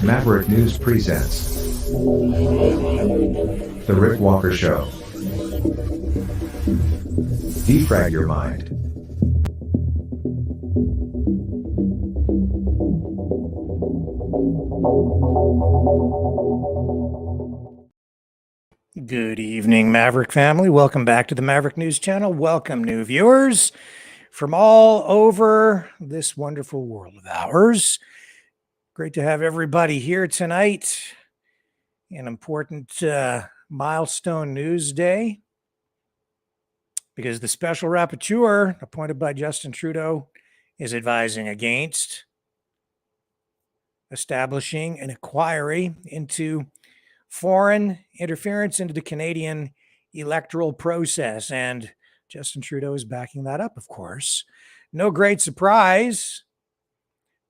Maverick News presents The Rick Walker Show. Defrag your mind. Good evening, Maverick family. Welcome back to the Maverick News Channel. Welcome, new viewers from all over this wonderful world of ours. Great to have everybody here tonight. An important milestone news day because the special rapporteur appointed by Justin Trudeau is advising against establishing an inquiry into foreign interference into the Canadian electoral process. And Justin Trudeau is backing that up, of course. No great surprise,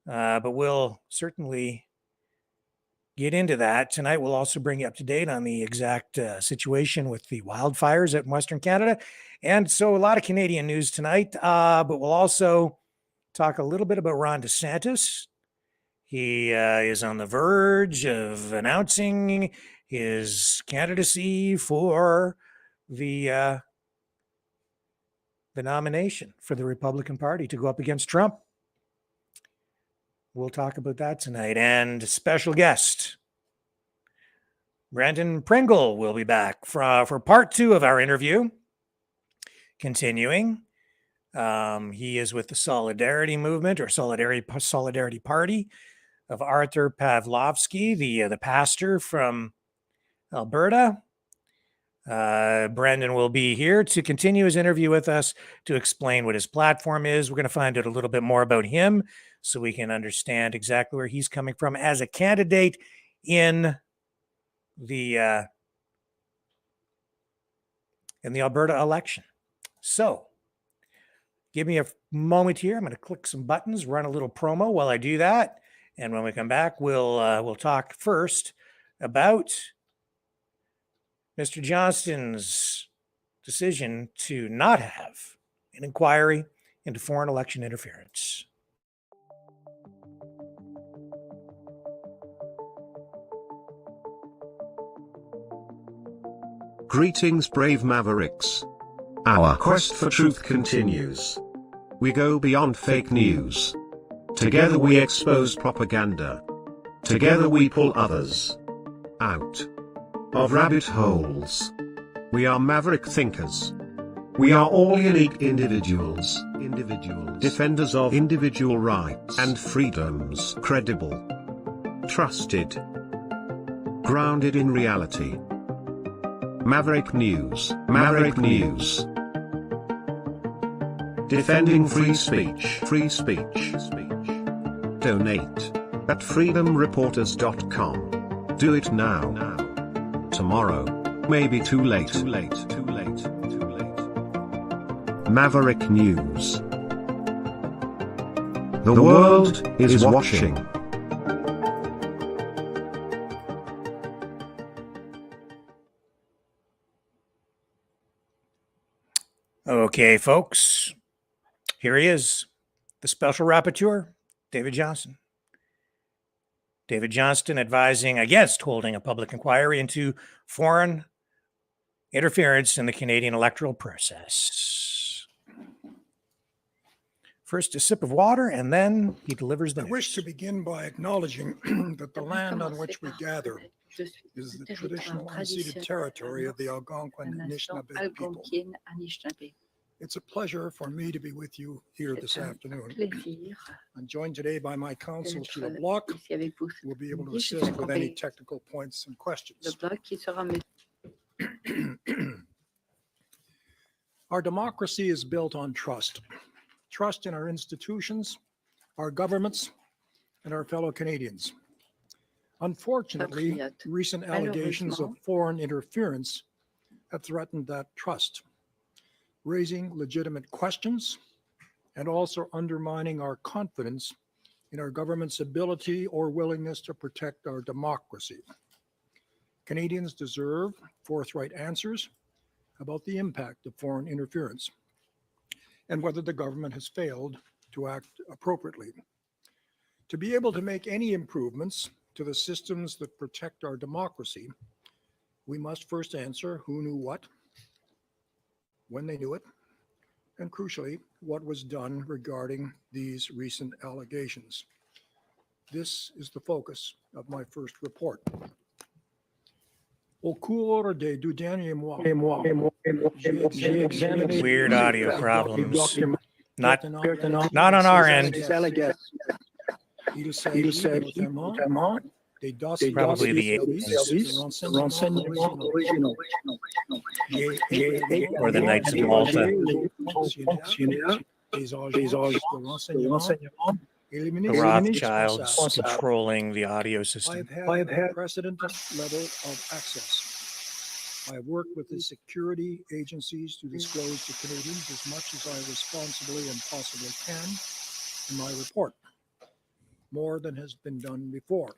but we'll certainly get into that. Tonight, we'll also bring you up to date on the exact situation with the wildfires out in Western Canada. And so a lot of Canadian news tonight, but we'll also talk a little bit about Ron DeSantis. He is on the verge of announcing his candidacy for the nomination for the Republican Party to go up against Trump. We'll talk about that tonight. And special guest, Brandon Pringle, will be back for part 2 of our interview. Continuing, he is with the Solidarity Movement or Solidarity Party of Arthur Pawlowski, the pastor from Alberta. Brandon will be here to continue his interview with us to explain what his platform is. We're going to find out a little bit more about him so we can understand exactly where he's coming from as a candidate in the Alberta election. So give me a moment here. I'm going to click some buttons, run a little promo while I do that. And when we come back, we'll talk first about Mr. Johnston's decision to not have an inquiry into foreign election interference. Greetings, brave Mavericks. Our quest for truth continues. We go beyond fake news. Together we expose propaganda. Together we pull others out of rabbit holes. We are maverick thinkers. We are all unique individuals. Defenders of individual rights and freedoms. Credible. Trusted. Grounded in reality. Maverick News. Maverick News. Defending free speech. Free speech. Donate at freedomreporters.com. Do it now. Tomorrow may be too late. Maverick News. The world is watching. Okay, folks, here he is, the special rapporteur, David Johnston. David Johnston advising against holding a public inquiry into foreign interference in the Canadian electoral process. First, a sip of water, and then he delivers the news. I wish to begin by acknowledging that the land on which we gather is the traditional unceded territory of the Algonquin Anishinaabe people. It's a pleasure for me to be with you here this afternoon. I'm joined today by my counsel, Sheila Block, who will be able to assist with any technical points and questions. Our democracy is built on trust. Trust in our institutions, our governments, and our fellow Canadians. Unfortunately, recent allegations of foreign interference have threatened that trust, raising legitimate questions and also undermining our confidence in our government's ability or willingness to protect our democracy. Canadians deserve forthright answers about the impact of foreign interference. and whether the government has failed to act appropriately. To be able to make any improvements to the systems that protect our democracy, we must first answer who knew what, when they knew it, and crucially, what was done regarding these recent allegations. This is the focus of my first report. Au cours des 2 derniers mois, j'ai examiné Weird audio problems. Not on on our end. Il s'agit notamment des dossiers Probably the de renseignements originaux or the Knights of Malta. des agences de renseignement The Rothschilds controlling the audio system. I have had unprecedented level of access. I have worked with the security agencies to disclose to Canadians as much as I responsibly and possibly can in my report, more than has been done before.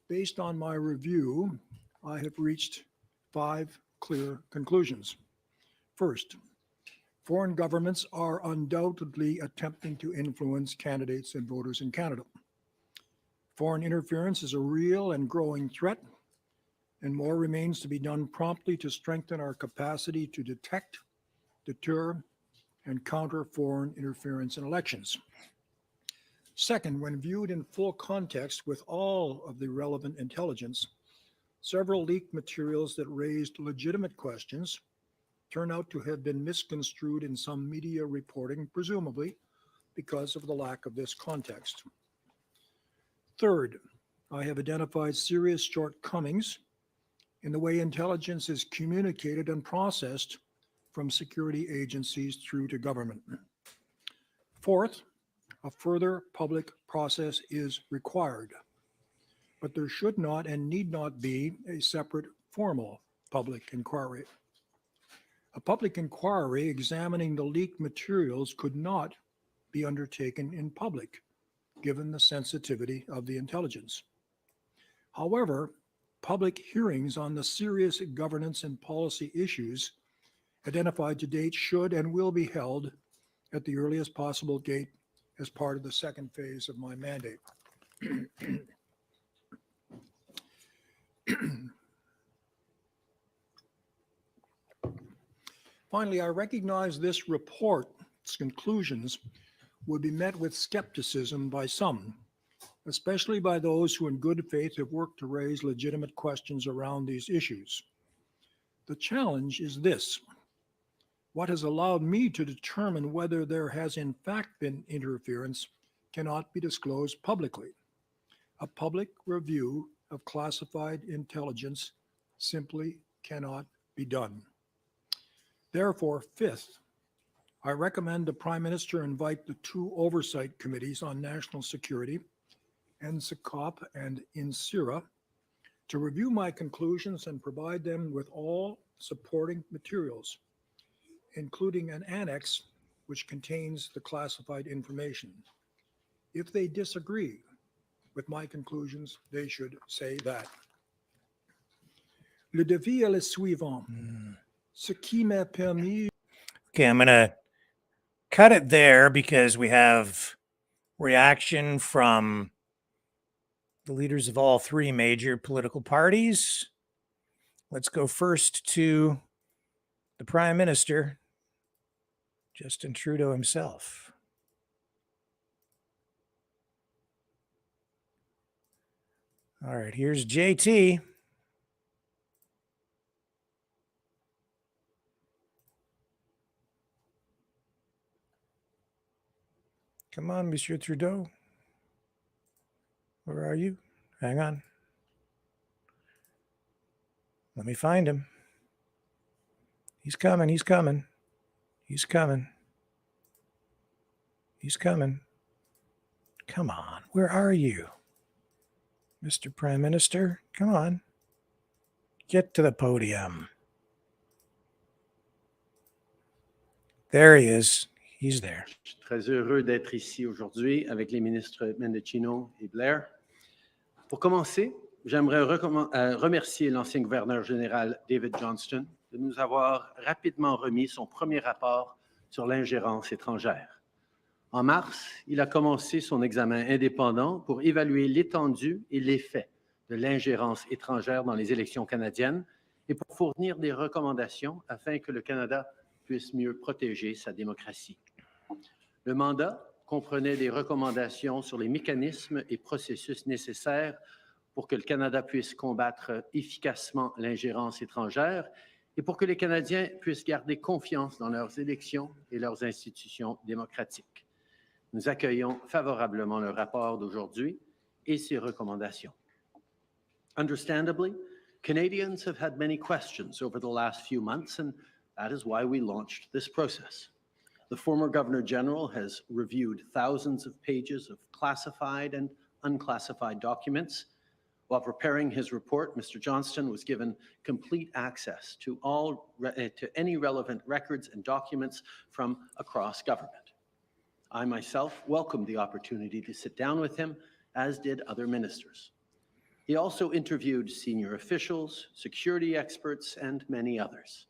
Based on my review, I have reached 5 clear conclusions. First, foreign governments are undoubtedly attempting to influence candidates and voters in Canada. Foreign interference is a real and growing threat, and more remains to be done promptly to strengthen our capacity to detect, deter, and counter foreign interference in elections. Second, when viewed in full context with all of the relevant intelligence, several leaked materials that raised legitimate questions turn out to have been misconstrued in some media reporting, presumably because of the lack of this context. Third, I have identified serious shortcomings in the way intelligence is communicated and processed from security agencies through to government. Fourth, a further public process is required, but there should not and need not be a separate formal public inquiry. A public inquiry examining the leaked materials could not be undertaken in public, given the sensitivity of the intelligence. However, public hearings on the serious governance and policy issues identified to date should and will be held at the earliest possible date as part of the second phase of my mandate. Finally, I recognize this report's conclusions would be met with skepticism by some, especially by those who in good faith have worked to raise legitimate questions around these issues. The challenge is this: what has allowed me to determine whether there has in fact been interference cannot be disclosed publicly. A public review of classified intelligence simply cannot be done. Therefore, fifth, I recommend the Prime Minister invite the 2 oversight committees on national security, NSICOP and INSIRA, to review my conclusions and provide them with all supporting materials, including an annex which contains the classified information. If they disagree with my conclusions, they should say that. Le défi est le suivant. Ce qui m'a permis. Okay, I'm going to cut it there because we have reaction from the leaders of all 3 major political parties. Let's go first to the Prime Minister, Justin Trudeau himself. All right, here's JT. Come on, Monsieur Trudeau. Where are you? Hang on. Let me find him. He's coming. He's coming. He's coming. He's coming. Come on. Where are you? Mr. Prime Minister, come on. Get to the podium. There he is. He's there. Je suis très heureux d'être ici aujourd'hui avec les ministres Mendicino et Blair. Pour commencer, j'aimerais remercier l'ancien gouverneur général David Johnston de nous avoir rapidement remis son premier rapport sur l'ingérence étrangère. En mars, il a commencé son examen indépendant pour évaluer l'étendue et l'effet de l'ingérence étrangère dans les élections canadiennes et pour fournir des recommandations afin que le Canada puisse mieux protéger sa démocratie. Le mandat comprenait des recommandations sur les mécanismes et processus nécessaires pour que le Canada puisse combattre efficacement l'ingérence étrangère et pour que les Canadiens puissent garder confiance dans leurs élections et leurs institutions démocratiques. Nous accueillons favorablement le rapport d'aujourd'hui et ses recommandations. Understandably, Canadians have had many questions over the last few months, and that is why we launched this process. The former Governor General has reviewed thousands of pages of classified and unclassified documents. While preparing his report, Mr. Johnston was given complete access to any relevant records and documents from across government. I myself welcomed the opportunity to sit down with him, as did other ministers. He also interviewed senior officials, security experts, and many others.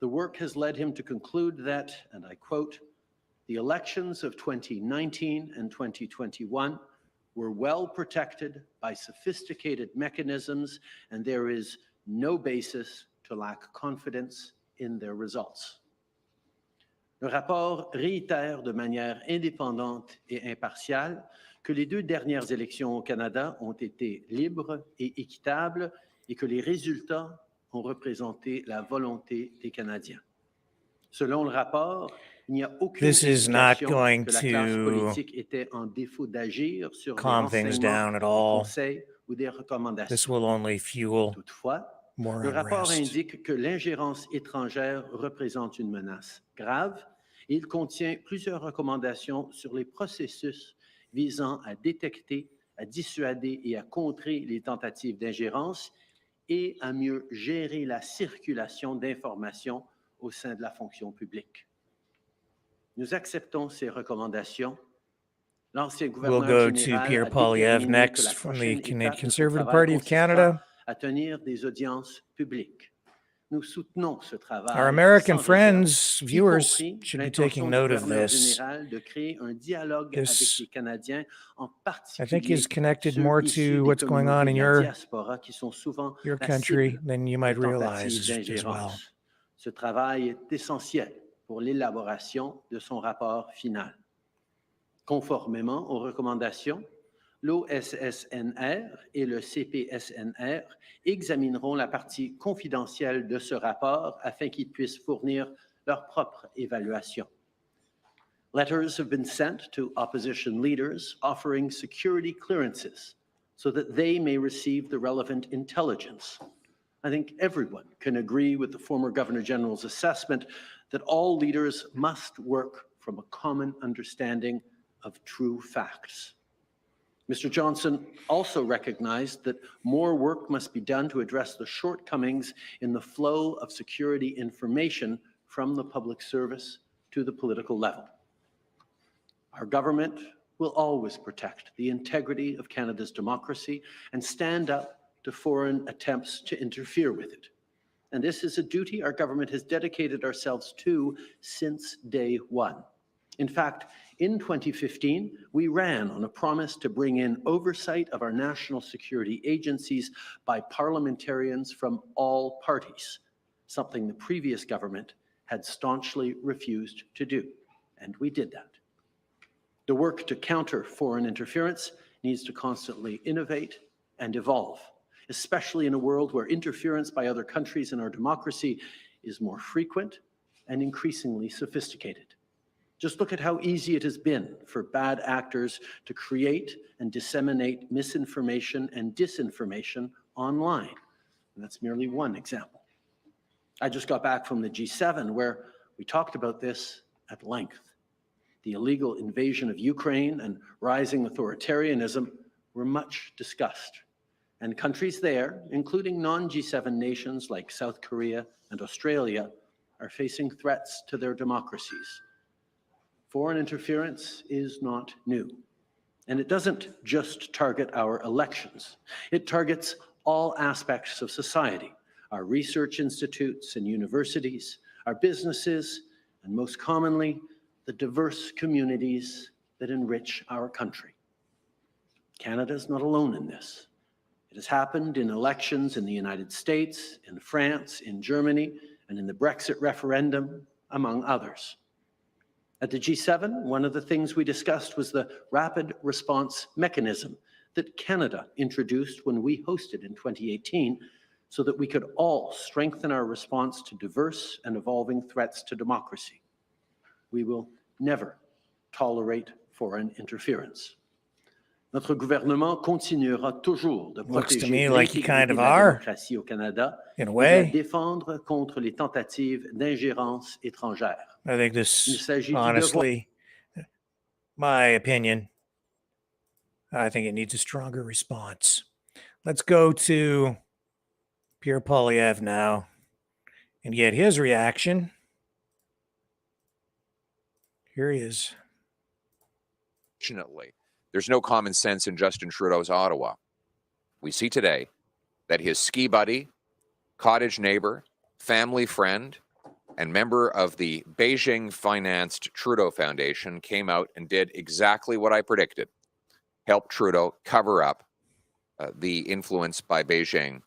The work has led him to conclude that, and I quote, "The elections of 2019 and 2021 were well protected by sophisticated mechanisms, and there is no basis to lack confidence in their results." Le rapport réitère de manière indépendante et impartiale que les 2 dernières élections au Canada ont été libres et équitables et que les résultats ont représenté la volonté des Canadiens. Selon le rapport, il n'y a aucune This is not indication going que la classe to politique était en défaut d'agir sur des calm things down renseignements, at des all. conseils ou des This recommandations. will only fuel Toutefois, more le rapport unrest. indique que l'ingérence étrangère représente une menace grave et il contient plusieurs recommandations sur les processus visant à détecter, à dissuader et à contrer les tentatives d'ingérence et à mieux gérer la circulation d'informations au sein de la fonction publique. Nous acceptons ces recommandations. L'ancien We'll gouverneur go to général Pierre a Poilievre déterminé que la next from the prochaine Canadian étape de son Conservative travail Party of consistera Canada. à tenir des audiences publiques. Nous soutenons ce travail Our American sans réserve, friends, y viewers, compris should be l'intention taking du note of gouverneur this. général de créer un dialogue This, avec les Canadiens, en I think, is particulier connected ceux more issus to des what's going on communautés in de la your diaspora qui sont souvent la country cible than you de might realize tentatives as well. d'ingérence. Ce travail est essentiel pour l'élaboration de son rapport final. Conformément aux recommandations, l'OSSNR et le CPSNR examineront la partie confidentielle de ce rapport afin qu'ils puissent fournir leur propre évaluation. Letters have been sent to opposition leaders offering security clearances so that they may receive the relevant intelligence. I think everyone can agree with the former Governor General's assessment that all leaders must work from a common understanding of true facts. Mr. Johnson also recognized that more work must be done to address the shortcomings in the flow of security information from the public service to the political level. Our government will always protect the integrity of Canada's democracy and stand up to foreign attempts to interfere with it. And this is a duty our government has dedicated ourselves to since day one. In fact, in 2015, we ran on a promise to bring in oversight of our national security agencies by parliamentarians from all parties, something the previous government had staunchly refused to do, and we did that. The work to counter foreign interference needs to constantly innovate and evolve, especially in a world where interference by other countries in our democracy is more frequent and increasingly sophisticated. Just look at how easy it has been for bad actors to create and disseminate misinformation and disinformation online. And that's merely one example. I just got back from the G7 where we talked about this at length. The illegal invasion of Ukraine and rising authoritarianism were much discussed. And countries there, including non-G7 nations like South Korea and Australia, are facing threats to their democracies. Foreign interference is not new. And it doesn't just target our elections. It targets all aspects of society, our research institutes and universities, our businesses, and most commonly, the diverse communities that enrich our country. Canada is not alone in this. It has happened in elections in the United States, in France, in Germany, and in the Brexit referendum, among others. At the G7, one of the things we discussed was the rapid response mechanism that Canada introduced when we hosted in 2018, so that we could all strengthen our response to diverse and evolving threats to democracy. We will never tolerate foreign interference. Notre gouvernement continuera toujours de Looks to protéger me like you l'intégrité kind de of la are, démocratie au Canada in a et de la way. défendre contre les tentatives d'ingérence étrangère. I think Il this, s'agit du devoir. honestly, my opinion, I think it needs a stronger response. Let's go to Pierre Poilievre now and get his reaction. Here he is. Fortunately, there's no common sense in Justin Trudeau's Ottawa. We see today that his ski buddy, cottage neighbor, family friend, and member of the Beijing-financed Trudeau Foundation came out and did exactly what I predicted, helped Trudeau cover up the influence by Beijing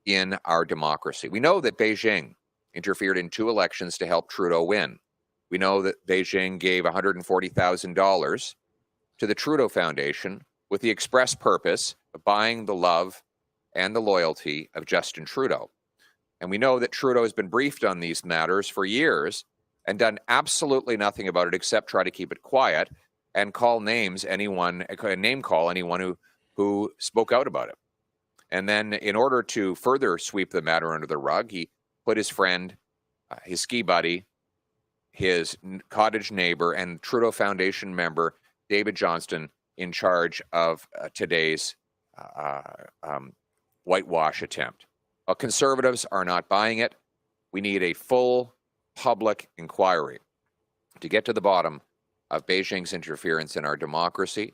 in our democracy. We know that Beijing interfered in 2 elections to help Trudeau win. We know that Beijing gave $140,000 to the Trudeau Foundation with the express purpose of buying the love and the loyalty of Justin Trudeau. And we know that Trudeau has been briefed on these matters for years and done absolutely nothing about it except try to keep it quiet and call names name call anyone who spoke out about it. And then in order to further sweep the matter under the rug, he put his friend, his ski buddy, his cottage neighbor, and Trudeau Foundation member, David Johnston, in charge of today's whitewash attempt. Well, Conservatives are not buying it. We need a full public inquiry to get to the bottom of Beijing's interference in our democracy.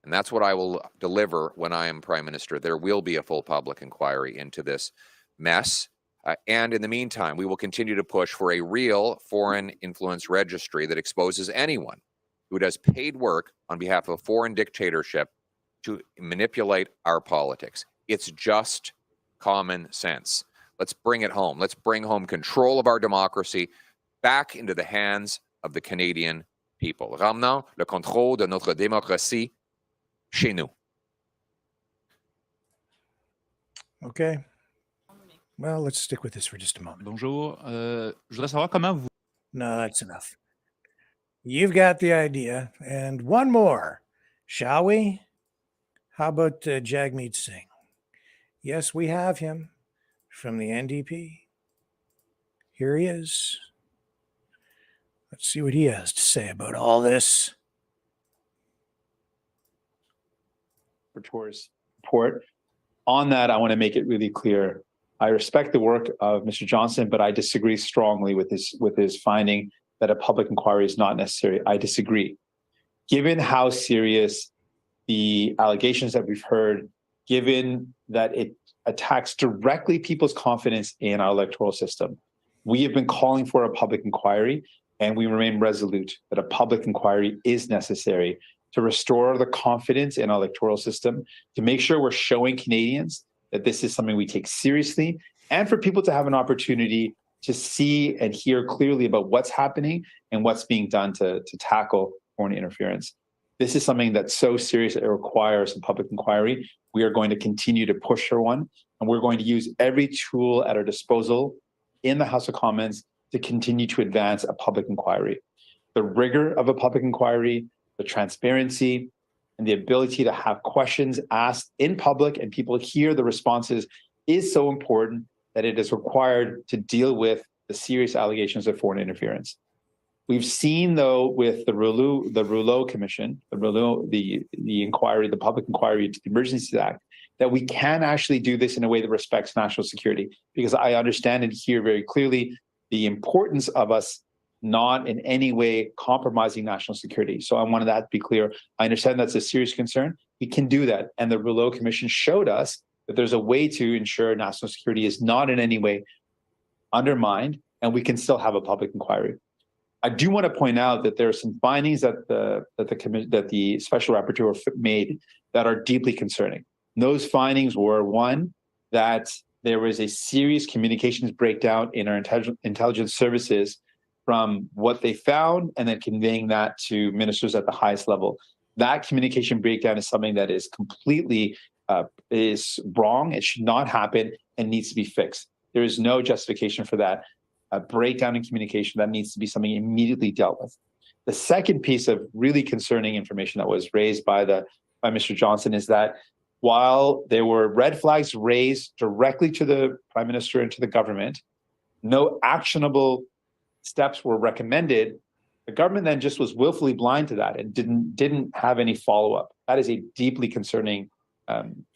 And that's what I will deliver when I am Prime Minister. There will be a full public inquiry into this mess. And in the meantime, we will continue to push for a real foreign influence registry that exposes anyone who does paid work on behalf of a foreign dictatorship to manipulate our politics. It's just common sense. Let's bring it home. Let's bring home control of our democracy back into the hands of the Canadian people. Ramenons le contrôle de notre démocratie chez nous. Okay. Well, let's stick with this for just a moment. Bonjour. Je voudrais savoir comment vous... No, that's enough. You've got the idea. And one more, shall we? How about Jagmeet Singh? Yes, we have him from the NDP. Here he is. Let's see what he has to say about all this. Towards report. On that, I want to make it really clear. I respect the work of Mr. Johnson, but I disagree strongly with his finding that a public inquiry is not necessary. I disagree. Given how serious the allegations that we've heard, given that it attacks directly people's confidence in our electoral system, we have been calling for a public inquiry, and we remain resolute that a public inquiry is necessary to restore the confidence in our electoral system, to make sure we're showing Canadians that this is something we take seriously, and for people to have an opportunity to see and hear clearly about what's happening and what's being done to tackle foreign interference. This is something that's so serious that it requires a public inquiry. We are going to continue to push for one, and we're going to use every tool at our disposal in the House of Commons to continue to advance a public inquiry. The rigor of a public inquiry, the transparency, and the ability to have questions asked in public and people hear the responses is so important that it is required to deal with the serious allegations of foreign interference. We've seen, though, with the Rouleau Commission, the inquiry, the public inquiry into the Emergencies Act, that we can actually do this in a way that respects national security, because I understand and hear very clearly the importance of us not in any way compromising national security. So I wanted that to be clear. I understand that's a serious concern. We can do that. And the Rouleau Commission showed us that there's a way to ensure national security is not in any way undermined, and we can still have a public inquiry. I do want to point out that there are some findings that the special rapporteur made that are deeply concerning. Those findings were, one, that there was a serious communications breakdown in our intelligence services from what they found and then conveying that to ministers at the highest level. That communication breakdown is something that is completely is wrong. It should not happen and needs to be fixed. There is no justification for that. A breakdown in communication, that needs to be something immediately dealt with. The second piece of really concerning information that was raised by Mr. Johnson is that while there were red flags raised directly to the Prime Minister and to the government, no actionable steps were recommended. The government then just was willfully blind to that and didn't have any follow-up. That is a deeply concerning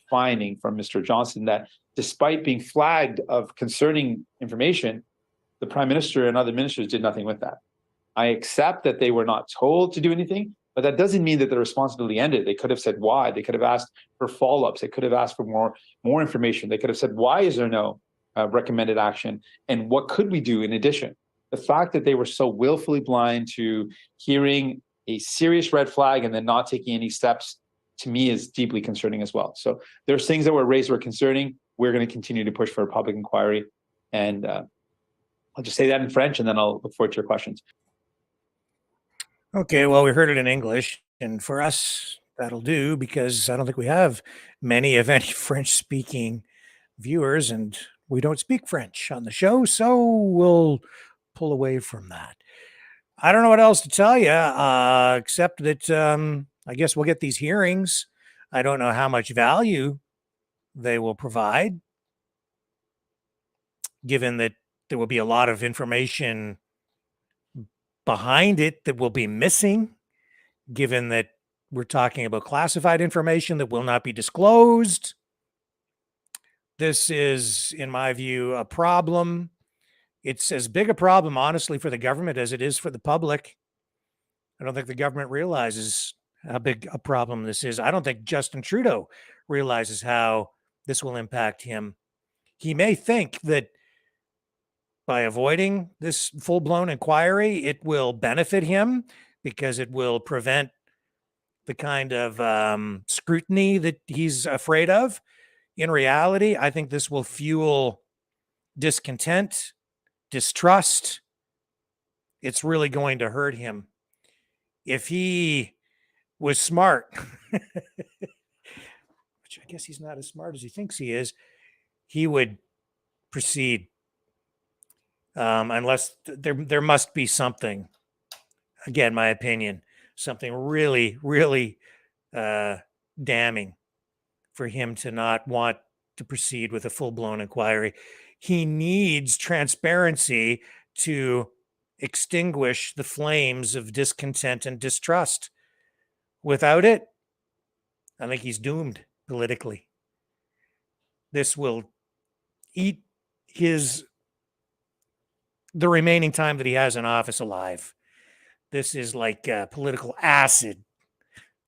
finding from Mr. Johnson, that despite being flagged of concerning information, the Prime Minister and other ministers did nothing with that. I accept that they were not told to do anything, but that doesn't mean that the responsibility ended. They could have said why. They could have asked for follow-ups. They could have asked for more information. They could have said, why is there no recommended action? And what could we do in addition? The fact that they were so willfully blind to hearing a serious red flag and then not taking any steps, to me, is deeply concerning as well. So there's things that were raised were concerning. We're going to continue to push for a public inquiry. And I'll just say that in French, and then I'll look forward to your questions. Okay, well, we heard it in English, and for us, that'll do, because I don't think we have many, if any, French-speaking viewers, and we don't speak French on the show, so we'll pull away from that. I don't know what else to tell you, except that I guess we'll get these hearings. I don't know how much value they will provide, given that there will be a lot of information behind it that will be missing, given that we're talking about classified information that will not be disclosed. This is, in my view, a problem. It's as big a problem, honestly, for the government as it is for the public. I don't think the government realizes how big a problem this is. I don't think Justin Trudeau realizes how this will impact him. He may think that by avoiding this full-blown inquiry, it will benefit him because it will prevent the kind of scrutiny that he's afraid of. In reality, I think this will fuel discontent, distrust. It's really going to hurt him. If he was smart, which I guess he's not as smart as he thinks he is, he would proceed. Unless there must be something, again, my opinion, something really, really damning for him to not want to proceed with a full-blown inquiry. He needs transparency to extinguish the flames of discontent and distrust. Without it, I think he's doomed politically. This will eat the remaining time that he has in office alive. This is like political acid,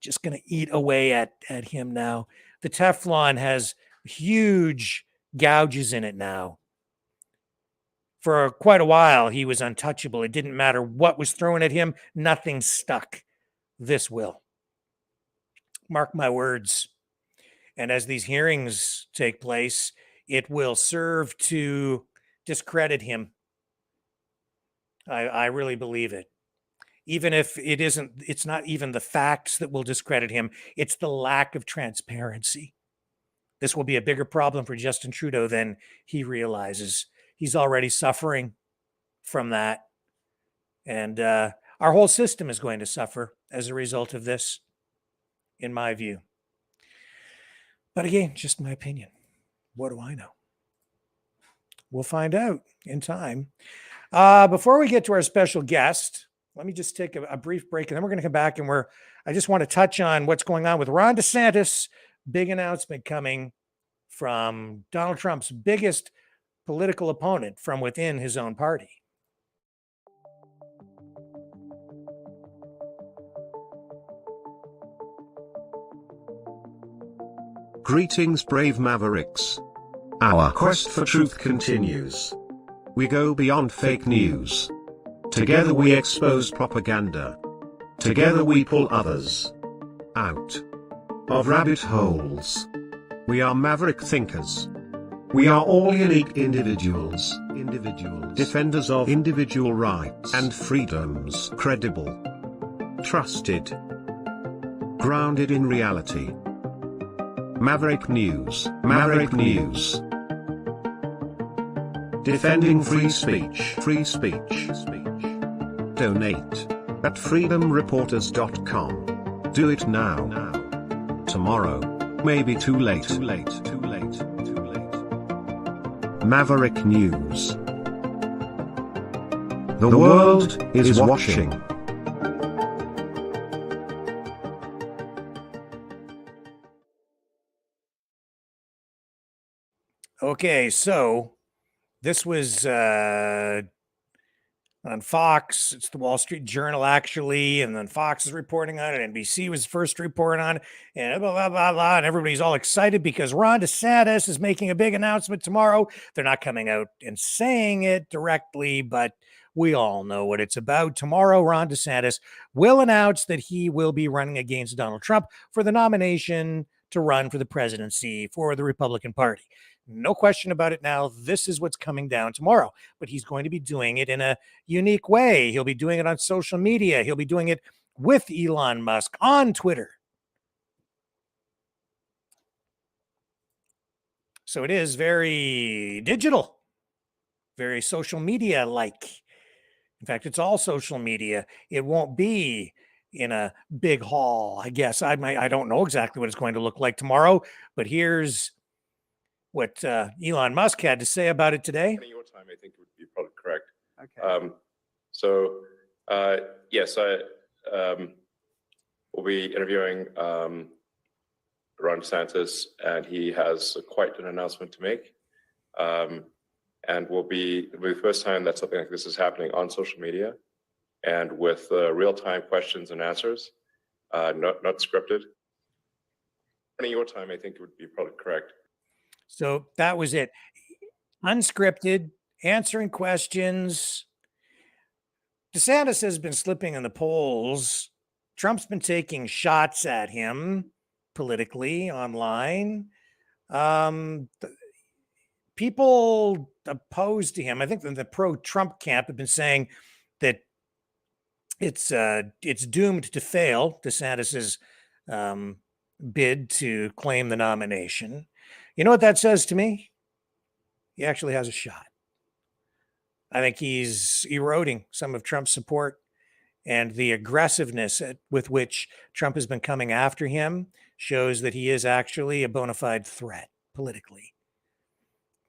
just going to eat away at him now. The Teflon has huge gouges in it now. For quite a while, he was untouchable. It didn't matter what was thrown at him. Nothing stuck. This will. Mark my words. And as these hearings take place, it will serve to discredit him. I really believe it. Even if it's not even the facts that will discredit him, it's the lack of transparency. This will be a bigger problem for Justin Trudeau than he realizes. He's already suffering from that. And our whole system is going to suffer as a result of this, in my view. But again, just my opinion. What do I know? We'll find out in time. Before we get to our special guest, let me just take a brief break, and then we're going to come back, and I just want to touch on what's going on with Ron DeSantis. Big announcement coming from Donald Trump's biggest political opponent from within his own party. Greetings, brave Mavericks. Our quest for truth continues. We go beyond fake news. Together we expose propaganda. Together we pull others out of rabbit holes. We are maverick thinkers. We are all unique individuals, defenders of individual rights and freedoms, credible, trusted, grounded in reality. Maverick News, Maverick News. Defending free speech, free speech. Donate at freedomreporters.com. Do it now. Tomorrow may be too late. Maverick News. The world is watching. Okay, so this was on Fox. It's the Wall Street Journal, actually, and then Fox is reporting on it. NBC was the first to report on it, and blah, blah, blah, blah, and everybody's all excited because Ron DeSantis is making a big announcement tomorrow. They're not coming out and saying it directly, but we all know what it's about. Tomorrow, Ron DeSantis will announce that he will be running against Donald Trump for the nomination to run for the presidency for the Republican Party. No question about it now. This is what's coming down tomorrow. But he's going to be doing it in a unique way. He'll be doing it on social media. He'll be doing it with Elon Musk on Twitter. So it is very digital, very social media-like. In fact, it's all social media. It won't be in a big hall, I guess. I don't know exactly what it's going to look like tomorrow, but here's what Elon Musk had to say about it today. Your time, I think, would be probably correct. Okay. Yes, I will be interviewing Ron DeSantis, and he has quite an announcement to make. And will be the first time that something like this is happening on social media, and with real-time questions and answers, not scripted. Your time, I think, would be probably correct. So that was it. Unscripted, answering questions. DeSantis has been slipping in the polls. Trump's been taking shots at him politically online. People opposed to him, I think the pro-Trump camp have been saying that it's doomed to fail, DeSantis's bid to claim the nomination. You know what that says to me? He actually has a shot. I think he's eroding some of Trump's support, and the aggressiveness with which Trump has been coming after him shows that he is actually a bona fide threat politically,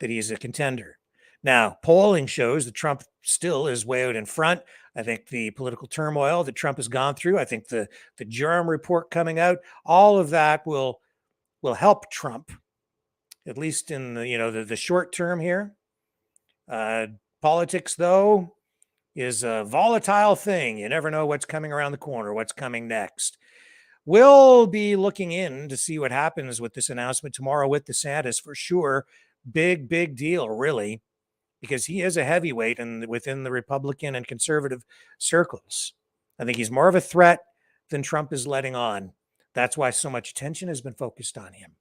that he's a contender. Now, polling shows that Trump still is way out in front. I think the political turmoil that Trump has gone through, I think the Durham report coming out, all of that will help Trump, at least in the short term here. Politics, though, is a volatile thing. You never know what's coming around the corner, what's coming next. We'll be looking in to see what happens with this announcement tomorrow with DeSantis for sure. Big deal, really, because he is a heavyweight within the Republican and conservative circles. I think he's more of a threat than Trump is letting on. That's why so much attention has been focused on him.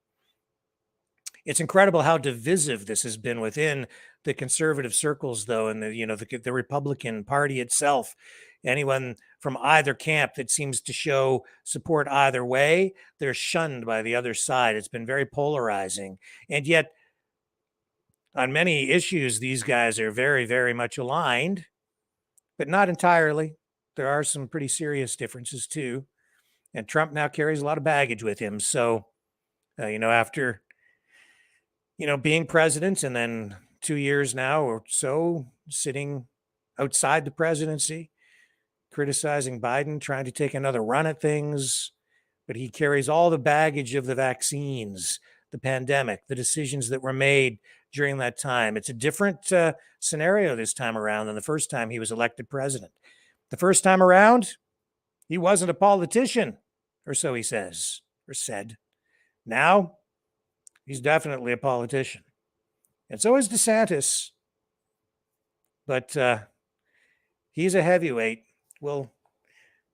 It's incredible how divisive this has been within the conservative circles, though, and the Republican Party itself. Anyone from either camp that seems to show support either way, they're shunned by the other side. It's been very polarizing. And yet, on many issues, these guys are very, very much aligned, but not entirely. There are some pretty serious differences, too. And Trump now carries a lot of baggage with him. So, after being president and then 2 years now or so sitting outside the presidency, criticizing Biden, trying to take another run at things, but he carries all the baggage of the vaccines, the pandemic, the decisions that were made during that time. It's a different scenario this time around than the first time he was elected president. The first time around, he wasn't a politician, or so he says, or said. Now, he's definitely a politician. And so is DeSantis. But He's a heavyweight. We'll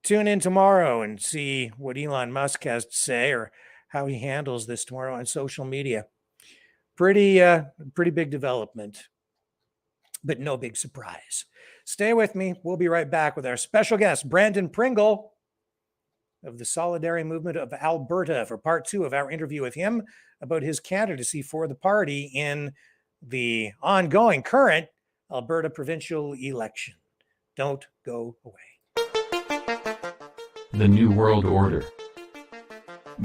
tune in tomorrow and see what Elon Musk has to say or how he handles this tomorrow on social media. Pretty big development, but no big surprise. Stay with me. We'll be right back with our special guest, Brandon Pringle of the Solidarity Movement of Alberta, for part 2 of our interview with him about his candidacy for the party in the ongoing current Alberta provincial election. Don't go away. The New World Order.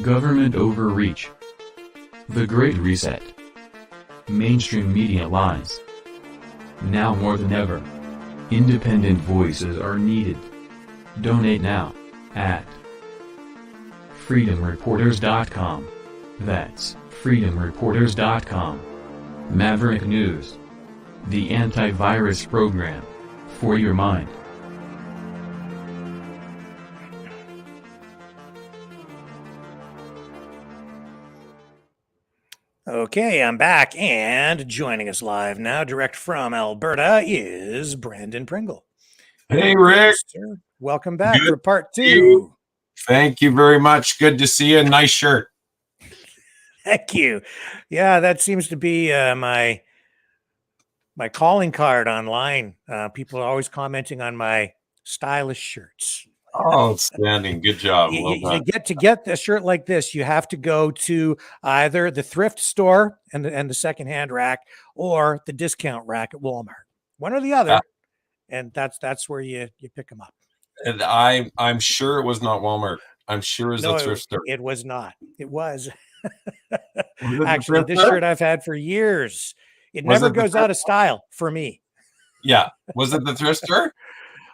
Government overreach. The Great Reset. Mainstream media lies. Now more than ever, independent voices are needed. Donate now at freedomreporters.com. That's freedomreporters.com. Maverick News. The antivirus program for your mind. Okay, I'm back, and joining us live now, direct from Alberta, is Brandon Pringle. Hey, Rick. Sir, welcome back Good for part to 2. see you. Thank you very much. Good to see you. Nice shirt. Thank you. Yeah, that seems to be my calling card online. People are always commenting on my stylish shirts. Oh, outstanding. Good job. Well You done. get to get a shirt like this, you have to go to either the thrift store and the secondhand rack or the discount rack at Walmart. One or the other. And that's where you pick them up. And I'm sure it was not Walmart. I'm sure it was a thrift store. It was not. It was. Was it the Actually, thrift this store? shirt I've had for years. It Was never it the goes thrift out of style for me. Yeah. Was it the thrift store?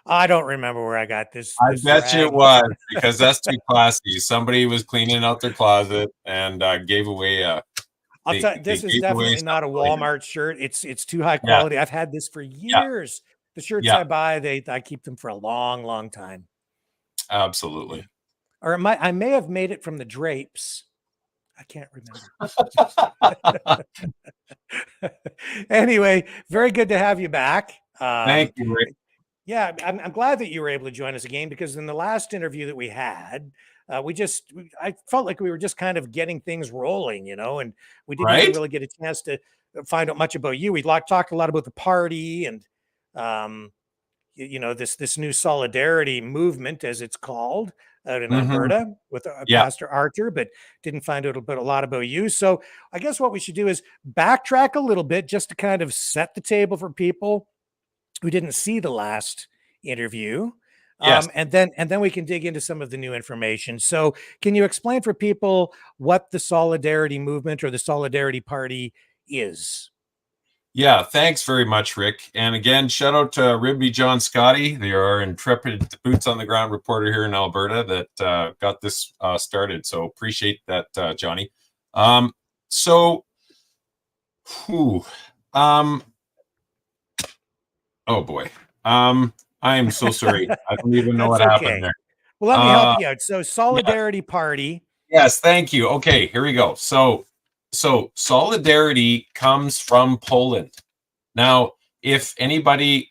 I don't remember where I got this. I this bet you rag. it was, because that's too classy. Somebody was cleaning out their closet and gave away I'll tell you, this is definitely not a Walmart shirt. It's too high quality. I've had this for years. The shirts I buy, I keep them for a long, long time. Absolutely. Or I may have made it from the drapes. I can't remember. Anyway, very good to have you back. Thank you, Rick. Yeah, I'm glad that you were able to join us again, because in the last interview that we had, I felt like we were just kind of getting things rolling, and we didn't even really get a chance to find out much about you. We talked a lot about the party and, this new solidarity movement, as it's called, out in Alberta with Pastor Arthur, but didn't find out a lot about you. So I guess what we should do is backtrack a little bit just to kind of set the table for people who didn't see the last interview. And then we can dig into some of the new information. So can you explain for people what the Solidarity Movement or the Solidarity Party is? Yeah, thanks very much, Rick. And again, shout out to Ribby John Scotty. They are intrepid boots on the ground reporter here in Alberta that got this started. So appreciate that, Johnny. Oh boy. I am so sorry. I don't even know what happened there. Well, let me help you out. So Solidarity Party. Yes, thank you. Okay, here we go. So Solidarity comes from Poland. Now, if anybody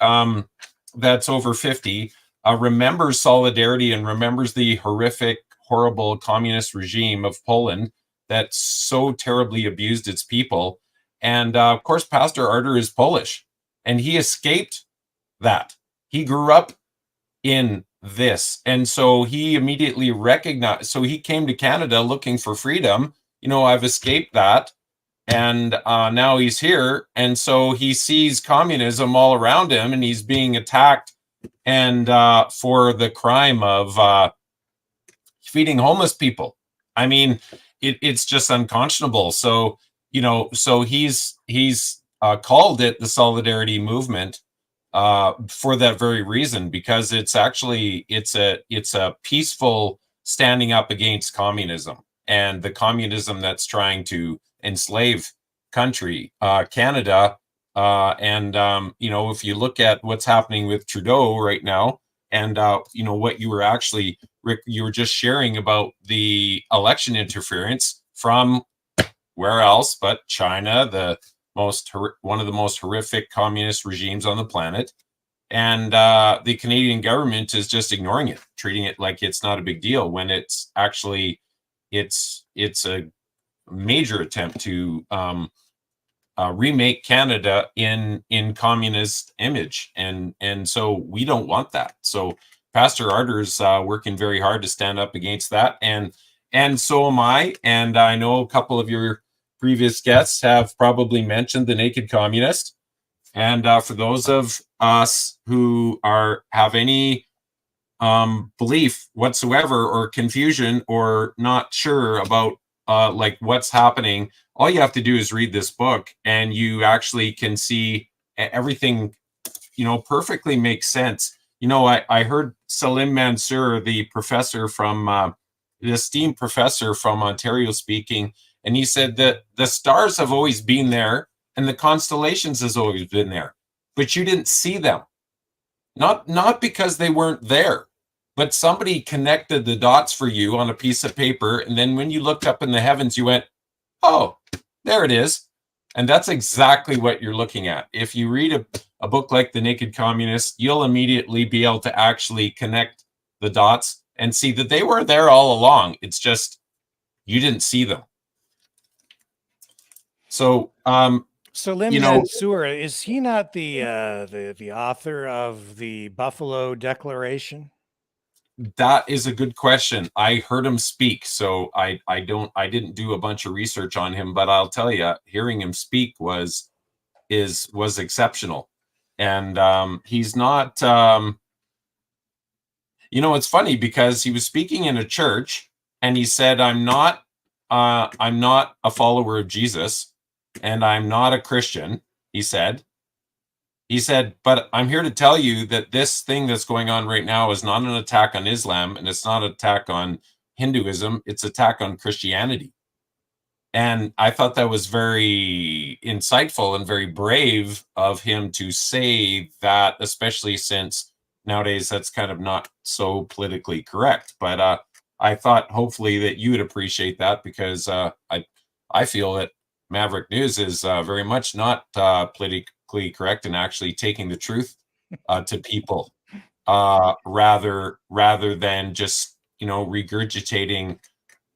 that's over 50 remembers Solidarity and remembers the horrific, horrible communist regime of Poland that so terribly abused its people, and of course, Pastor Arthur is Polish, and he escaped that. He grew up in this, and so he immediately recognized. So he came to Canada looking for freedom. I've escaped that, and now he's here, and so he sees communism all around him, and he's being attacked, and for the crime of feeding homeless people. I mean, it's just unconscionable. So he's called it the Solidarity Movement for that very reason, because it's a peaceful standing up against communism and the communism that's trying to enslave Canada. If you look at what's happening with Trudeau right now, and what you were actually, Rick, you were just sharing about the election interference from where else but China, one of the most horrific communist regimes on the planet. And the Canadian government is just ignoring it, treating it like it's not a big deal, when it's actually it's a major attempt to remake Canada in communist image, and so we don't want that. So Pastor Arter's working very hard to stand up against that, and so am I. And I know a couple of your previous guests have probably mentioned the Naked Communist. And for those of us who have any belief whatsoever, or confusion, or not sure about like what's happening, all you have to do is read this book, and you actually can see everything, perfectly makes sense. I heard Salim Mansour, the professor from the esteemed professor from Ontario, speaking, and he said that the stars have always been there and the constellations has always been there, but you didn't see them. Not because they weren't there, but somebody connected the dots for you on a piece of paper, and then when you looked up in the heavens, you went, oh, there it is. And that's exactly what you're looking at. If you read a book like The Naked Communist, you'll immediately be able to actually connect the dots and see that they were there all along. It's just you didn't see them. So Salim Mansour, is he not the author of the Buffalo Declaration? That is a good question. I heard him speak, so I didn't do a bunch of research on him, but I'll tell you, hearing him speak was exceptional. And he's not it's funny because he was speaking in a church and he said, I'm not a follower of Jesus, and I'm not a Christian, he said, but I'm here to tell you that this thing that's going on right now is not an attack on Islam, and it's not an attack on Hinduism, it's an attack on Christianity. And I thought that was very insightful and very brave of him to say that, especially since nowadays that's kind of not so politically correct. But I thought hopefully that you would appreciate that, because I feel that Maverick News is very much not politically correct and actually taking the truth to people, rather than just regurgitating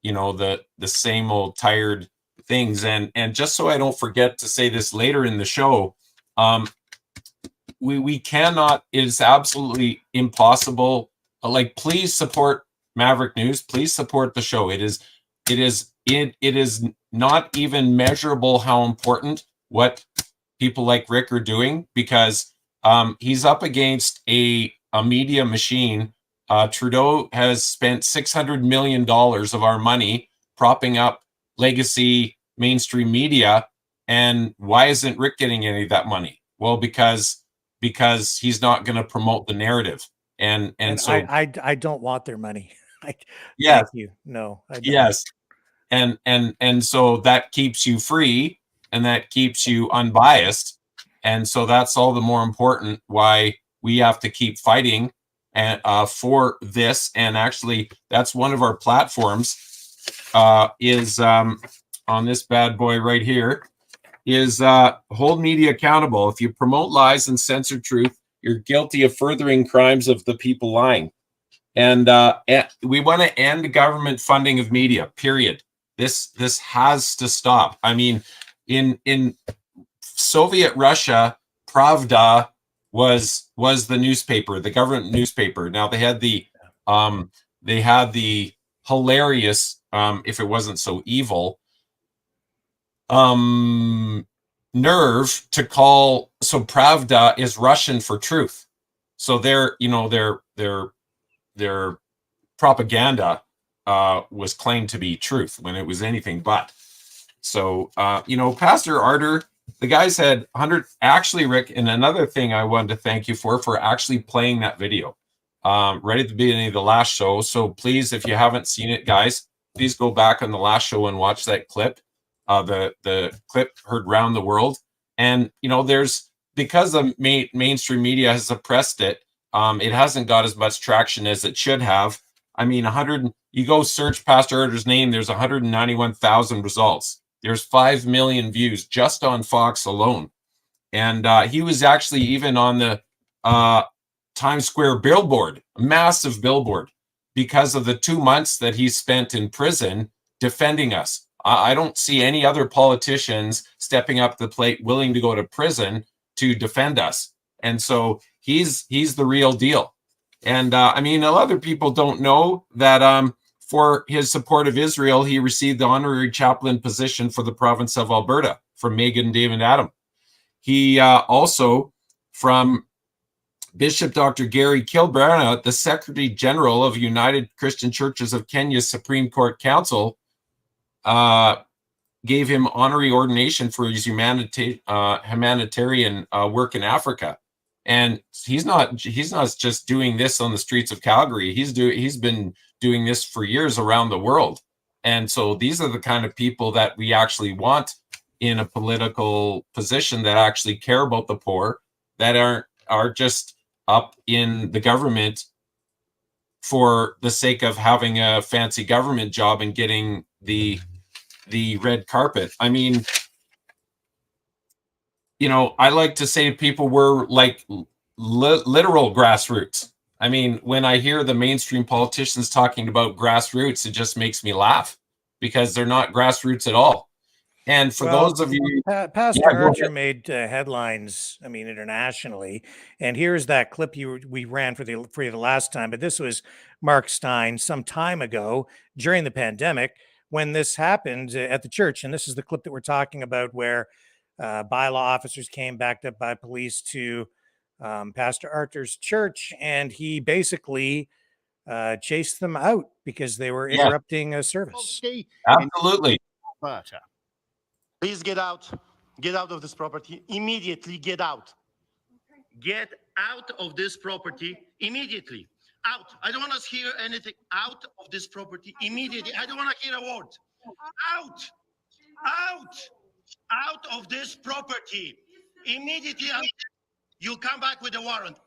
the same old tired things. And just so I don't forget to say this later in the show, we cannot, it is absolutely impossible, like, please support Maverick News, please support the show. It is not even measurable how important what people like Rick are doing, because he's up against a media machine. Trudeau has spent $600 million of our money propping up legacy mainstream media. And why isn't Rick getting any of that money? Well, because he's not going to promote the narrative. And so I don't want their money. Yes. Thank you. No, I don't. Yes. And so that keeps you free, and that keeps you unbiased. And so that's all the more important why we have to keep fighting and for this. And actually, that's one of our platforms, is on this bad boy right here, is hold media accountable. If you promote lies and censor truth, you're guilty of furthering crimes of the people lying. And we want to end government funding of media, period. This has to stop. I mean, in Soviet Russia, Pravda was the newspaper, the government newspaper. Now they had the hilarious, if it wasn't so evil, nerve to call, so Pravda is Russian for truth. So their propaganda was claimed to be truth when it was anything but. So Pastor Arter, the guy said 100. Actually, Rick, and another thing I wanted to thank you for actually playing that video right at the beginning of the last show. So please, if you haven't seen it, guys, please go back on the last show and watch that clip. The clip heard round the world. And there's, because the mainstream media has suppressed it, it hasn't got as much traction as it should have. I mean, you go search Pastor Arter's name, there's 191,000 results. There's 5 million views just on Fox alone. And he was actually even on the Times Square billboard, a massive billboard, because of the 2 months that he spent in prison defending us. I don't see any other politicians stepping up to the plate willing to go to prison to defend us. And so he's the real deal. And I mean, other people don't know that for his support of Israel, he received the honorary chaplain position for the province of Alberta from Megan David Adam. He also, from Bishop Dr. Gary Kilbrana, the Secretary General of United Christian Churches of Kenya's Supreme Court Council, gave him honorary ordination for his humanitarian work in Africa. And he's not just doing this on the streets of Calgary. He's been doing this for years around the world. And so these are the kind of people that we actually want in a political position, that actually care about the poor, that are just up in the government for the sake of having a fancy government job and getting the red carpet. I mean, you know, I like to say people were like literal grassroots. I mean, when I hear the mainstream politicians talking about grassroots, it just makes me laugh, because they're not grassroots at all. And for those of you, Pastor Archer made headlines, I mean, internationally. And here's that clip we ran for you the last time. But this was Mark Stein some time ago during the pandemic when this happened at the church. And this is the clip that we're talking about, where bylaw officers came backed up by police to Pastor Archer's church, and he basically chased them out because they were interrupting a service. Absolutely. Alberta. Please get out. Get out of this property. Immediately get out. Get out of this property immediately. Out. I don't want to hear anything. Out of this property immediately. I don't want to hear a word. Out. Out. Out of this property immediately. You'll come back with a warrant.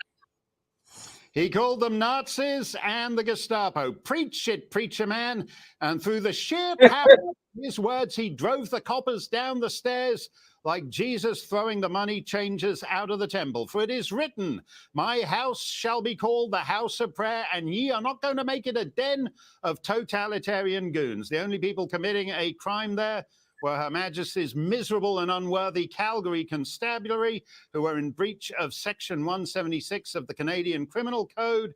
He called them Nazis and the Gestapo. Preach it, preacher man. And through the sheer power of his words, he drove the coppers down the stairs like Jesus throwing the money changers out of the temple. For it is written, my house shall be called the house of prayer, and ye are not going to make it a den of totalitarian goons. The only people committing a crime there were Her Majesty's miserable and unworthy Calgary Constabulary, who were in breach of Section 176 of the Canadian Criminal Code.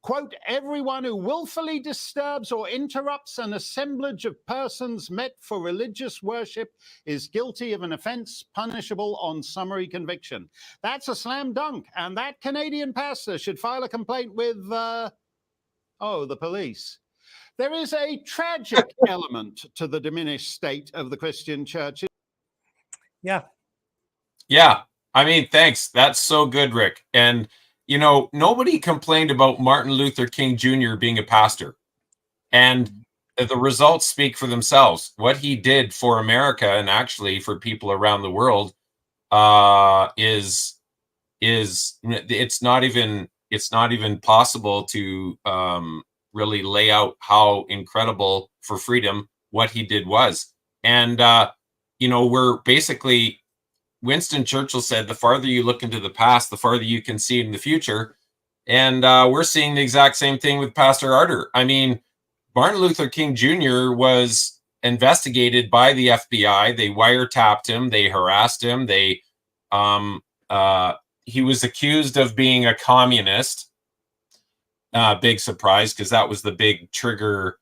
Quote, everyone who willfully disturbs or interrupts an assemblage of persons met for religious worship is guilty of an offence punishable on summary conviction. That's a slam dunk, and that Canadian pastor should file a complaint with, the police. There is a tragic element to the diminished state of the Christian churches. Yeah. Yeah. I mean, thanks. That's so good, Rick. And, you know, nobody complained about Martin Luther King Jr. being a pastor. And the results speak for themselves. What he did for America, and actually for people around the world, is it's not even possible to really lay out how incredible for freedom what he did was. And you know, we're basically, Winston Churchill said, the farther you look into the past, the farther you can see in the future. And we're seeing the exact same thing with Pastor Archer. I mean, Martin Luther King Jr. was investigated by the FBI. They wiretapped him. They harassed him. He was accused of being a communist. Big surprise, because that was the big trigger,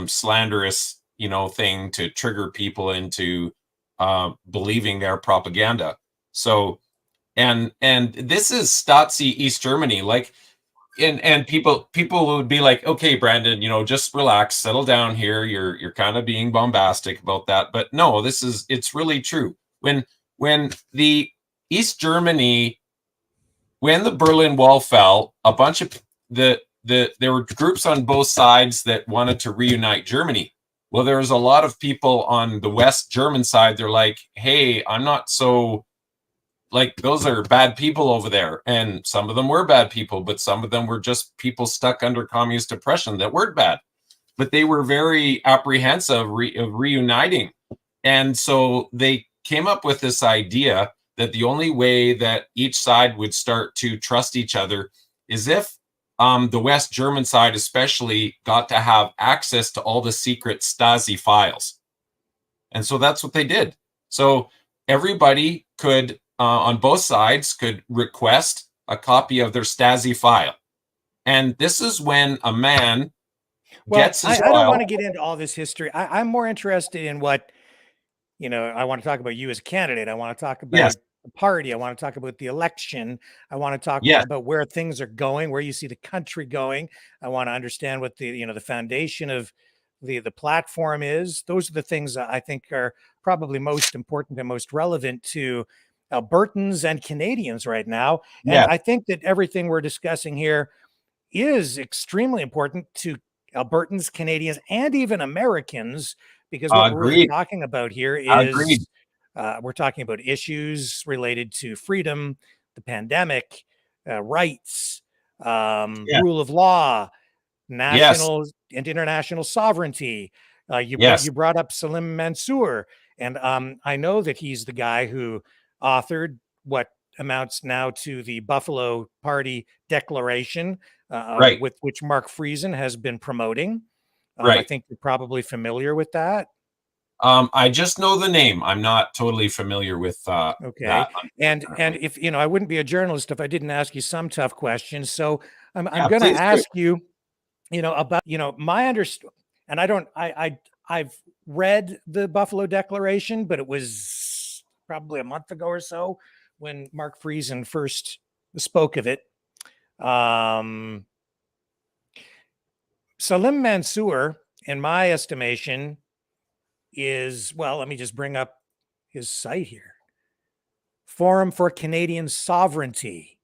slanderous, thing to trigger people into believing their propaganda. So, and this is Stasi East Germany, and people would be like, okay, Brandon, just relax, settle down here. You're kind of being bombastic about that, but no, it's really true. When the East Germany, when the Berlin Wall fell, a bunch of there were groups on both sides that wanted to reunite Germany. Well, there was a lot of people on the West German side. They're like, hey, I'm not so, those are bad people over there. And some of them were bad people, but some of them were just people stuck under communist oppression that weren't bad. But they were very apprehensive of reuniting. And so they came up with this idea that the only way that each side would start to trust each other is if the West German side especially got to have access to all the secret Stasi files. And so that's what they did. So everybody could, on both sides, could request a copy of their Stasi file. And this is when a man gets his I don't file. want to get into all this history. I'm more interested in what, I want to talk about you as a candidate. I want to talk about Yes. the party. I want to talk about the election. I want to talk Yes. about where things are going, where you see the country going. I want to understand what the foundation of the platform is. Those are the things that I think are probably most important and most relevant to Albertans and Canadians right now. And Yes. I think that everything we're discussing here is extremely important to Albertans, Canadians, and even Americans, because what we're really Agreed. talking about here Agreed. is we're talking about issues related to freedom, the pandemic, rights, Yeah. rule of law, Yes. national and international sovereignty. Yes. You brought up Salim Mansour, and I know that he's the guy who authored what amounts now to the Buffalo Party Declaration, Right. with which Mark Friesen has been promoting. I Right. think you're probably familiar with that. I just know the name. I'm not totally familiar with Okay. that. And if I wouldn't be a journalist if I didn't ask you some tough questions. So I'm Yeah, going to please do. ask you, about my understanding. And I've read the Buffalo Declaration, but it was probably a month ago or so when Mark Friesen first spoke of it. Salim Mansour, in my estimation, is, well, let me just bring up his site here. Forum for Canadian Sovereignty.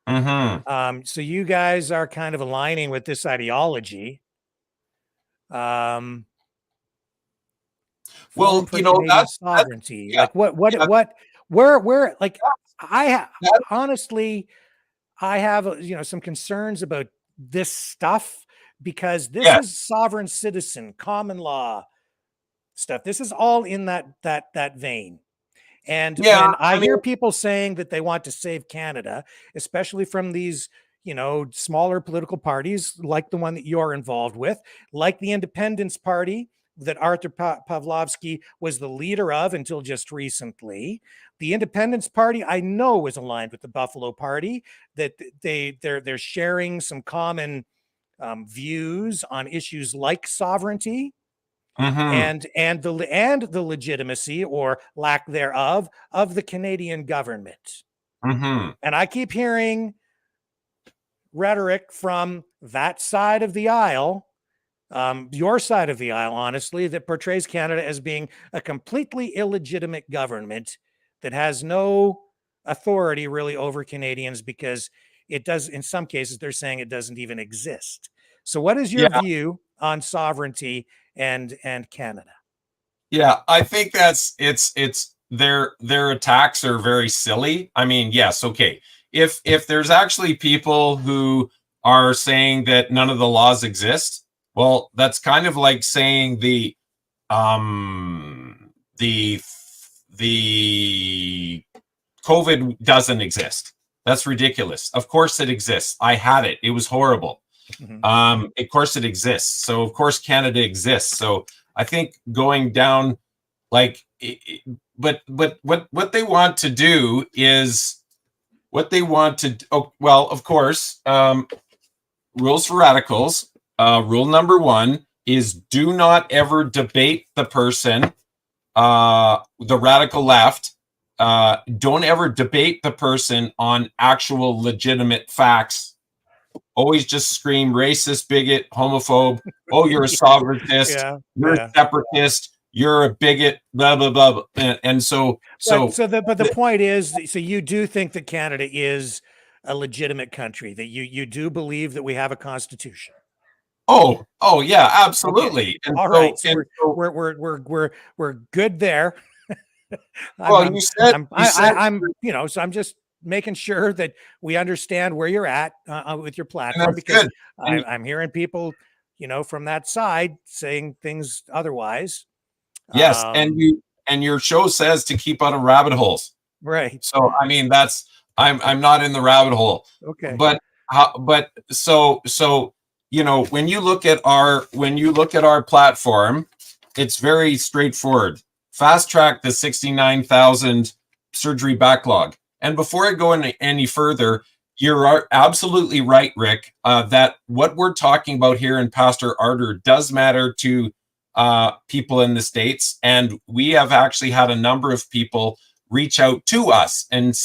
Mm-hmm. So you guys are kind of aligning with this ideology. Forum Well, for Canadian that's sovereignty. yeah. Like what, Yeah. where, like That- honestly, I have, some concerns about this stuff because this Yes. is sovereign citizen, common law stuff. This is all in that vein. And Yeah, when I I hear mean- people saying that they want to save Canada, especially from these, smaller political parties like the one that you're involved with, like the Independence Party that Arthur Pawlowski was the leader of until just recently. The Independence Party, I know, is aligned with the Buffalo Party, that they're sharing some common views on issues like sovereignty. Mhm. And the legitimacy or lack thereof of the Canadian government. Mhm. And I keep hearing rhetoric from that side of the aisle, your side of the aisle, honestly, that portrays Canada as being a completely illegitimate government that has no authority really over Canadians because it does, in some cases, they're saying it doesn't even exist. So what is your Yeah. view on sovereignty and Canada? Yeah, I think it's their attacks are very silly. I mean, yes, okay. If there's actually people who are saying that none of the laws exist, well, that's kind of like saying the COVID doesn't exist. That's ridiculous. Of course it exists. I had it. It was horrible. Mm-hmm. Of course it exists. So of course Canada exists. So I think going down like but what they want to do is well, of course, rules for radicals. Rule number 1 is do not ever debate the person, the radical left. Don't ever debate the person on actual legitimate facts. Always just scream racist, bigot, homophobe. Oh, you're a sovereigntist. Yeah, You're yeah. a separatist. You're a bigot. Blah blah blah. And so the point is, so you do think that Canada is a legitimate country, that you do believe that we have a constitution. Oh yeah, absolutely. Okay. And All so, right. So and so we're good there. well, you said so I'm just making sure that we understand where you're at with your platform, that's because good. And I'm hearing people, from that side saying things yes, otherwise. and your show says to keep out of rabbit holes. Right. So I mean, that's I'm not in the rabbit hole. Okay. But so you know, when you look at our platform, it's very straightforward. Fast track the 69,000 surgery backlog. And before I go any further, you're absolutely right, Rick, that what we're talking about here in Pastor Arter does matter to people in the States. And we have actually had a number of people reach out to us and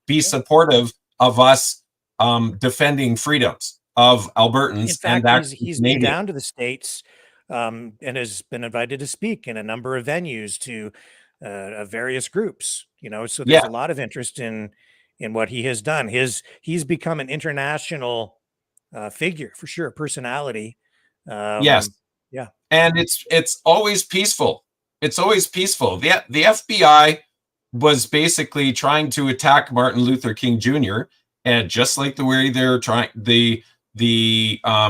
be supportive of us defending freedoms of Albertans. In fact, and he's been down to the States and has been invited to speak in a number of venues to various groups, you know, so there's a lot of interest in what he has done. He's become an international figure for sure, personality. Yes. Yeah. And it's always peaceful. It's always peaceful. The FBI was basically trying to attack Martin Luther King Jr. And just like the way they're trying, the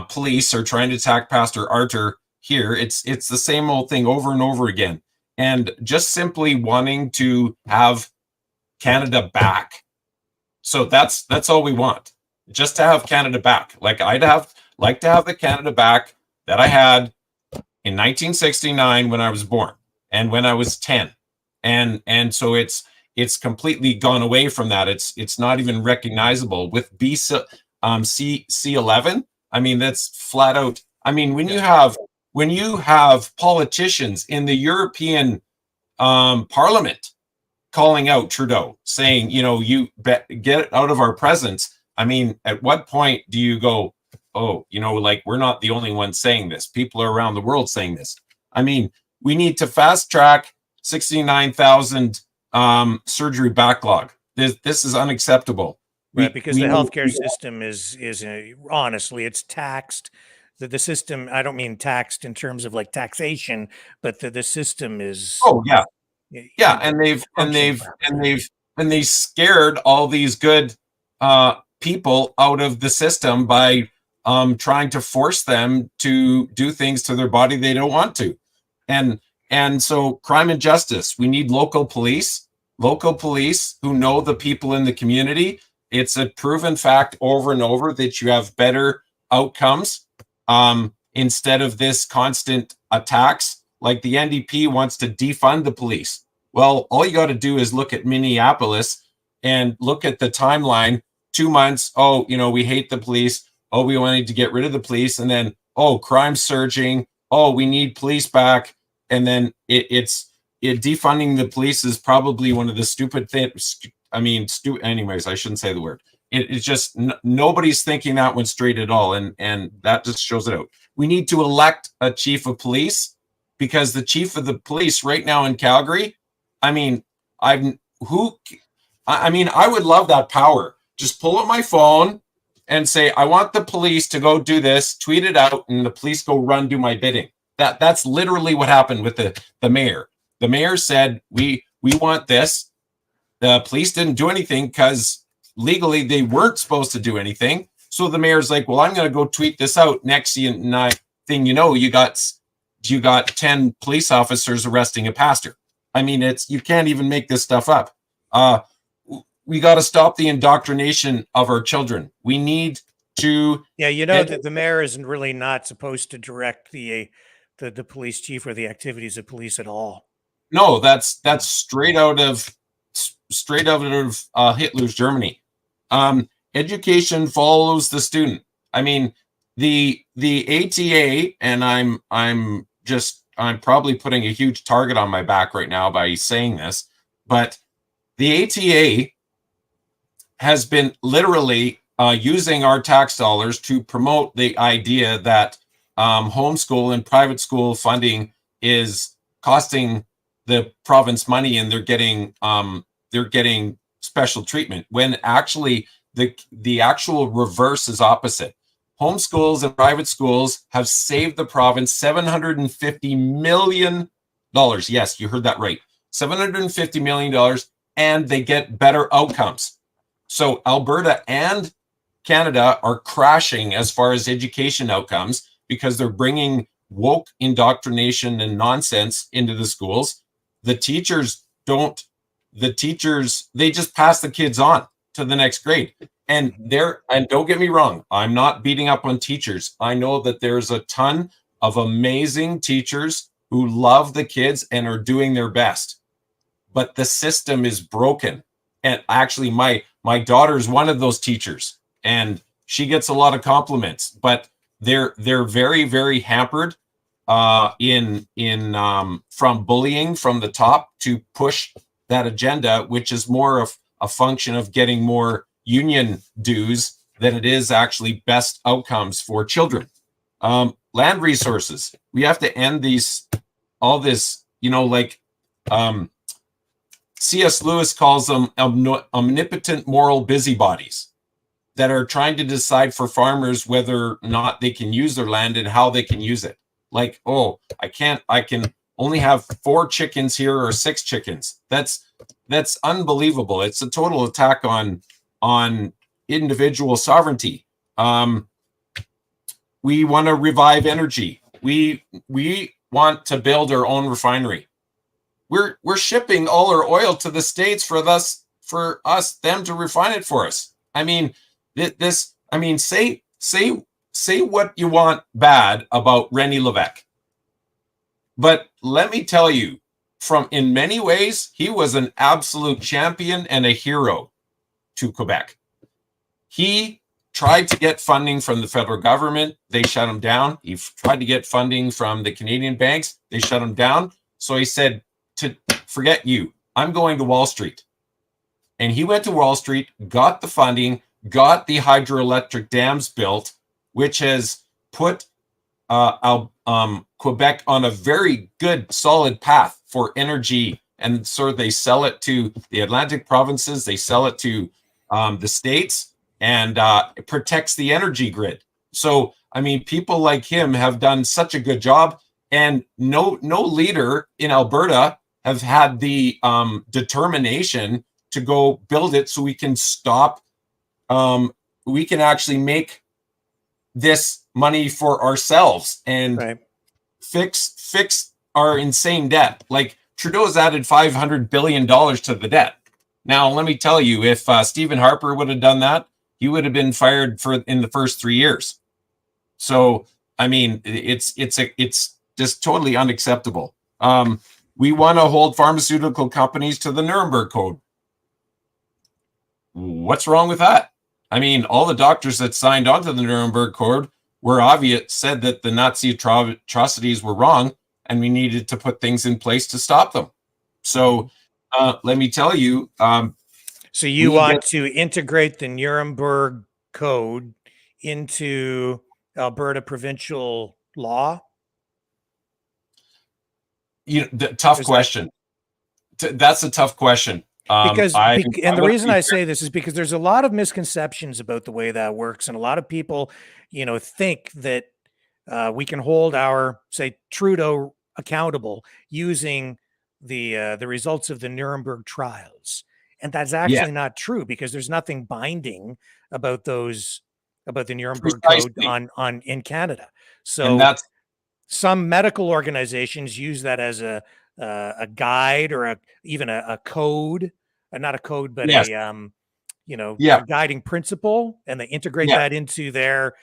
police are trying to attack Pastor Arter here. It's the same old thing over and over again. And just simply wanting to have Canada back. So that's all we want. Just to have Canada back. Like I'd like to have the Canada back that I had in 1969 when I was born and when I was 10. And so it's completely gone away from that. It's not even recognizable with C11. I mean, that's flat out. I mean, when you have politicians in the European Parliament calling out Trudeau, saying, you know, you get out of our presence. I mean, at what point do you go, oh, you know, like we're not the only ones saying this. People are around the world saying this. I mean, we need to fast track 69,000 surgery backlog. This is unacceptable. Right, because the healthcare system is honestly, it's taxed. The system, I don't mean taxed in terms of like taxation, but the system is. Oh yeah, yeah, and they scared all these good people out of the system by trying to force them to do things to their body they don't want to, and so crime and justice. We need local police who know the people in the community. It's a proven fact over and over that you have better outcomes instead of this constant attacks. Like the NDP wants to defund the police. Well, all you got to do is look at Minneapolis and look at the timeline. 2 months, oh, you know, we hate the police. Oh, we wanted to get rid of the police. And then, oh, crime surging. Oh, we need police back. And then defunding the police is probably one of the stupid things. I mean, anyways, I shouldn't say the word. It's just nobody's thinking that one straight at all. And that just shows it out. We need to elect a chief of police, because the chief of the police right now in Calgary, I mean, I would love that power. Just pull up my phone and say, I want the police to go do this, tweet it out, and the police go do my bidding. That's literally what happened with the mayor. The mayor said, we want this. The police didn't do anything because legally they weren't supposed to do anything. So the mayor's like, well, I'm going to go tweet this out. Next thing you know, you got 10 police officers arresting a pastor. I mean, you can't even make this stuff up. We got to stop the indoctrination of our children. We need to. Yeah, you know that the mayor isn't really not supposed to direct the police chief or the activities of police at all. No, that's straight out of Hitler's Germany. Education follows the student. I mean, the ATA, and I'm probably putting a huge target on my back right now by saying this, but the ATA has been literally using our tax dollars to promote the idea that homeschool and private school funding is costing the province money, and they're getting special treatment, when actually the actual reverse is opposite. Homeschools and private schools have saved the province $750 million. Yes, you heard that right. $750 million, and they get better outcomes. So Alberta and Canada are crashing as far as education outcomes because they're bringing woke indoctrination and nonsense into the schools. The teachers don't the teachers, they just pass the kids on to the next grade. And don't get me wrong, I'm not beating up on teachers. I know that there's a ton of amazing teachers who love the kids and are doing their best. But the system is broken. And actually, my daughter is one of those teachers, and she gets a lot of compliments, but they're very, very hampered from bullying from the top to push that agenda, which is more of a function of getting more union dues than it is actually best outcomes for children. Land resources. We have to end all this, C.S. Lewis calls them omnipotent moral busybodies that are trying to decide for farmers whether or not they can use their land and how they can use it. Like, oh, I can only have 4 chickens here or 6 chickens. That's unbelievable. It's a total attack on individual sovereignty. We want to revive energy. We want to build our own refinery. We're shipping all our oil to the States for them to refine it for us. I mean, say what you want bad about René Lévesque, but let me tell you, in many ways, he was an absolute champion and a hero to Quebec. He tried to get funding from the federal government. They shut him down. He tried to get funding from the Canadian banks. They shut him down. So he said, to forget you, I'm going to Wall Street. And he went to Wall Street, got the funding, got the hydroelectric dams built, which has put Quebec on a very good, solid path for energy. And so they sell it to the Atlantic provinces, they sell it to the states, and it protects the energy grid. So, I mean, people like him have done such a good job, and no leader in Alberta have had the determination to go build it so we can stop. We can actually make this money for ourselves and fix our insane debt. Like Trudeau's added $500 billion to the debt. Now, let me tell you, if Stephen Harper would have done that, he would have been fired in the first 3 years. So, I mean, it's just totally unacceptable. We want to hold pharmaceutical companies to the Nuremberg Code. What's wrong with that? I mean, all the doctors that signed on to the Nuremberg Code said that the Nazi atrocities were wrong, and we needed to put things in place to stop them. So let me tell you. So you want to integrate the Nuremberg Code into Alberta provincial law? Tough question. That's a tough question. And the reason I say this is because there's a lot of misconceptions about the way that works, and a lot of people, think that we can hold say Trudeau accountable using the results of the Nuremberg trials, and that's actually not true, because there's nothing binding about the Nuremberg Code in Canada. So some medical organizations use that as a guide, or even a code, not a code, but a guiding principle, and they integrate that into their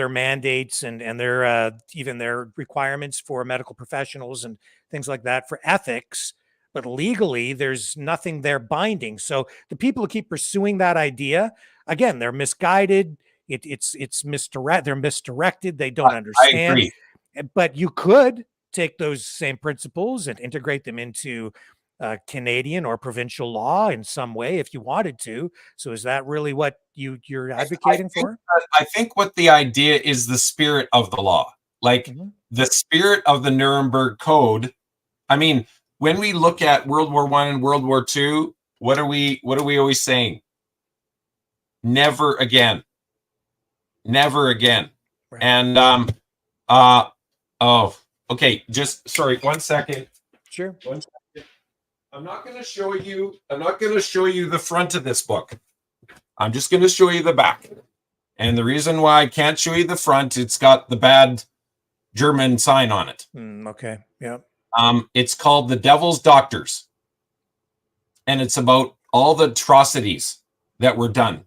mandates and their even their requirements for medical professionals and things like that for ethics. But legally, there's nothing there binding. So the people who keep pursuing that idea, again, they're misguided. It's misdirect. They're misdirected. They don't understand. I agree. But you could take those same principles and integrate them into Canadian or provincial law in some way if you wanted to. So is that really what you're advocating for? I think what the idea is, the spirit of the law, like the spirit of the Nuremberg Code. I mean, when we look at World War I and World War II, what are we always saying? Never again. Never again. Right. And okay, just sorry, 1 second. Sure. 1 second. I'm not going to show you the front of this book. I'm just going to show you the back. And the reason why I can't show you the front, it's got the bad German sign on it. Okay. Yeah. It's called The Devil's Doctors. and it's about all the atrocities that were done.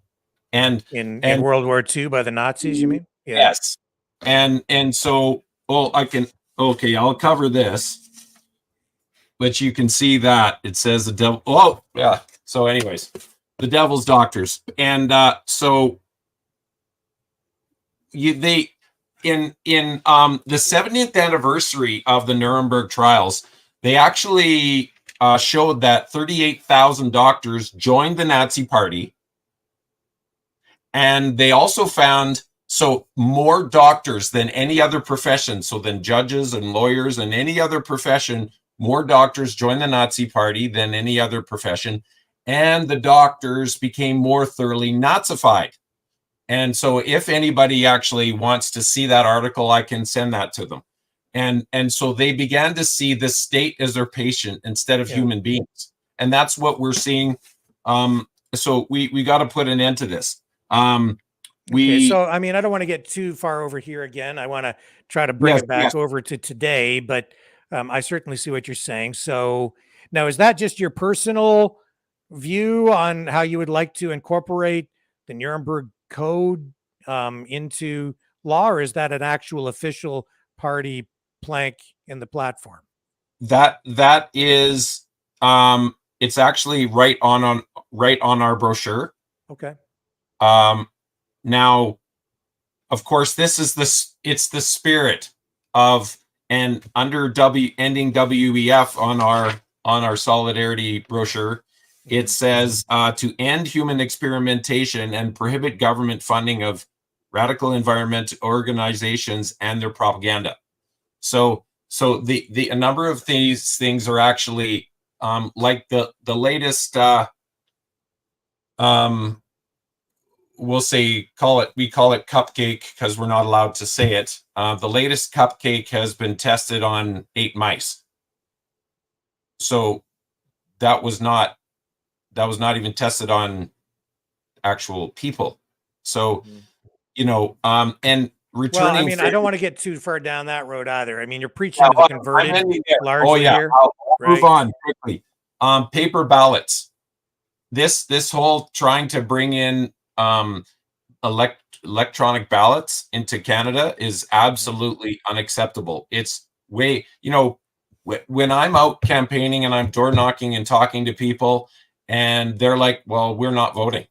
And in World War II by the Nazis, you mean? Yeah. Yes. And so, well, I'll cover this, but you can see that it says the devil. Oh, yeah. So anyways, the devil's doctors. And so they in the 70th anniversary of the Nuremberg trials, they actually showed that 38,000 doctors joined the Nazi Party. And they also found more doctors than any other profession, so than judges and lawyers and any other profession, more doctors joined the Nazi Party than any other profession, and the doctors became more thoroughly Nazified. And so if anybody actually wants to see that article, I can send that to them. And so they began to see the state as their patient instead of human beings. And that's what we're seeing. So we got to put an end to this. So I mean, I don't want to get too far over here again. I want to try to bring it back over to today, but I certainly see what you're saying. So now, is that just your personal view on how you would like to incorporate the Nuremberg Code into law, or is that an actual official party plank in the platform? That is it's actually right on our brochure. Okay. Now, of course, it's the spirit of, and under ending WEF on our solidarity brochure, it says to end human experimentation and prohibit government funding of radical environment organizations and their propaganda. So a number of these things are actually like the latest we call it cupcake because we're not allowed to say it. The latest cupcake has been tested on 8 mice. So that was not even tested on actual people. So, and returning. Well, I mean, I don't want to get too far down that road either. I mean, you're preaching to the converted largely here. I'll move on quickly. Paper ballots. This whole trying to bring in electronic ballots into Canada is absolutely unacceptable. It's way, when I'm out campaigning and I'm door knocking and talking to people and they're like, well, we're not voting.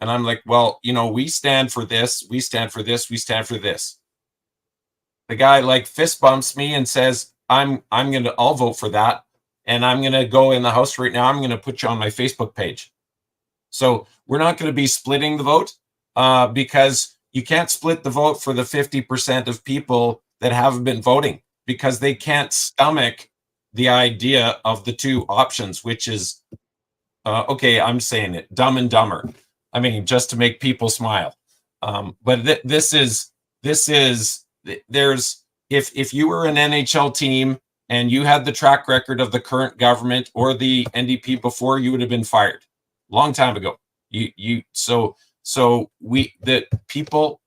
And I'm like, well, we stand for this, we stand for this, we stand for this. The guy like fist bumps me and says, I'll vote for that. And I'm going to go in the house right now. I'm going to put you on my Facebook page. So we're not going to be splitting the vote because you can't split the vote for the 50% of people that haven't been voting because they can't stomach the idea of the two options, which is, okay, I'm saying it, Dumb and Dumber. I mean, just to make people smile. But if you were an NHL team and you had the track record of the current government or the NDP before, you would have been fired long time ago. The people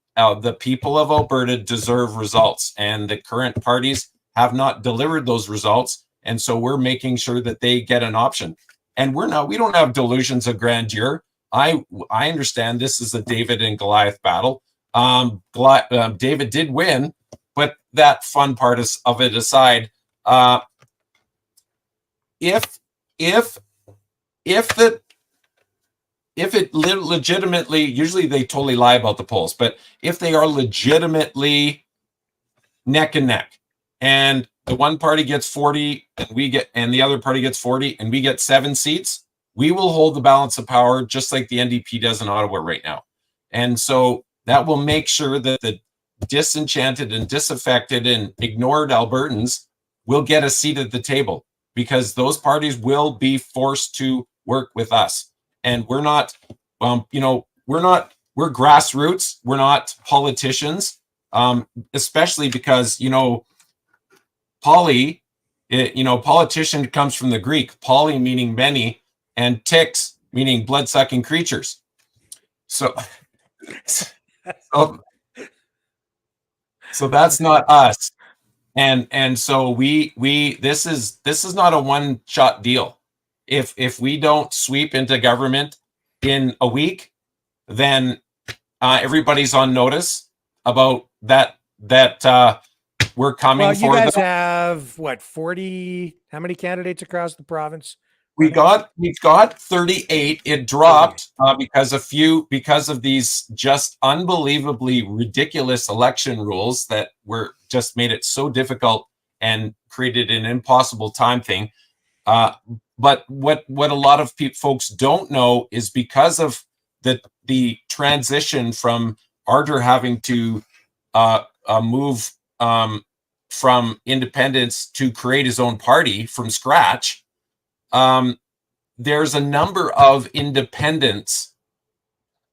of Alberta deserve results, and the current parties have not delivered those results, and so we're making sure that they get an option. And we don't have delusions of grandeur. I understand this is a David and Goliath battle. David did win, but that fun part of it aside, if it legitimately, usually they totally lie about the polls, but if they are legitimately neck and neck, and the one party gets 40 and the other party gets 40 and we get 7 seats, we will hold the balance of power just like the NDP does in Ottawa right now. And so that will make sure that the disenchanted and disaffected and ignored Albertans will get a seat at the table, because those parties will be forced to work with us. And we're not, we're grassroots. We're not politicians, especially because, politician comes from the Greek, poly meaning many, and ticks meaning blood-sucking creatures. So that's not us. And so this is not a one-shot deal. if we don't sweep into government in a week, then everybody's on notice about that we're coming Well, you for guys them. have what, 40? How many candidates across the province? We've got 38. It dropped because of these just unbelievably ridiculous election rules that were just made it so difficult and created an impossible time thing. But what a lot of folks don't know is because of the transition from Arthur having to move from independence to create his own party from scratch. There's a number of independents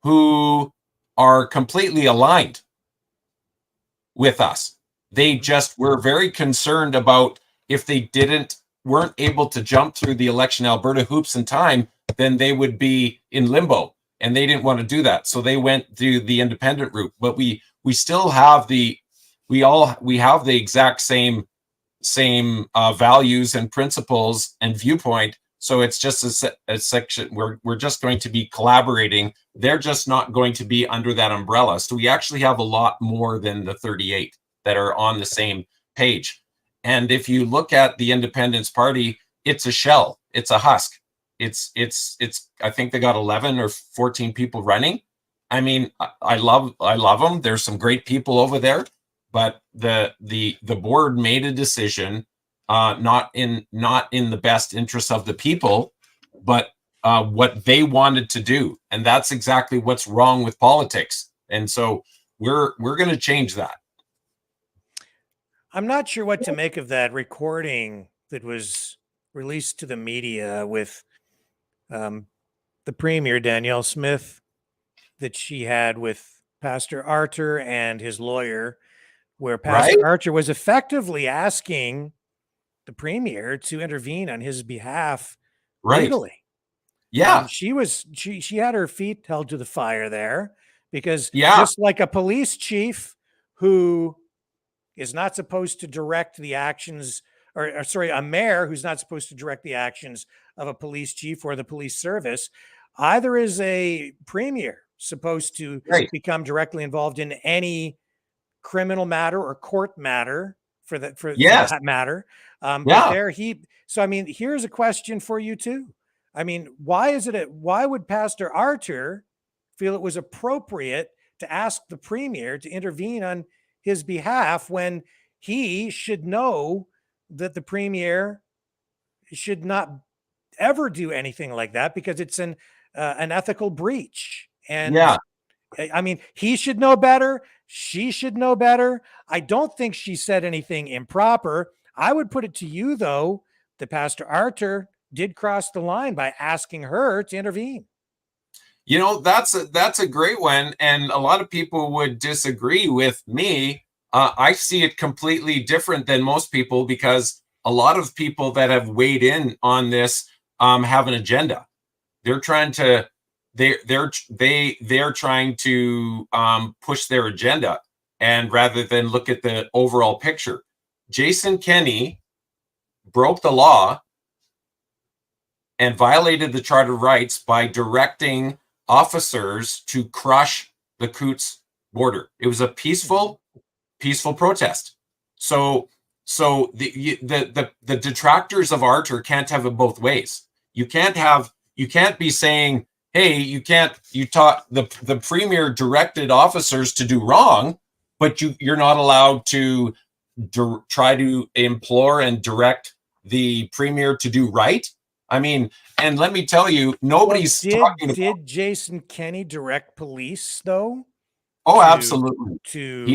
who are completely aligned with us. They just were very concerned about if they weren't able to jump through the election Alberta hoops in time, then they would be in limbo, and they didn't want to do that. So they went to the independent route. But we still have we have the exact same values and principles and viewpoint. So it's just a section where we're just going to be collaborating. They're just not going to be under that umbrella. So we actually have a lot more than the 38 that are on the same page. And if you look at the Independence Party, it's a shell. It's a husk. It's I think they got 11 or 14 people running. I mean, I love them. There's some great people over there, but the board made a decision, not in the best interest of the people, but what they wanted to do, and that's exactly what's wrong with politics. And so we're going to change that. I'm not sure what to make of that recording that was released to the media with the Premier, Danielle Smith, that she had with Pastor Arthur and his lawyer, where Pastor Arthur was effectively asking the Premier to intervene on his behalf legally. Yeah. She had her feet held to the fire there, because just like a police chief who is not supposed to direct the actions, or sorry, a mayor who's not supposed to direct the actions of a police chief or the police service, either is a premier supposed to become directly involved in any criminal matter or court matter for that matter. But there so I mean, here's a question for you too. I mean, why would Pastor Arthur feel it was appropriate to ask the Premier to intervene on his behalf when he should know that the Premier should not ever do anything like that, because it's an ethical breach? And I mean, he should know better. She should know better. I don't think she said anything improper. I would put it to you, though, that Pastor Arthur did cross the line by asking her to intervene. You know, that's a great one, and a lot of people would disagree with me. I see it completely different than most people, because a lot of people that have weighed in on this have an agenda. They're trying to trying to push their agenda, and rather than look at the overall picture. Jason Kenney broke the law and violated the Charter of Rights by directing officers to crush the Coutts border. It was a peaceful protest. So the detractors of Arthur can't have it both ways. You can't be saying, hey, you taught the Premier directed officers to do wrong, but you're not allowed to try to implore and direct the Premier to do right. I mean, and let me tell you, nobody's talking about. Did Jason Kenney direct police, though? Oh, absolutely. To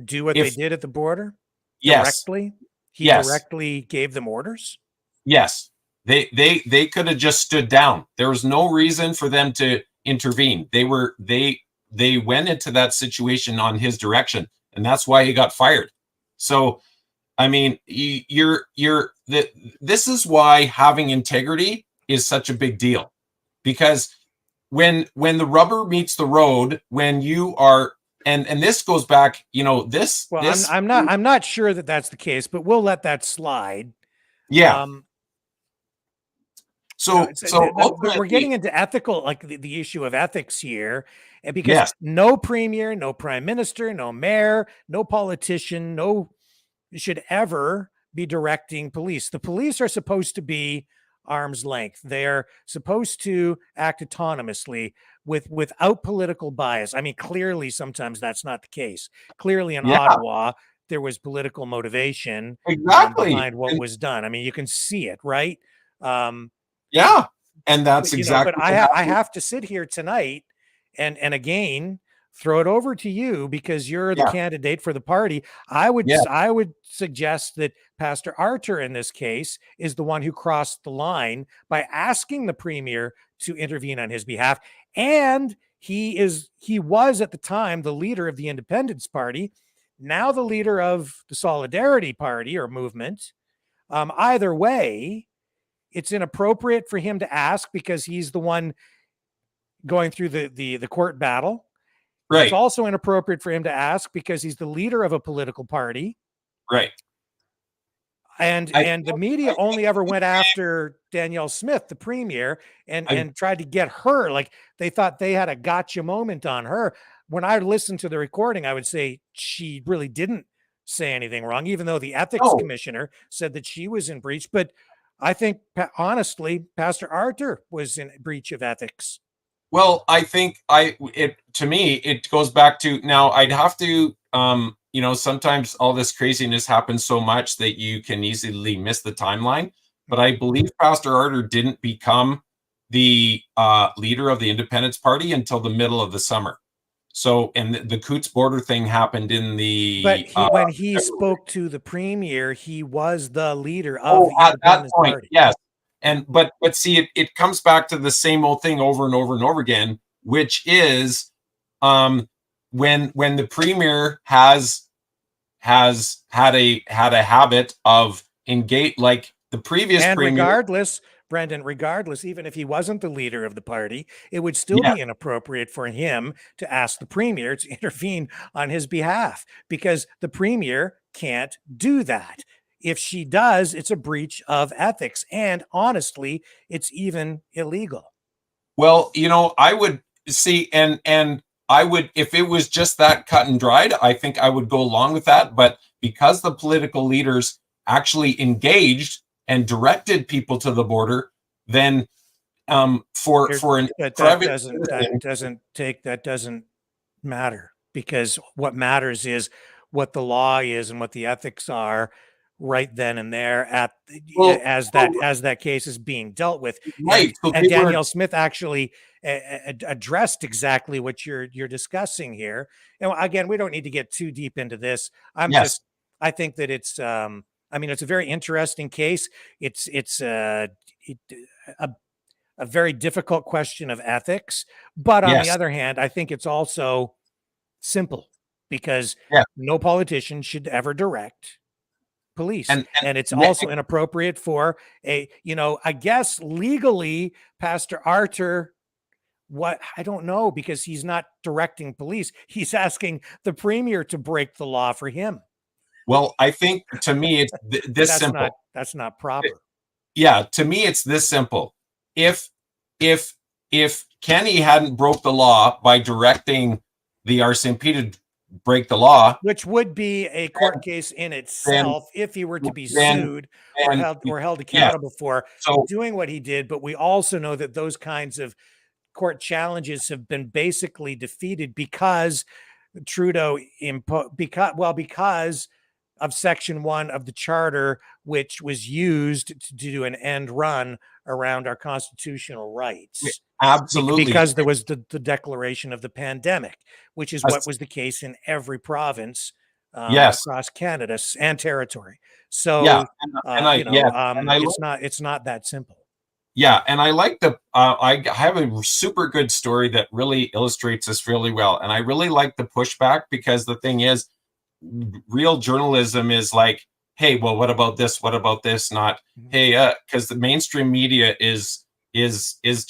do what they did at the border? Yes. Directly? He directly gave them orders? Yes. They could have just stood down. There was no reason for them to intervene. They went into that situation on his direction, and that's why he got fired. So, I mean, this is why having integrity is such a big deal, because when the rubber meets the road, when you are, and this goes back, you know, this. Well, I'm not sure that that's the case, but we'll let that slide. Yeah. So, we're getting into ethical, like the issue of ethics here, and because Yes. no premier, no prime minister, no mayor, no politician, no should ever be directing police. The police are supposed to be arm's length. They're supposed to act autonomously without political bias. I mean, clearly, sometimes that's not the case. Clearly, in Yeah. Ottawa, there was political motivation Exactly. behind what was done. I mean, you can see it, right? Yeah, and that's But, exactly. but I have to sit here tonight and again throw it over to you because you're the candidate for the party. I would suggest that Pastor Arthur in this case is the one who crossed the line by asking the premier to intervene on his behalf. And he was at the time the leader of the Independence Party, now the leader of the Solidarity Party or movement. Either way, it's inappropriate for him to ask because he's the one going through the court battle. Right. It's also inappropriate for him to ask because he's the leader of a political party. Right. And the media only ever went after Danielle Smith, the premier, and tried to get her. Like they thought they had a gotcha moment on her. When I listened to the recording, I would say she really didn't say anything wrong, even though the ethics commissioner said that she was in breach. But I think, honestly, Pastor Arthur was in breach of ethics. Well, I think to me, it goes back to now I'd have to, sometimes all this craziness happens so much that you can easily miss the timeline. But I believe Pastor Arthur didn't become the leader of the Independence Party until the middle of the summer. So, and the Coutts border thing happened in the. But when he spoke to the premier, he was the leader of the Independence Party. Yes. And but see, it comes back to the same old thing over and over and over again, which is when the premier has had a habit of engage, like the previous and premier. Regardless, Brendan, even if he wasn't the leader of the party, it would still be inappropriate for him to ask the premier to intervene on his behalf because the premier can't do that. If she does, it's a breach of ethics. And honestly, it's even illegal. Well, I would see, and I would, if it was just that cut and dried, I think I would go along with that. But because the political leaders actually engaged and directed people to the border, then that doesn't matter, because what matters is what the law is and what the ethics are right then and there as that case is being dealt with. Right. And Danielle Smith actually addressed exactly what you're discussing here. And again, we don't need to get too deep into this. I think that it's it's a very interesting case. It's a very difficult question of ethics, but on the other hand, I think it's also simple because no politician should ever direct police. And it's also inappropriate for I guess legally, Pastor Arthur, I don't know, because he's not directing police. He's asking the premier to break the law for him. Well, I think to me, it's this simple. That's not proper. Yeah. To me, it's this simple. If Kenny hadn't broke the law by directing the RCMP to break the law, which would be a court case in itself if he were to be sued or held accountable for doing what he did. But we also know that those kinds of court challenges have been basically defeated because Trudeau because of Section 1 of the Charter, which was used to do an end run around our constitutional rights. Absolutely. Because there was the declaration of the pandemic, which is what was the case in every province across Canada and territory. So it's not that simple. Yeah, and I like I have a super good story that really illustrates this really well. And I really like the pushback because the thing is, real journalism is like, hey, well, what about this? What about this? Not, hey, because the mainstream media is just, they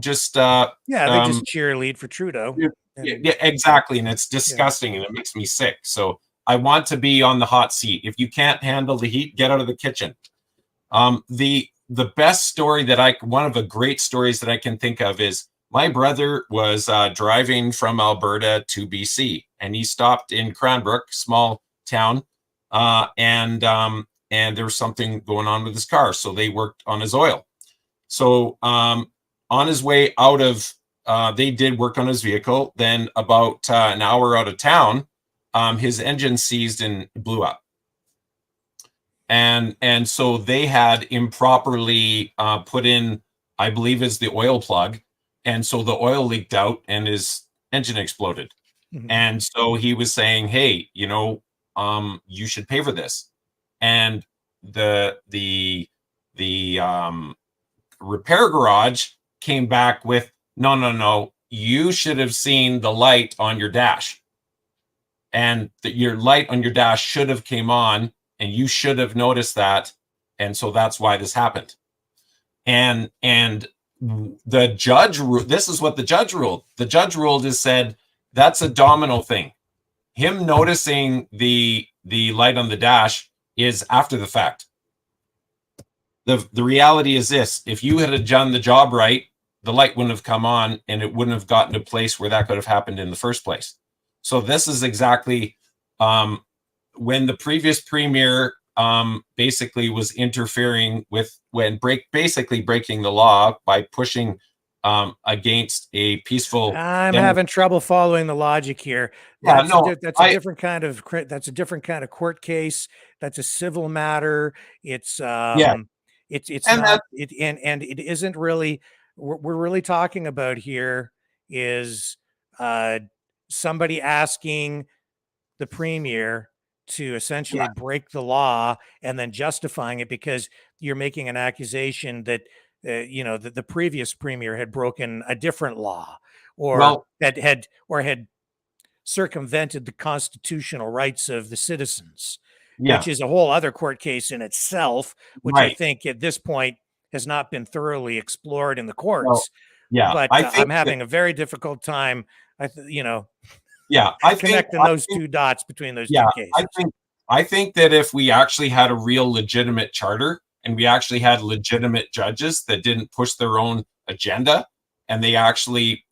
just cheerlead for Trudeau. Yeah, exactly. And it's disgusting and it makes me sick. So I want to be on the hot seat. If you can't handle the heat, get out of the kitchen. the best story one of the great stories that I can think of is my brother was driving from Alberta to BC, and he stopped in Cranbrook, small town, and there was something going on with his car, so they worked on his oil. So on his way out of, they did work on his vehicle. Then about an hour out of town, his engine seized and blew up. And so they had improperly put in, I believe, is the oil plug. And so the oil leaked out and his engine exploded. Mhm. And so he was saying, hey, you should pay for this. And the repair garage came back with, no, you should have seen the light on your dash. And your light on your dash should have came on, and you should have noticed that. And so that's why this happened. And the judge, this is what the judge ruled. The judge ruled is said, that's a domino thing. Him noticing the light on the dash is after the fact. The reality is this: if you had done the job right, the light wouldn't have come on, and it wouldn't have gotten to a place where that could have happened in the first place. So this is exactly when the previous premier basically was interfering with, basically breaking the law by pushing against a peaceful. I'm having trouble following the logic here. Yeah, That's a different kind of court case. That's a civil matter. It's it's And not it and it isn't really. We're really talking about here is somebody asking the premier to essentially break the law and then justifying it because you're making an accusation that that the previous premier had broken a different law or had circumvented the constitutional rights of the citizens, which is a whole other court case in itself, which I think at this point has not been thoroughly explored in the courts. But I'm having a very difficult time, connecting those two dots between those two cases. I think that if we actually had a real legitimate charter and we actually had legitimate judges that didn't push their own agenda and they actually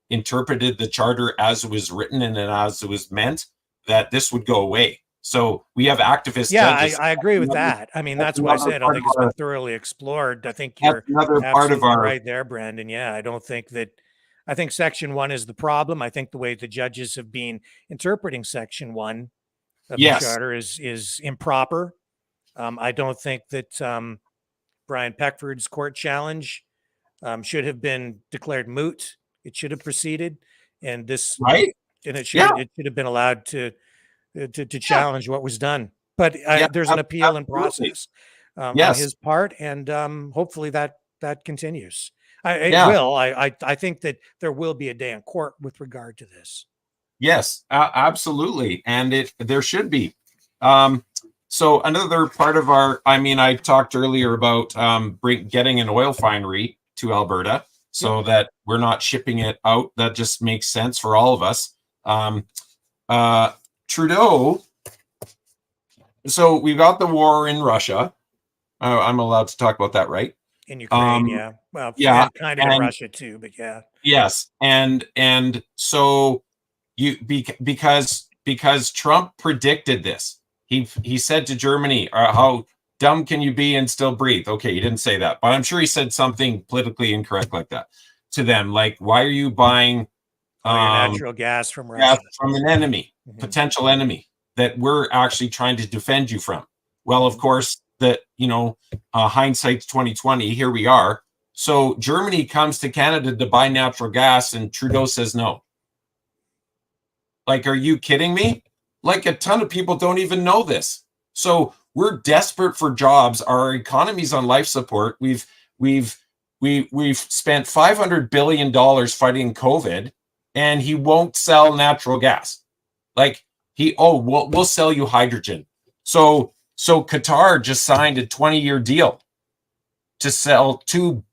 interpreted the charter as it was written and as it was meant, that this would go away. So we have activist judges. I agree with that. I mean, that's why I said I don't think it's been thoroughly explored. I think you're absolutely right there, Brandon. Yeah, I think Section 1 is the problem. I think the way the judges have been interpreting Section 1 of the charter is improper. I don't think that Brian Peckford's court challenge should have been declared moot. It should have proceeded, and it should have been allowed to challenge what was done. But there's an appeal in process on his part, and hopefully that continues. I think that there will be a day in court with regard to this. Yes, absolutely, and there should be. So another part of I talked earlier about getting an oil refinery to Alberta so that we're not shipping it out. That just makes sense for all of us. Trudeau. So we've got the war in Russia. I'm allowed to talk about that, right? In Ukraine, kind of in Russia too, but yeah. Yes, and so because Trump predicted this. He said to Germany, how dumb can you be and still breathe? Okay, he didn't say that, but I'm sure he said something politically incorrect like that to them. Like, why are you buying natural gas from Russia? From an enemy, potential enemy that we're actually trying to defend you from. Well, of course, that hindsight's 2020. Here we are. So Germany comes to Canada to buy natural gas, and Trudeau says no. Like, are you kidding me? Like, a ton of people don't even know this. So we're desperate for jobs. Our economy's on life support. We've spent $500 billion fighting COVID, and he won't sell natural gas. Like we'll sell you hydrogen. So Qatar just signed a 20-year deal to sell 2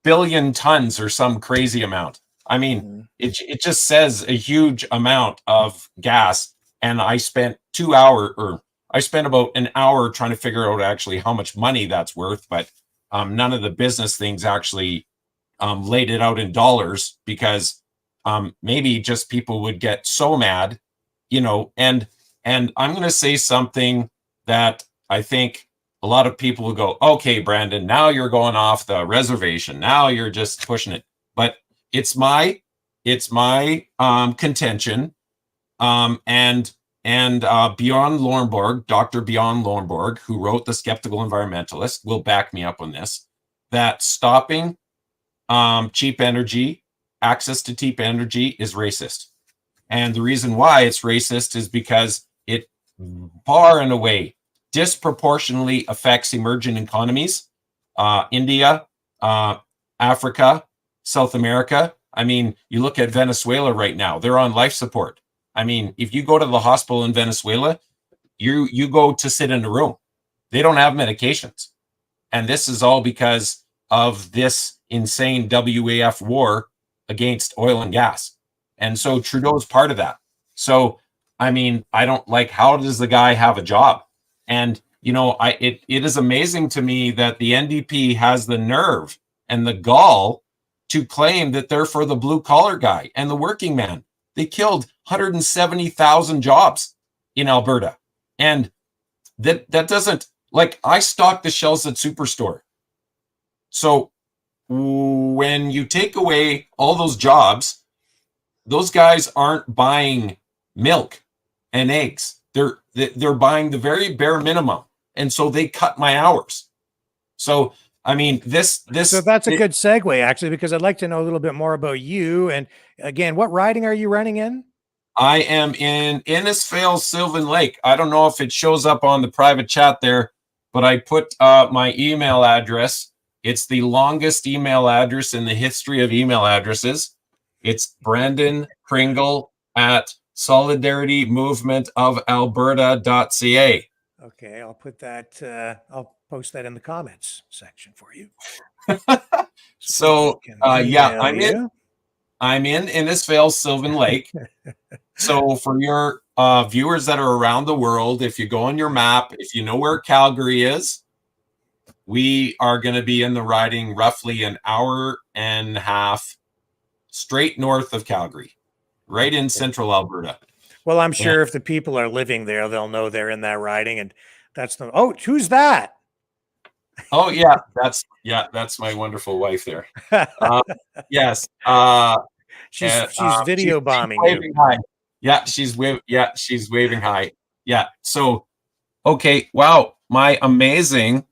billion tons or some crazy amount. I mean, it just says a huge amount of gas. And I spent about an hour trying to figure out actually how much money that's worth. But none of the business things actually laid it out in dollars, because maybe just people would get so mad, you know. And I'm going to say something that I think a lot of people will go, okay, Brandon, now you're going off the reservation. Now you're just pushing it. But it's my contention. And Bjorn Lornborg, Dr. Bjorn Lornborg, who wrote The Skeptical Environmentalist, will back me up on this, that stopping cheap energy, access to cheap energy, is racist. And the reason why it's racist is because it far and away disproportionately affects emerging economies, India, Africa, South America. I mean, you look at Venezuela right now, they're on life support. I mean, if you go to the hospital in Venezuela, you go to sit in a room. They don't have medications. And this is all because of this insane WAF war against oil and gas. And so Trudeau's part of that. So, I mean, I don't like, how does the guy have a job? And, you know, it is amazing to me that the NDP has the nerve and the gall to claim that they're for the blue collar guy and the working man. They killed 170,000 jobs in Alberta. And that doesn't, like, I stock the shelves at Superstore. So when you take away all those jobs, those guys aren't buying milk and eggs. They're buying the very bare minimum. And so they cut my hours. So, I mean, so that's a good segue, actually, because I'd like to know a little bit more about you. And again, what riding are you running in? I am in Innisfail, Sylvan Lake. I don't know if it shows up on the private chat there, but I put my email address. It's the longest email address in the history of email addresses. It's Brandon Pringle at solidaritymovementofalberta.ca. Okay, I'll put that, I'll post that in the comments section for you. So yeah, I'm in Innisfail, Sylvan Lake. So for your viewers that are around the world, if you go on your map, if you know where Calgary is, we are going to be in the riding roughly an hour and a half straight north of Calgary, right in central Alberta. Well, I'm sure if the people are living there, they'll know they're in that riding, and that's the, oh, who's that? Oh yeah, that's my wonderful wife there. Yes, she's video bombing waving you. High. Yeah, she's waving high. Yeah. So, okay, wow, my amazing,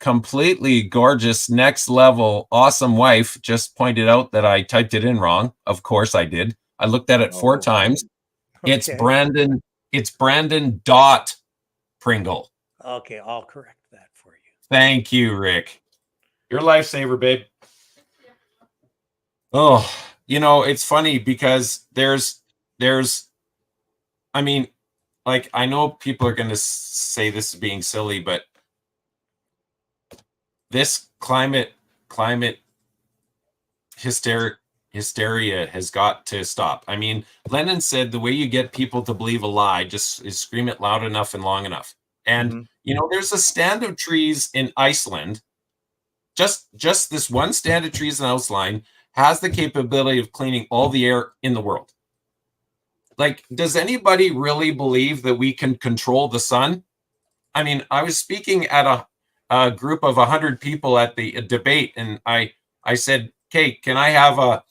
completely gorgeous, next level, awesome wife just pointed out that I typed it in wrong. Of course I did. I looked at it 4 times. Okay. It's Brandon dot Pringle. Okay, I'll correct that for you. Thank you, Rick. You're a lifesaver, babe. Oh, you know, it's funny because there's, I mean, like, I know people are going to say this is being silly, but this climate hysteria has got to stop. I mean, Lenin said the way you get people to believe a lie just is scream it loud enough and long enough. And, you know, there's a stand of trees in Iceland. Just this one stand of trees in Iceland has the capability of cleaning all the air in the world. Like, does anybody really believe that we can control the sun? I mean, I was speaking at a group of 100 people at the debate, and I said, okay, can I have a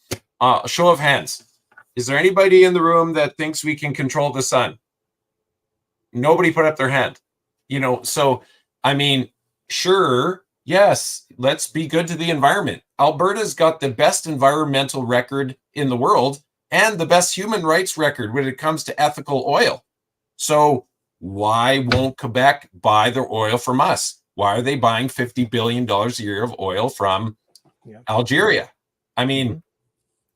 show of hands? Is there anybody in the room that thinks we can control the sun? Nobody put up their hand. You know, so, I mean, sure, yes, let's be good to the environment. Alberta's got the best environmental record in the world and the best human rights record when it comes to ethical oil. So why won't Quebec buy their oil from us? Why are they buying $50 billion a year of oil from Algeria? I mean,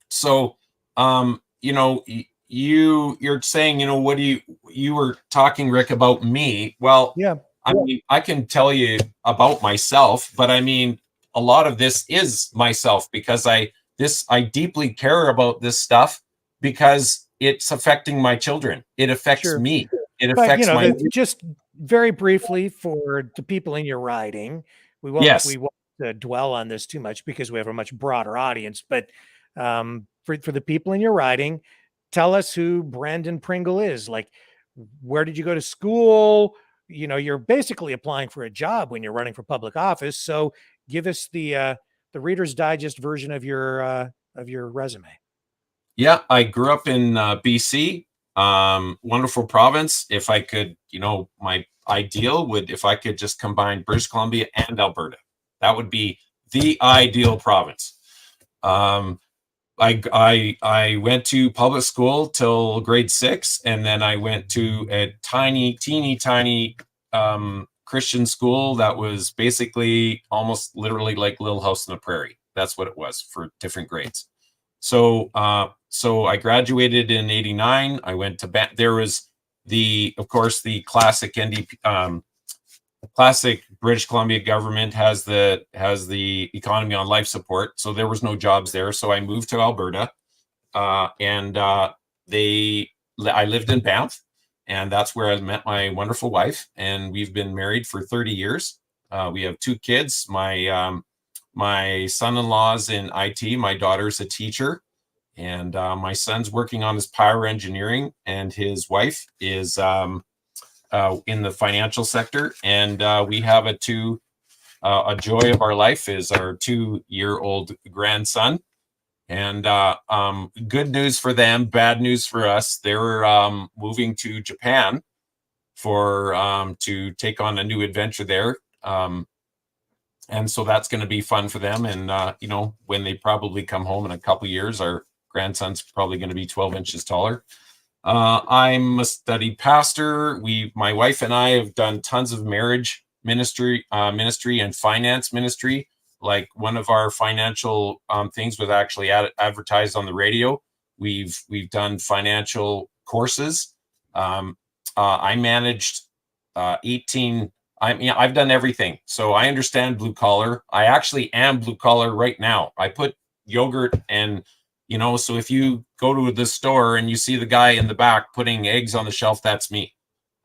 so, you know, you're saying, you know, what do you were talking, Rick, about me. Well, yeah, I mean, I can tell you about myself, but I mean, a lot of this is myself because I deeply care about this stuff because it's affecting my children. It affects me. It affects just very briefly for the people in your riding. We won't dwell on this too much because we have a much broader audience. But for the people in your riding, tell us who Brandon Pringle is. Like, where did you go to school? You know, you're basically applying for a job when you're running for public office. So give us the Reader's Digest version of your resume. Yeah, I grew up in BC, wonderful province. If I could, my ideal would, if I could just combine British Columbia and Alberta, that would be the ideal province. I went to public school till grade 6, and then I went to a teeny tiny Christian school that was basically almost literally like Little House on the Prairie. That's what it was for different grades. So I graduated in '89. I went to there was of course the classic NDP, classic British Columbia government has the economy on life support. So there was no jobs there. So I moved to Alberta, and I lived in Banff, and that's where I met my wonderful wife, and we've been married for 30 years. We have 2 kids. My son-in-law's in IT. My daughter's a teacher, and my son's working on his power engineering, and his wife is in the financial sector. And we have a joy of our life is our 2-year-old grandson. And good news for them, bad news for us. They're moving to Japan to take on a new adventure there. And so that's going to be fun for them. And, when they probably come home in a couple of years, our grandson's probably going to be 12 inches taller. I'm a studied pastor. My wife and I have done tons of marriage ministry and finance ministry. Like, one of our financial things was actually advertised on the radio. We've done financial courses. I managed 18. I've done everything. So I understand blue collar. I actually am blue collar right now. I put yogurt and, so if you go to the store and you see the guy in the back putting eggs on the shelf, that's me.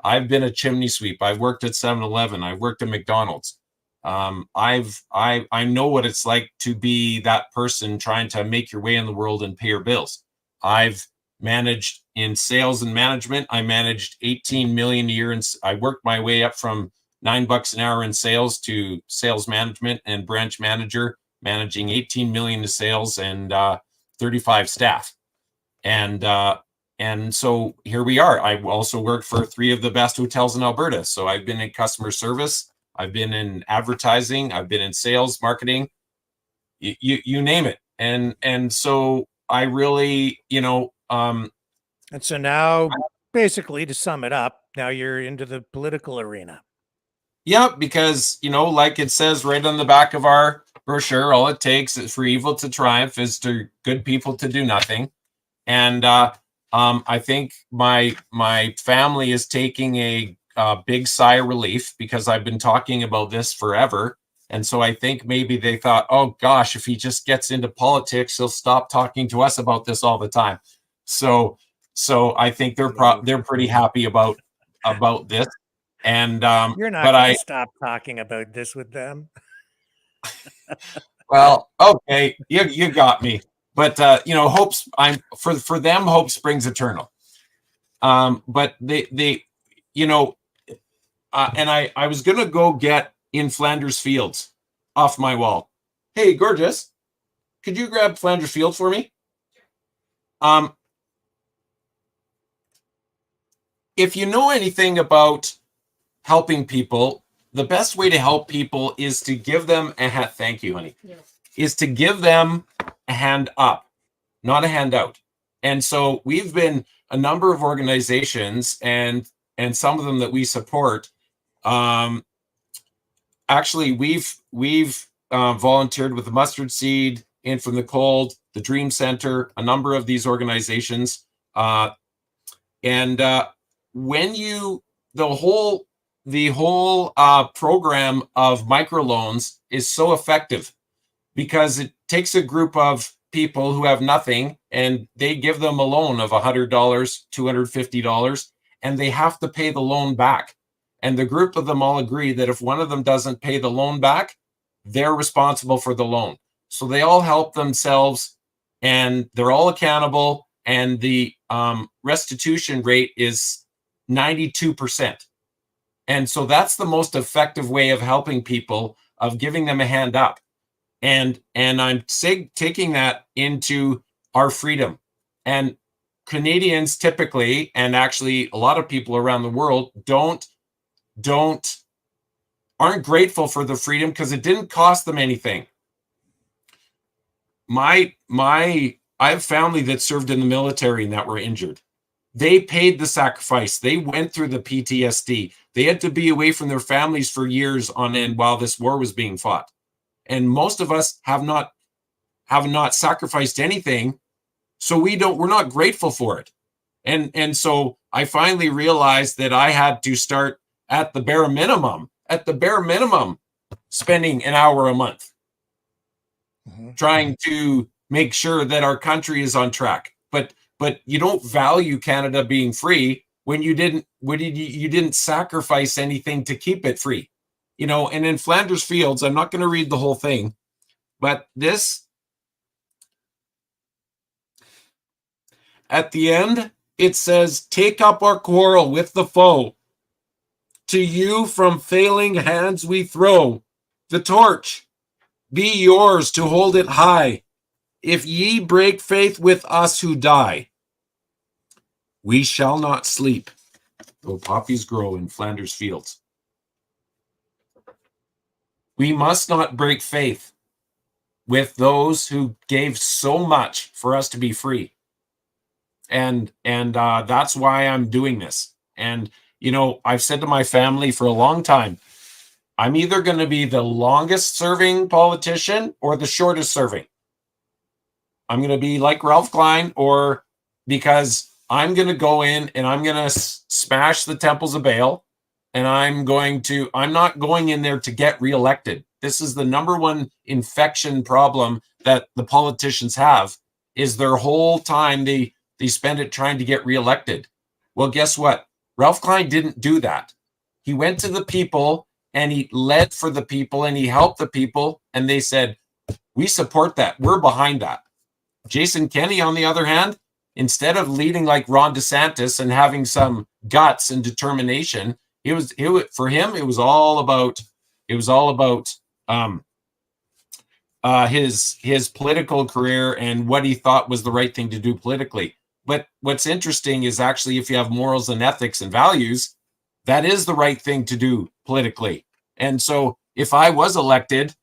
I've been a chimney sweep. I've worked at 7-Eleven. I've worked at McDonald's. I know what it's like to be that person trying to make your way in the world and pay your bills. I've managed in sales and management. I managed 18 million a year, and I worked my way up from $9 an hour in sales to sales management and branch manager, managing 18 million to sales and 35 staff. And so here we are. I also worked for 3 of the best hotels in Alberta. So I've been in customer service. I've been in advertising. I've been in sales, marketing, you name it. And so I really, and so now, basically, to sum it up, now you're into the political arena. Yeah, because, like it says right on the back of our brochure, all it takes is for evil to triumph is to good people to do nothing. And I think my family is taking a big sigh of relief because I've been talking about this forever. And so I think maybe they thought, oh gosh, if he just gets into politics, he'll stop talking to us about this all the time. So I think they're pretty happy about this. And you're not going to stop talking about this with them. Well, okay, you got me. But hopes for them, hope springs eternal. But they and I was gonna go get In Flanders Fields off my wall. Hey, gorgeous, could you grab Flanders Fields for me? If you know anything about helping people, the best way to help people is to give them a hand. Thank you, honey. Yes. Is to give them a hand up, not a handout. And so we've been a number of organizations and some of them that we support. Actually, we've volunteered with the Mustard Seed, In From the Cold, the Dream Center, a number of these organizations. When the whole program of microloans is so effective because it takes a group of people who have nothing and they give them a loan of $100, $250, and they have to pay the loan back. And the group of them all agree that if one of them doesn't pay the loan back, they're responsible for the loan. So they all help themselves, and they're all accountable, and the restitution rate is 92%. And so that's the most effective way of helping people, of giving them a hand up. And I'm taking that into our freedom. And Canadians typically, and actually a lot of people around the world, aren't grateful for the freedom because it didn't cost them anything. I have family that served in the military and that were injured. They paid the sacrifice. They went through the PTSD. They had to be away from their families for years on end while this war was being fought. And most of us have not sacrificed anything, so we're not grateful for it. And so I finally realized that I had to start at the bare minimum, spending an hour a month trying to make sure that our country is on track. But you don't value Canada being free when you didn't sacrifice anything to keep it free. You know, and in Flanders Fields, I'm not going to read the whole thing, but this, at the end, it says, "Take up our quarrel with the foe. To you from failing hands we throw the torch. Be yours to hold it high. If ye break faith with us who die, we shall not sleep, though poppies grow in Flanders Fields." We must not break faith with those who gave so much for us to be free. And that's why I'm doing this. And, you know, I've said to my family for a long time, I'm either going to be the longest serving politician or the shortest serving. I'm going to be like Ralph Klein, or because I'm going to go in and I'm going to smash the temples of Baal. And I'm not going in there to get reelected. This is the number one infection problem that the politicians have, is their whole time they spend it trying to get reelected. Well, guess what? Ralph Klein didn't do that. He went to the people and he led for the people and he helped the people. And they said, we support that. We're behind that. Jason Kenney, on the other hand, instead of leading like Ron DeSantis and having some guts and determination, for him, it was all about his political career and what he thought was the right thing to do politically. But what's interesting is actually, if you have morals and ethics and values, that is the right thing to do politically. And so if I am elected,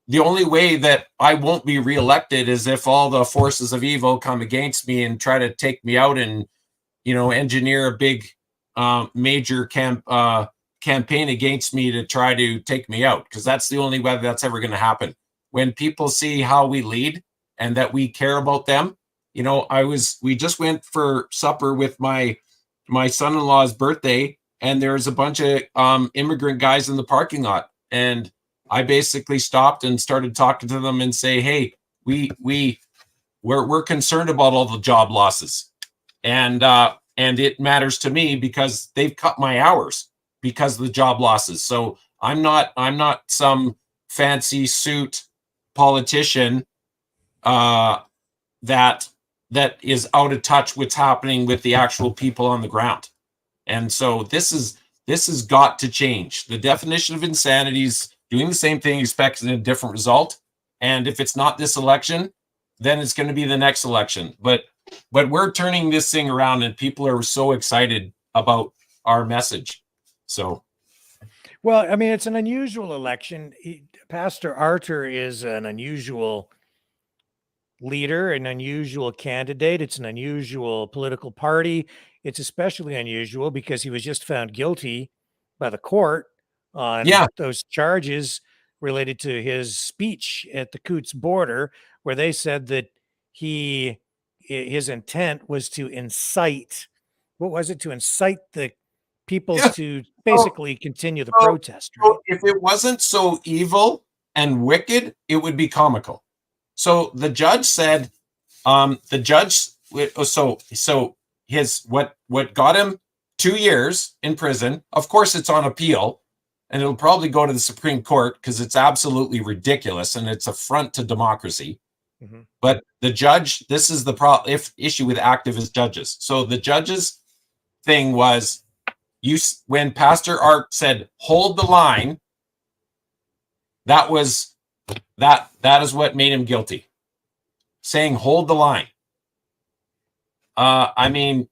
the only way that I won't be reelected is if all the forces of evil come against me and try to take me out and, you know, engineer a big major campaign against me to try to take me out, because that's the only way that's ever going to happen. When people see how we lead and that we care about them, you know, we just went for supper with my son-in-law's birthday, and there's a bunch of immigrant guys in the parking lot, and I basically stopped and started talking to them and say, hey, we're concerned about all the job losses, and it matters to me because they've cut my hours because of the job losses. So I'm not some fancy suit politician that is out of touch with what's happening with the actual people on the ground. And so this has got to change. The definition of insanity is doing the same thing, expecting a different result. And if it's not this election, then it's going to be the next election. But we're turning this thing around, and people are so excited about our message. So, well, I mean, it's an unusual election. Pastor Arthur is an unusual leader, an unusual candidate. It's an unusual political party. It's especially unusual because he was just found guilty by the court on those charges related to his speech at the Coutts border, where they said that his intent was to incite, what was it? To incite the people to basically continue the protest. Right? So if it wasn't so evil and wicked, it would be comical. So the judge said, what got him 2 years in prison. Of course, it's on appeal. and it'll probably go to the Supreme Court because it's absolutely ridiculous and it's affront to democracy. Mm-hmm. But the judge, this is the issue with activist judges. So the judge's thing was, when Pastor Art said, hold the line, that is what made him guilty. Saying, hold the line. I mean,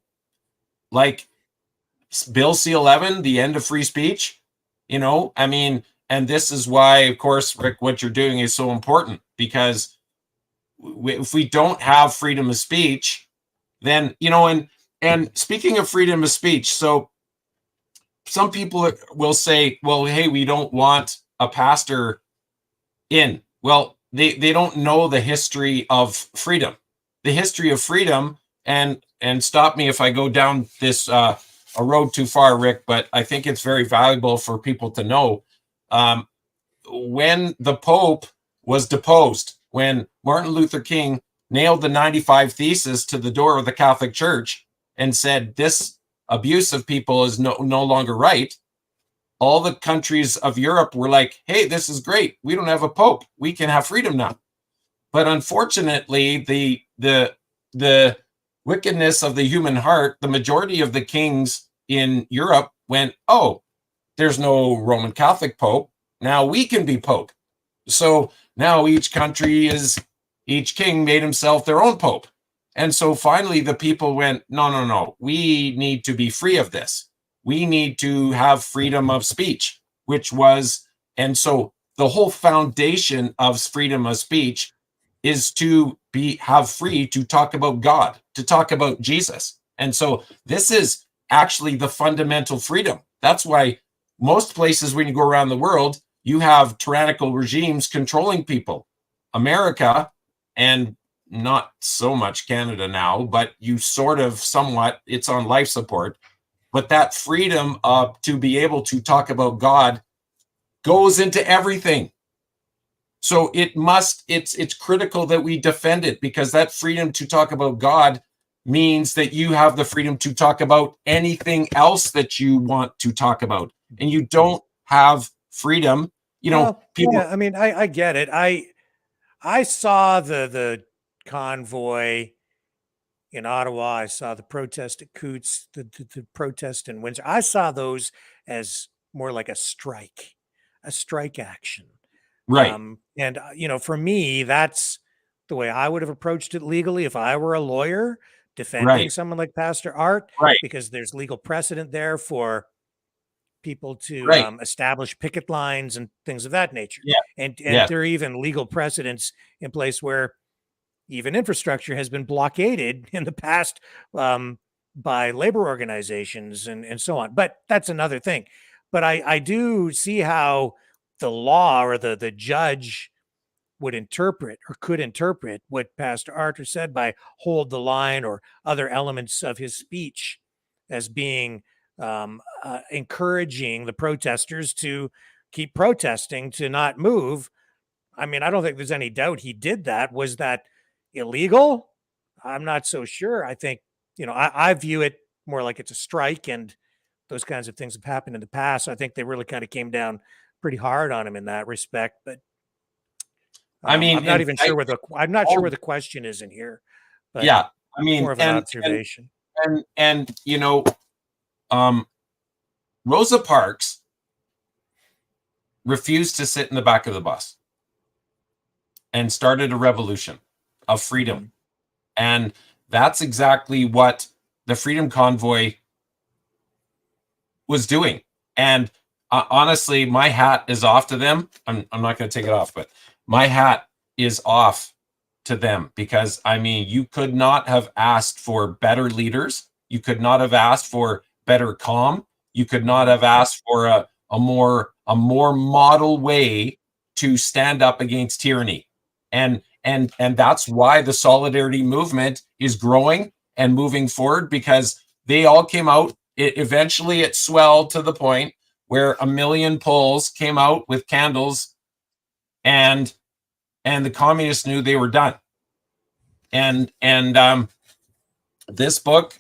like Bill C-11, the end of free speech, you know, I mean, and this is why, of course, Rick, what you're doing is so important, because if we don't have freedom of speech, then, you know, and speaking of freedom of speech, so some people will say, well, hey, we don't want a pastor in. Well, they don't know the history of freedom. The history of freedom, and stop me if I go down this a road too far, Rick, but I think it's very valuable for people to know. When the Pope was deposed, when Martin Luther King nailed the 95 Theses to the door of the Catholic Church and said this abuse of people is no longer right, all the countries of Europe were like, hey, this is great. We don't have a Pope. We can have freedom now. But unfortunately, the wickedness of the human heart, the majority of the kings in Europe went, oh, there's no Roman Catholic Pope. Now we can be Pope. So now each king made himself their own Pope. And so finally the people went, no, we need to be free of this. We need to have freedom of speech, and so the whole foundation of freedom of speech is to have free to talk about God, to talk about Jesus. And so this is actually the fundamental freedom. That's why most places when you go around the world, you have tyrannical regimes controlling people. America, and not so much Canada now, but you sort of somewhat, it's on life support. But that freedom to be able to talk about God goes into everything. So it's critical that we defend it, because that freedom to talk about God means that you have the freedom to talk about anything else that you want to talk about. And you don't have freedom, you know. Well, people, yeah, I mean, I get it. I saw the convoy in Ottawa. I saw the protest at Coots, the protest in Windsor. I saw those as more like a strike action. Right. And, you know, for me, that's the way I would have approached it legally if I were a lawyer defending someone like Pastor Art, because there's legal precedent there for people to establish picket lines and things of that nature. Yeah. And there are even legal precedents in place where even infrastructure has been blockaded in the past by labor organizations and so on. But that's another thing. But I do see how the law or the judge would interpret or could interpret what Pastor Arthur said by hold the line or other elements of his speech as being encouraging the protesters to keep protesting, to not move. I mean, I don't think there's any doubt he did that. Was that illegal? I'm not so sure. I think, you know, I view it more like it's a strike, and those kinds of things have happened in the past. So I think they really kind of came down pretty hard on him in that respect. But I mean, I'm not even sure where the question is in here. But yeah, I mean, more of an observation. And you know, Rosa Parks refused to sit in the back of the bus and started a revolution of freedom. And that's exactly what the Freedom Convoy was doing. And honestly, my hat is off to them. I'm not going to take it off, but my hat is off to them, because I mean, you could not have asked for better leaders. You could not have asked for better calm. You could not have asked for a more model way to stand up against tyranny. And that's why the solidarity movement is growing and moving forward, because they all came out. Eventually it swelled to the point where 1 million Poles came out with candles, and the communists knew they were done. And this book,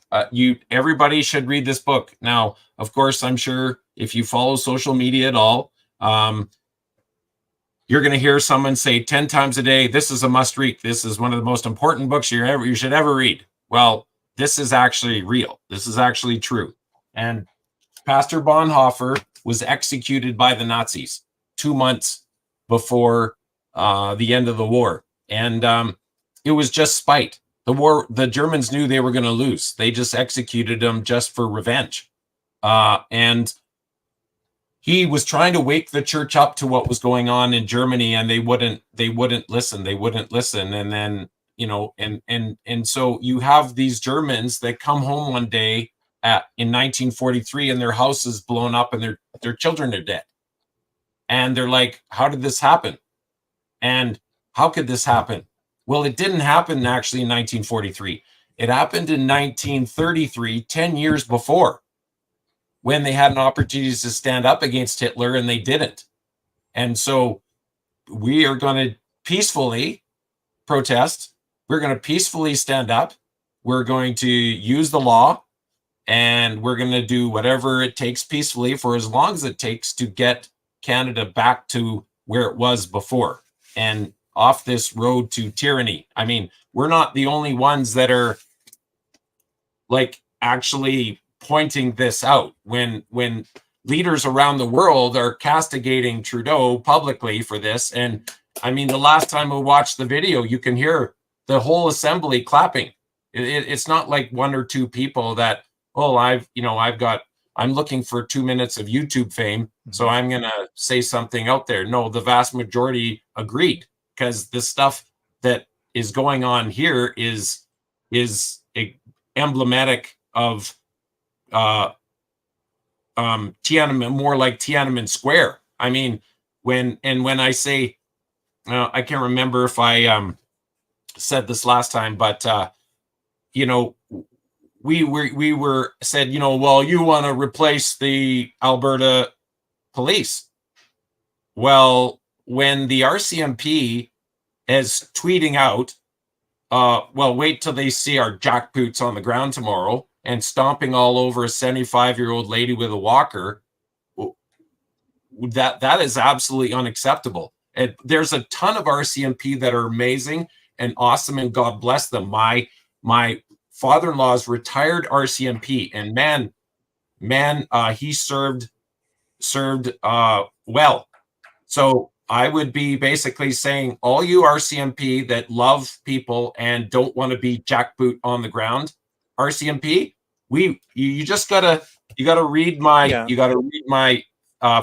everybody should read this book. Now, of course, I'm sure if you follow social media at all, You're going to hear someone say 10 times a day, this is a must read. This is one of the most important books you should ever read. Well, this is actually real. This is actually true. And Pastor Bonhoeffer was executed by the Nazis 2 months before the end of the war. And it was just spite. The Germans knew they were going to lose. They just executed him just for revenge. And he was trying to wake the church up to what was going on in Germany, and they wouldn't listen. They wouldn't listen. And then, and so you have these Germans that come home one day in 1943, and their house is blown up and their children are dead. And they're like, how did this happen? And how could this happen? Well, it didn't happen actually in 1943. It happened in 1933, 10 years before, when they had an opportunity to stand up against Hitler and they didn't. And so we are going to peacefully protest. We're going to peacefully stand up. We're going to use the law, and we're going to do whatever it takes peacefully for as long as it takes to get Canada back to where it was before and off this road to tyranny. I mean, we're not the only ones that are like actually pointing this out. When leaders around the world are castigating Trudeau publicly for this, and I mean, the last time we watched the video, you can hear the whole assembly clapping. It's not like one or two people that, oh, I'm looking for 2 minutes of YouTube fame, so I'm gonna say something out there. No, the vast majority agreed, because the stuff that is going on here is emblematic of Tiananmen, more like Tiananmen Square. I mean, when I say, I can't remember if I said this last time, but we were said, well, you want to replace the Alberta police. Well, when the RCMP is tweeting out, well, wait till they see our jackboots on the ground tomorrow and stomping all over a 75-year-old lady with a walker, that is absolutely unacceptable. And there's a ton of RCMP that are amazing and awesome, and God bless them. My father-in-law's retired RCMP, and man, he served well. So I would be basically saying, all you RCMP that love people and don't want to be jackboot on the ground, RCMP, you just gotta read my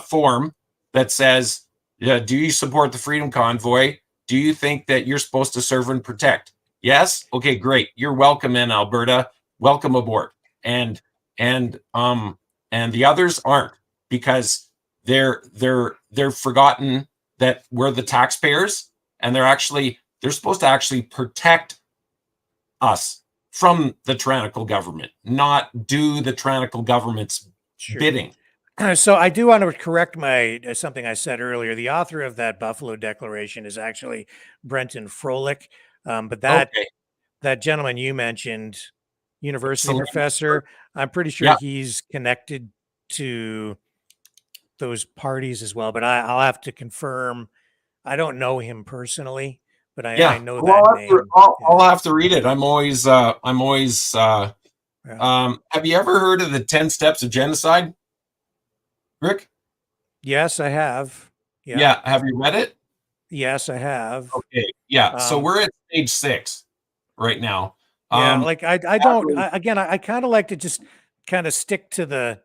form that says, do you support the Freedom Convoy? Do you think that you're supposed to serve and protect? Yes. Okay, great. You're welcome in Alberta. Welcome aboard. And the others aren't, because they're forgotten that we're the taxpayers, and they're supposed to actually protect us from the tyrannical government, not do the tyrannical government's bidding. So I do want to correct something I said earlier. The author of that Buffalo Declaration is actually Brenton Froelich, but that gentleman you mentioned, university professor, I'm pretty sure he's connected to those parties as well. But I'll have to confirm. I don't know him personally, but I know that name. I'll have to read it. I'm always. Have you ever heard of the 10 Steps of Genocide, Rick? Yes, I have. Yeah. Have you read it? Yes, I have. Okay. Yeah. So we're at stage 6 right now. I kind of like to just kind of stick to the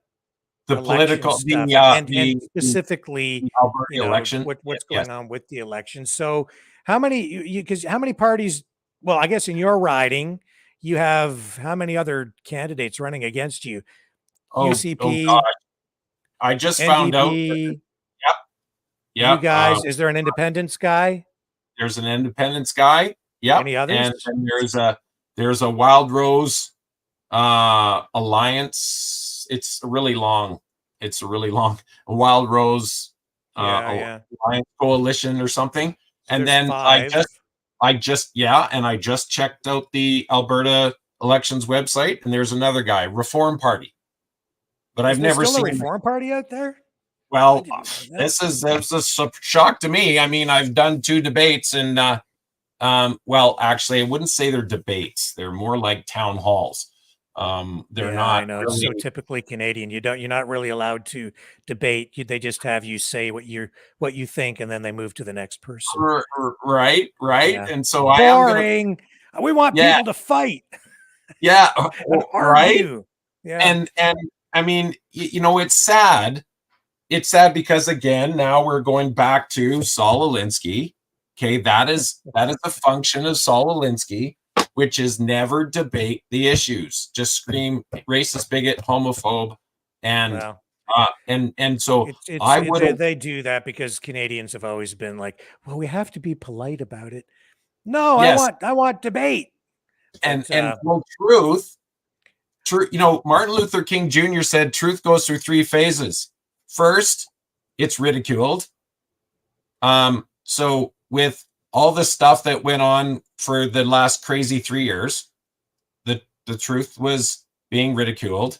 political stuff, and specifically the Alberta election. What's going on with the election. So how many parties? Well, I guess in your riding, you have how many other candidates running against you? UCP. Oh, I just found out. You guys, is there an independence guy? There's an independence guy. Yeah. Any others? And there's a Wild Rose Alliance. It's really long. A Wild Rose Alliance Coalition or something. And then 5. I just checked out the Alberta elections website, and there's another guy, Reform Party. But I've never seen a Reform Party out there. Well, didn't know that. this is a shock to me. I mean, I've done 2 debates, and well, actually, I wouldn't say they're debates. They're more like town halls. They're Yeah, not I know. It's so really. typically Canadian. You're not really allowed to debate. They just have you say what you think, and then they move to the next person. Right. Yeah. And so I am gonna. Boring. We want Yeah. people to fight Yeah. and Right. argue. Yeah. And I mean, you know, it's sad. It's sad because, again, now we're going back to Saul Alinsky. Okay, that is a function of Saul Alinsky, which is never debate the issues. Just scream racist, bigot, homophobe, and Well, so I would have. they do that because Canadians have always been like, well, we have to be polite about it. No, Yes. I want debate. And But, well, truth, you know, Martin Luther King Jr. said truth goes through 3 phases. First, it's ridiculed. So with all the stuff that went on for the last crazy 3 years, the truth was being ridiculed.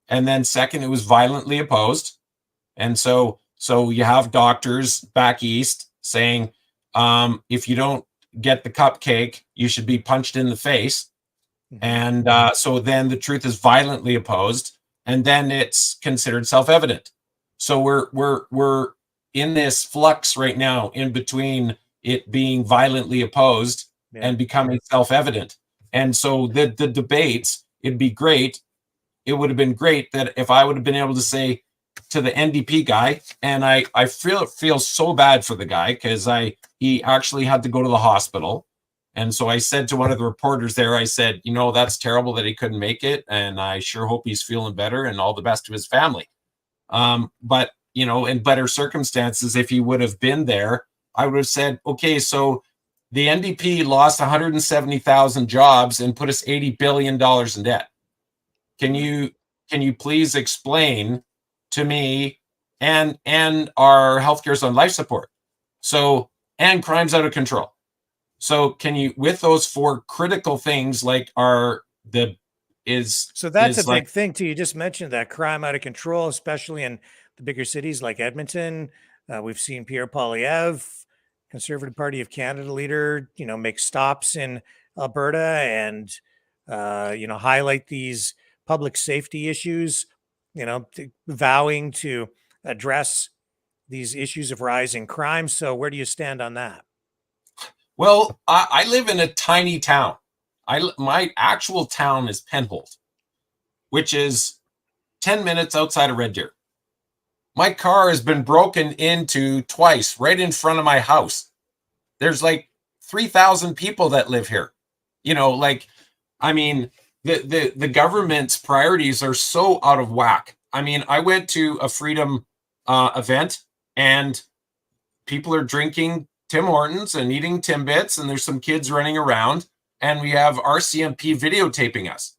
And then second, it was violently opposed. And so you have doctors back east saying, if you don't get the cupcake, you should be punched in the face. And so then the truth is violently opposed, and then it's considered self-evident. So we're in this flux right now in between it being violently opposed and becoming self-evident. And so the debates, it'd be great. It would have been great that if I would have been able to say to the NDP guy, and I feel so bad for the guy because he actually had to go to the hospital. And so I said to one of the reporters there, I said, you know, that's terrible that he couldn't make it. And I sure hope he's feeling better and all the best to his family. But, you know, in better circumstances, if he would have been there, I would have said, okay, so the NDP lost 170,000 jobs and put us $80 billion in debt. Can you please explain to me and our healthcare's on life support? So, and crime's out of control. So can you, with those 4 critical things, like so that's a big thing too. You just mentioned that crime out of control, especially in the bigger cities like Edmonton. We've seen Pierre Poilievre, Conservative Party of Canada leader, you know, make stops in Alberta and you know, highlight these public safety issues, you know, vowing to address these issues of rising crime. So where do you stand on that? Well, I live in a tiny town. My actual town is Penhold, which is 10 minutes outside of Red Deer. My car has been broken into twice right in front of my house. There's like 3,000 people that live here. You know, like, I mean, the government's priorities are so out of whack. I mean, I went to a Freedom event and people are drinking Tim Hortons and eating Timbits, and there's some kids running around, and we have RCMP videotaping us.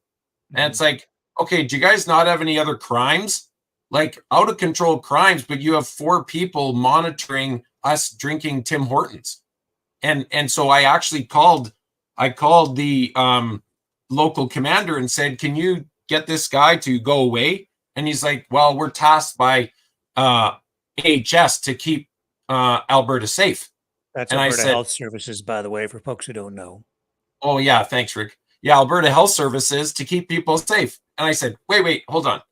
And it's like, okay, do you guys not have any other crimes? Like out of control crimes, but you have 4 people monitoring us drinking Tim Hortons. And so I actually called the local commander and said, can you get this guy to go away? And he's like, well, we're tasked by AHS to keep Alberta safe. That's and Alberta I said, Health Services, by the way, for folks who don't know. Oh, yeah. Thanks, Rick. Yeah, Alberta Health Services to keep people safe. And I said, wait, hold on.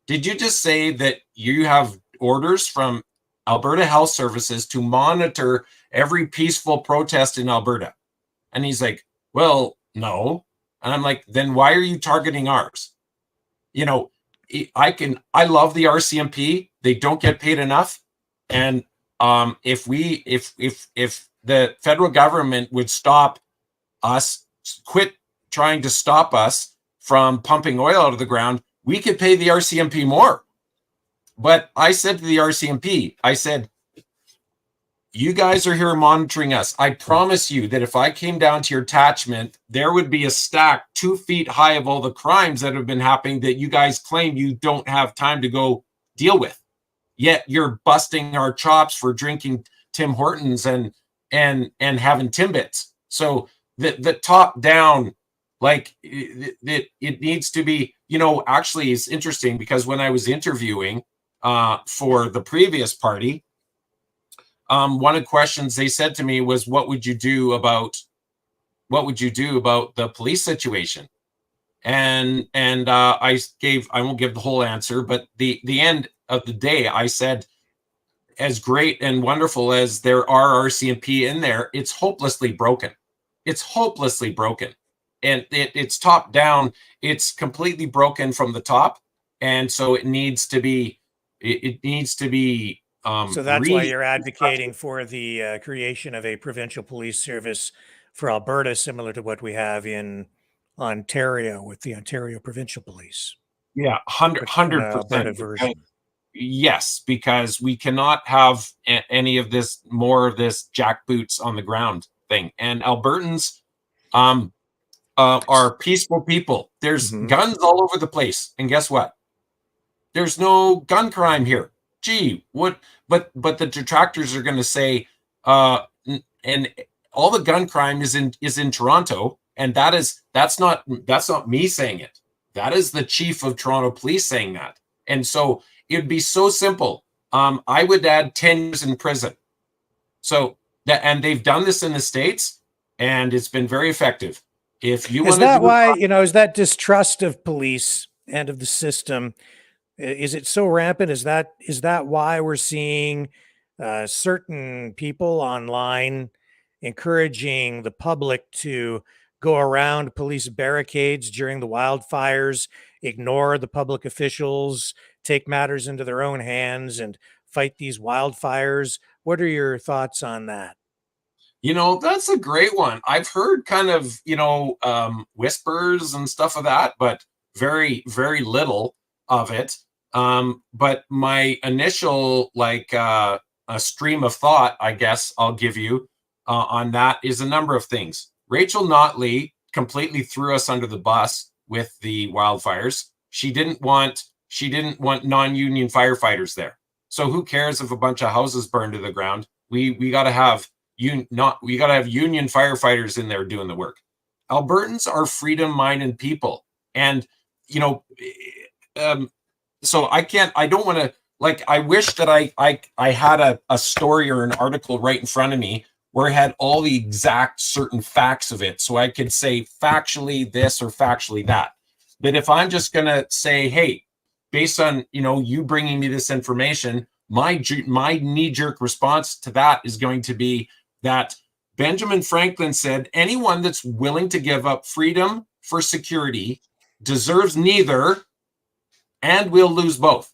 Did you just say that you have orders from Alberta Health Services to monitor every peaceful protest in Alberta? And he's like, well, no. And I'm like, then why are you targeting ours? You know, I love the RCMP. They don't get paid enough. And if the federal government would stop us, quit trying to stop us from pumping oil out of the ground, we could pay the RCMP more. But I said to the RCMP, I said, you guys are here monitoring us. I promise you that if I came down to your attachment, there would be a stack 2 feet high of all the crimes that have been happening that you guys claim you don't have time to go deal with. Yet you're busting our chops for drinking Tim Hortons and having Timbits. So the top down, like it needs to be, you know, actually it's interesting because when I was interviewing for the previous party, one of the questions they said to me was, what would you do about the police situation? And I won't give the whole answer, but the end of the day, I said, as great and wonderful as there are RCMP in there, it's hopelessly broken. It's hopelessly broken. And it's top down. It's completely broken from the top. And so it needs to be, so that's why you're advocating for the creation of a provincial police service for Alberta, similar to what we have in Ontario with the Ontario Provincial Police. Yeah, 100%. Alberta version. Yes, because we cannot have any of this, more of this jackboots on the ground thing. And Albertans are peaceful people. There's guns all over the place. And guess what? There's no gun crime here. Gee, what? But the detractors are going to say, and all the gun crime is in Toronto, and that's not me saying it. That is the chief of Toronto Police saying that. And so it'd be so simple. I would add 10 years in prison. So that, and they've done this in the States, and it's been very effective. If you is that why, is that distrust of police and of the system, is it so rampant? Is that why we're seeing certain people online encouraging the public to go around police barricades during the wildfires, ignore the public officials, take matters into their own hands and fight these wildfires? What are your thoughts on that? That's a great one. I've heard kind of, whispers and stuff of that, but very, very little of it. But my initial, a stream of thought, I guess I'll give you on that is a number of things. Rachel Notley completely threw us under the bus with the wildfires. She didn't want non-union firefighters there. So who cares if a bunch of houses burn to the ground? We got to have union firefighters in there doing the work. Albertans are freedom-minded people, and so I don't want to, I wish that I had a story or an article right in front of me where it had all the exact certain facts of it, so I could say factually this or factually that. But if I'm just gonna say, hey, based on you bringing me this information, my knee-jerk response to that is going to be that Benjamin Franklin said, anyone that's willing to give up freedom for security deserves neither, and will lose both.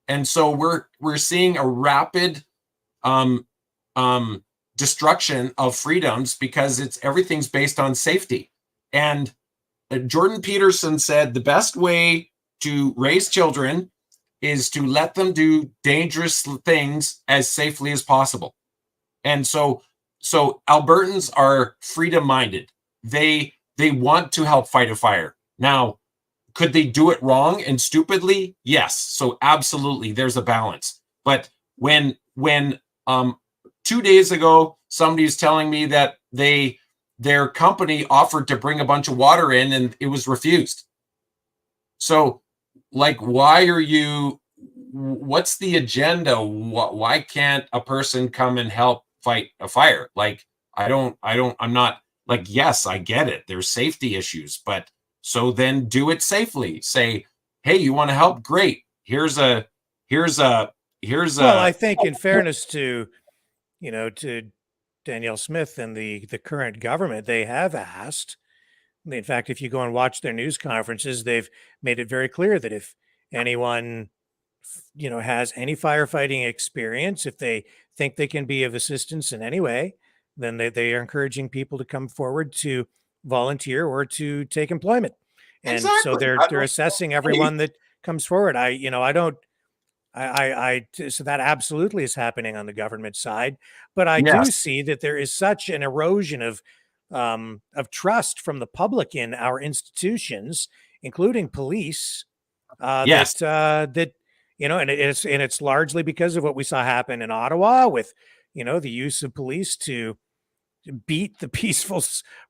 And so we're seeing a rapid destruction of freedoms because everything's based on safety. And Jordan Peterson said the best way to raise children is to let them do dangerous things as safely as possible. And so Albertans are freedom-minded. They want to help fight a fire. Now, could they do it wrong and stupidly? Yes. So absolutely, there's a balance. But when 2 days ago, somebody's telling me that their company offered to bring a bunch of water in and it was refused. So, what's the agenda? Why can't a person come and help fight a fire? I'm not yes, I get it. There's safety issues, but so then do it safely. Say, hey, you want to help? Great. Here's a. Well, I think in fairness to Danielle Smith and the current government, they have asked. In fact, if you go and watch their news conferences, they've made it very clear that if anyone, has any firefighting experience, if they think they can be of assistance in any way, then they are encouraging people to come forward to volunteer or to take employment. And exactly. So they're assessing everyone that comes forward. So that absolutely is happening on the government side, but I do see that there is such an erosion of trust from the public in our institutions, including police, and it's largely because of what we saw happen in Ottawa with, the use of police to beat the peaceful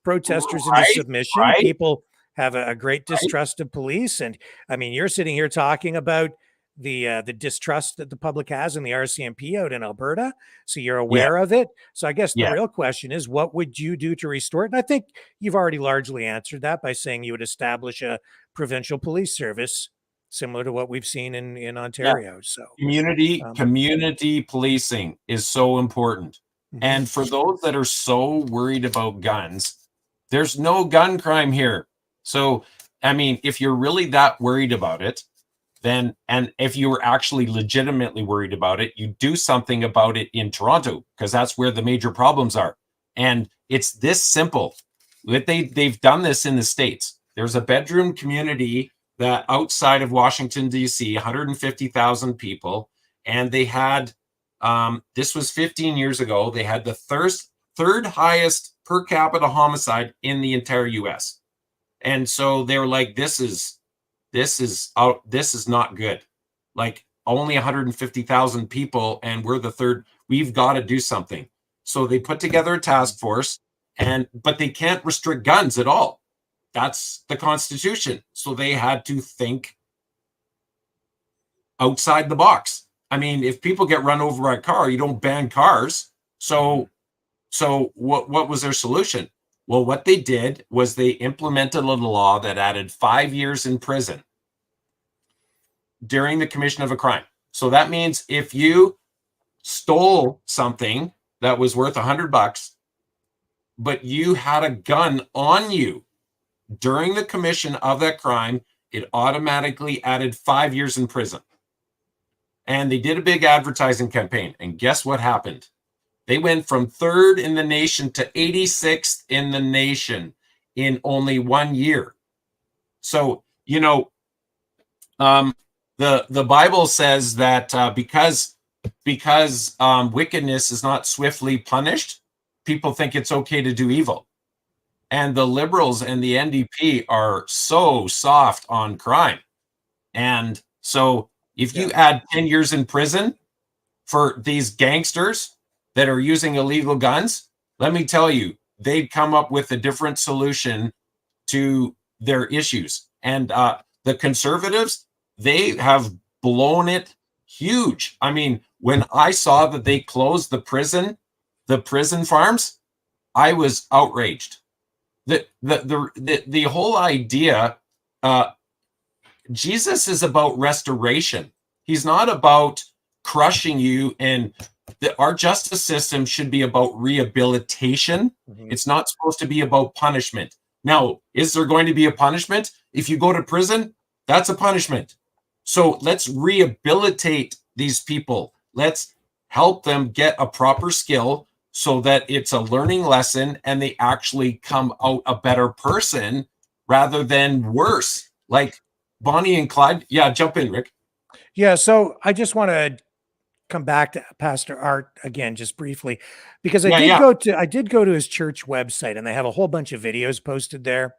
protesters into submission. People have a great distrust of police. And I mean, you're sitting here talking about the distrust that the public has in the RCMP out in Alberta. So you're aware of it. So I guess the real question is, what would you do to restore it? And I think you've already largely answered that by saying you would establish a provincial police service similar to what we've seen in Ontario. So community policing is so important. And for those that are so worried about guns, there's no gun crime here. So, I mean, if you're really that worried about it, then, and if you were actually legitimately worried about it, you do something about it in Toronto, because that's where the major problems are. And it's this simple. They've done this in the States. There's a bedroom community that outside of Washington, D.C., 150,000 people, and they had, this was 15 years ago, they had the third highest per capita homicide in the entire U.S. And so they were like, this is not good. Like, only 150,000 people, and we're the third. We've got to do something. So they put together a task force, but they can't restrict guns at all. That's the Constitution. So they had to think outside the box. I mean, if people get run over by a car, you don't ban cars. So what was their solution? Well, what they did was they implemented a law that added 5 years in prison during the commission of a crime. So that means if you stole something that was worth $100, but you had a gun on you during the commission of that crime, it automatically added 5 years in prison. And they did a big advertising campaign. And guess what happened? They went from 3rd in the nation to 86th in the nation in only 1 year. So, you know, the Bible says that because wickedness is not swiftly punished, people think it's okay to do evil. And the Liberals and the NDP are so soft on crime. And so if you add 10 years in prison for these gangsters that are using illegal guns, let me tell you, they'd come up with a different solution to their issues. And the Conservatives, they have blown it huge. I mean, when I saw that they closed the prison farms, I was outraged. The whole idea, Jesus is about restoration. He's not about crushing you, and our justice system should be about rehabilitation. It's not supposed to be about punishment. Now, is there going to be a punishment? If you go to prison, that's a punishment. So let's rehabilitate these people. Let's help them get a proper skill so that it's a learning lesson and they actually come out a better person rather than worse. Like Bonnie and Clyde. Yeah, jump in, Rick. Yeah, so I just want to come back to Pastor Art again, just briefly, because I did go to his church website, and they have a whole bunch of videos posted there.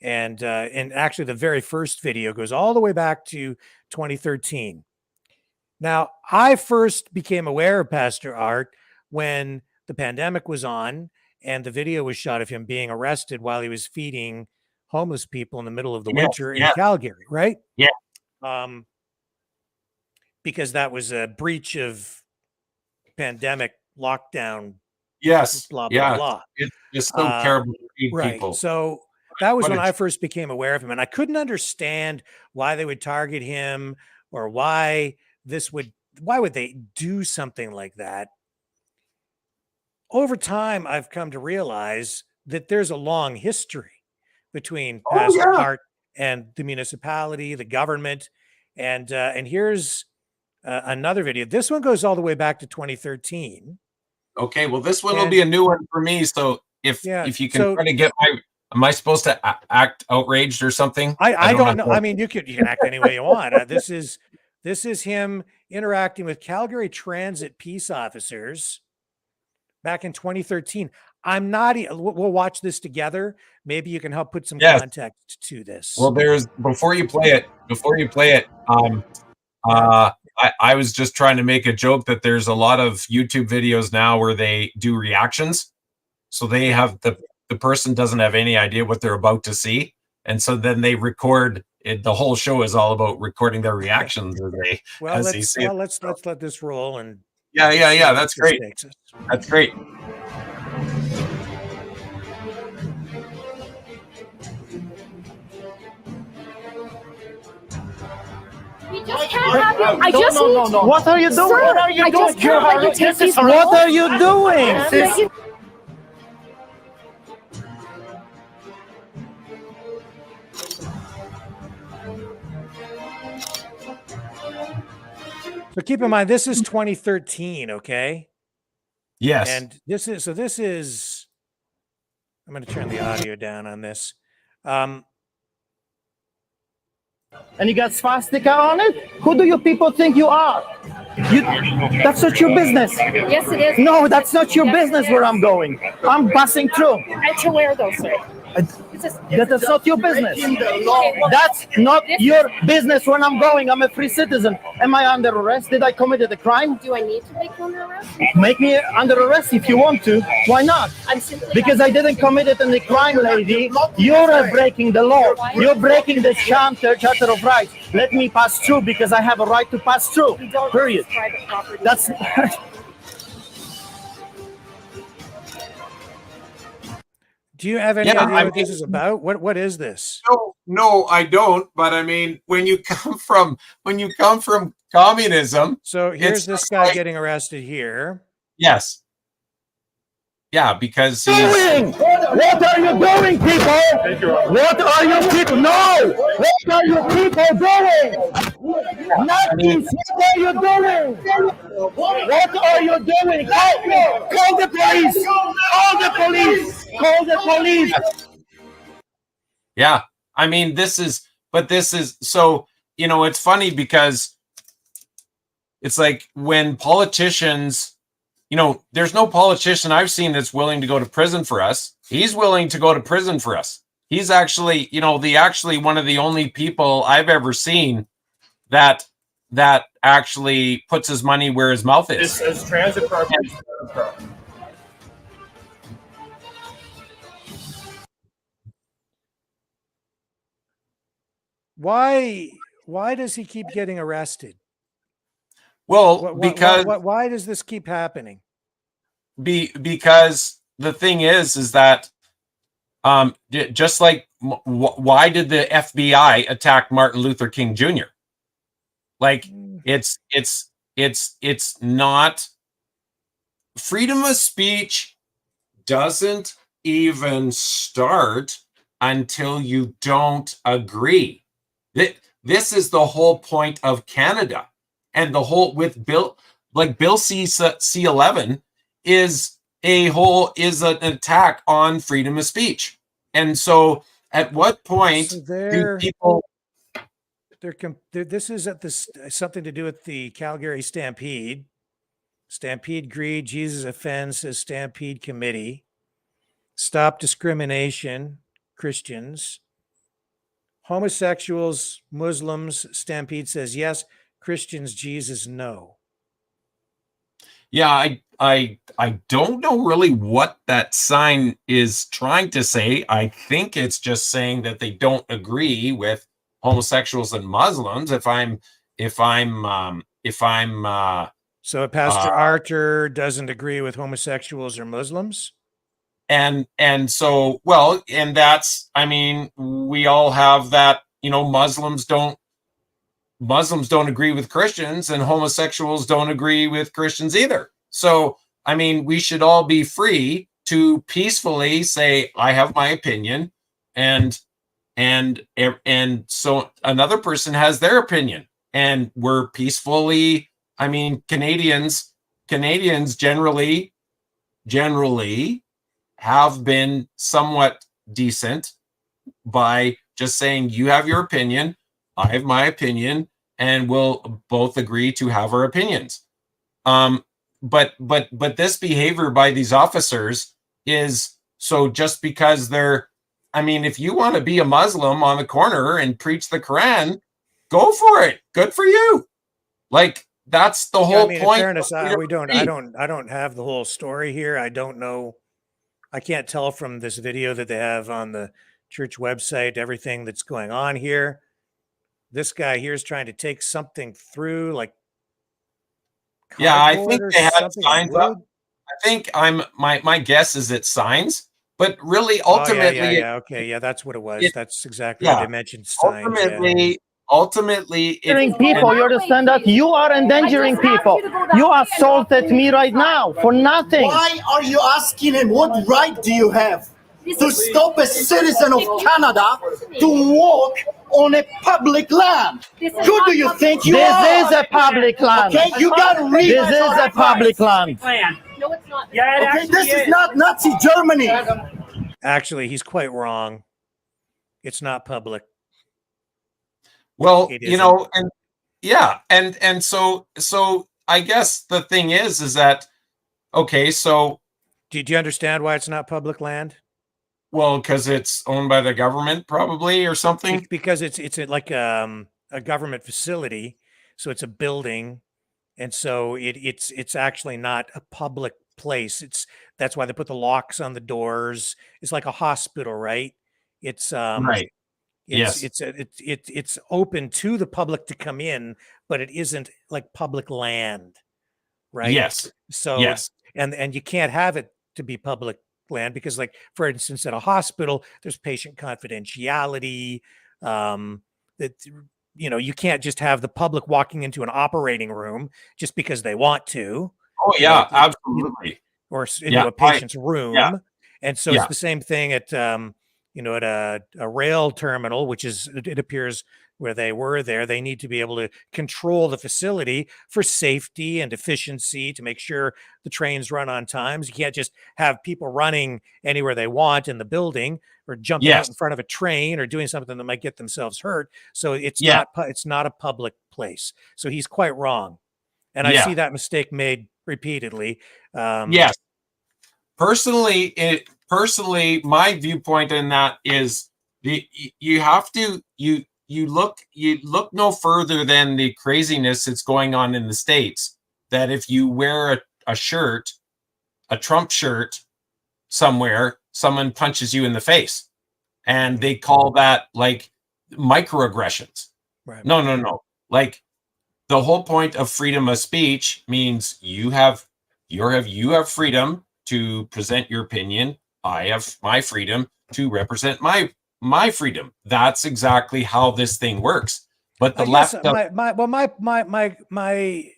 And actually the very first video goes all the way back to 2013. Now, I first became aware of Pastor Art when the pandemic was on and the video was shot of him being arrested while he was feeding homeless people in the middle of the winter in Calgary, right? Yeah. Because that was a breach of pandemic lockdown. Yes. Blah, blah, blah. It's so terrible to feed people. So that was when I first became aware of him, and I couldn't understand why they would target him or why would they do something like that. Over time, I've come to realize that there's a long history between Pastor Art and the municipality, the government, and here's another video. This one goes all the way back to 2013. Okay, well, this one will be a new one for me. So if you can try to get am I supposed to act outraged or something? I don't know. I mean, you can act any way you want. This is him interacting with Calgary Transit peace officers back in 2013. I'm not. We'll watch this together. Maybe you can help put some context to this. Well, before you play it. I was just trying to make a joke that there's a lot of YouTube videos now where they do reactions. So they have the person doesn't have any idea what they're about to see. And so then they record the whole show is all about recording their reactions as they Well, as they see it. let's let this roll and Yeah. That's great. That's great. I just no. What are you doing? Sir, What are you I doing? just can't let you take these What roles. are you doing? So keep in mind, this is 2013, okay? Yes. And this is, I'm going to turn the audio down on this. And you got swastika on it? Who do you people think you are? That's not your business. Yes, it is. No, that's not your business where I'm going. I'm passing through. And to where though, sir? That's not your business. That's not your business when I'm going. I'm a free citizen. Am I under arrest? Did I commit a crime? Do I need to make you under arrest? Make me under arrest if you want to. Why not? I'm simply Because I didn't commit it in the crime, lady. You're breaking the law. You're breaking the Charter of Rights. Let me pass through because I have a right to pass through. Period. private property. That's. Do you have any Yeah, idea I what this mean- is about? What is this? No, I don't. But I mean, when you come from communism, So here's it's this just guy like- getting arrested here. yes, yeah, because he's Doing? What are you doing, people? What are you people? No! What are you people doing? Nothing. What are you doing? What are you doing? Call the police! Call the police! Call the police! yeah. I mean, this is so, it's funny because it's like when politicians, there's no politician I've seen that's willing to go to prison for us. He's willing to go to prison for us. He's actually, actually one of the only people I've ever seen that actually puts his money where his mouth is. As transit properties. Why does he keep getting arrested? Well, because why does this keep happening? because the thing is that just like why did the FBI attack Martin Luther King Jr.? Like it's not freedom of speech doesn't even start until you don't agree. This is the whole point of Canada, and the whole with Bill C-11 is an attack on freedom of speech. And so at what point do people this is something to do with the Calgary Stampede. Stampede greed, Jesus offends, says Stampede Committee. Stop discrimination, Christians. Homosexuals, Muslims, Stampede says yes. Christians, Jesus, no. Yeah, I don't know really what that sign is trying to say. I think it's just saying that they don't agree with homosexuals and Muslims. If I'm So Pastor Archer doesn't agree with homosexuals or Muslims? And so, well, and that's, I mean, we all have that, Muslims don't agree with Christians, and homosexuals don't agree with Christians either. So, I mean, we should all be free to peacefully say, I have my opinion, and so another person has their opinion, and we're peacefully, I mean, Canadians generally have been somewhat decent by just saying, you have your opinion, I have my opinion, and we'll both agree to have our opinions. But this behavior by these officers is, so just because they're, I mean, if you want to be a Muslim on the corner and preach the Quran, go for it. Good for you. Like, that's the whole point. In fairness, I don't have the whole story here. I don't know. I can't tell from this video that they have on the church website everything that's going on here. This guy here is trying to take something through, like Yeah, I cardboard think or they had something, or signs up. wood. I think my guess is it's signs, but really Oh, yeah, ultimately okay, yeah, that's what it was. it- That's exactly right. yeah, They mentioned signs. Yeah. ultimately People, you understand that? You are endangering people. You assaulted me right now for nothing. Why are you asking him what right do you have to stop a citizen of Canada to walk on a public land? Who do you think you are? This is a public land. Okay, you gotta read. This is a public land. No, it's not. Yeah, okay, this is not Nazi Germany. Actually, he's quite wrong. It's not public. Well, It you know, isn't. and yeah, and so I guess the thing is that okay, so Do you understand why it's not public land? well, because it's owned by the government, probably, or something. Because it's like a government facility, so it's a building, and so it's actually not a public place. That's why they put the locks on the doors. It's like a hospital, right? It's Right. Yes. it's open to the public to come in, but it isn't like public land, right? Yes. So Yes. and you can't have it to be public land because, like, for instance, at a hospital, there's patient confidentiality. That you can't just have the public walking into an operating room just because they want to. Oh yeah, absolutely. Or into a patient's room. yeah. And so Yeah. it's the same thing at at a rail terminal, which is, it appears, where they were there. They need to be able to control the facility for safety and efficiency to make sure the trains run on times. You can't just have people running anywhere they want in the building or jumping out in front of a train or doing something that might get themselves hurt. So it's not a public place. So he's quite wrong. And I see that mistake made repeatedly. Yes. Personally, my viewpoint in that is you have to you look no further than the craziness that's going on in the States, that if you wear a shirt, a Trump shirt somewhere, someone punches you in the face, and they call that like microaggressions. Right. No. Like, the whole point of freedom of speech means you have freedom to present your opinion. I have my freedom to represent my freedom. That's exactly how this thing works. But the left, my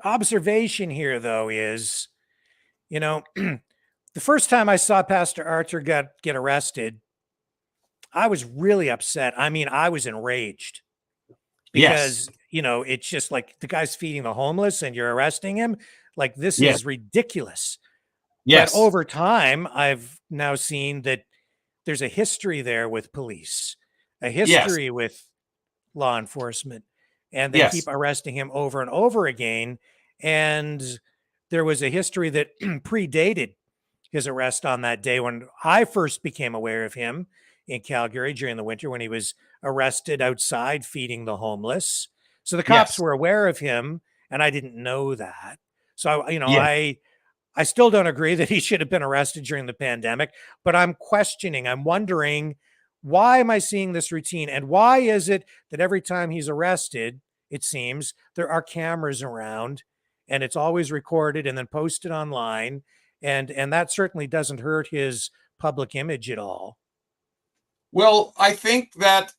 observation here, though, is, the first time I saw Pastor Arthur get arrested, I was really upset. I mean, I was enraged because, it's just like the guy's feeding the homeless and you're arresting him. Like, this is ridiculous. Yes. But over time, I've now seen that there's a history there with police, a history with law enforcement, and they keep arresting him over and over again. And there was a history that predated his arrest on that day when I first became aware of him in Calgary during the winter, when he was arrested outside feeding the homeless. So the cops were aware of him, and I didn't know that. So, I still don't agree that he should have been arrested during the pandemic, but I'm wondering, why am I seeing this routine? And why is it that every time he's arrested, it seems there are cameras around and it's always recorded and then posted online. And that certainly doesn't hurt his public image at all. Well, I think that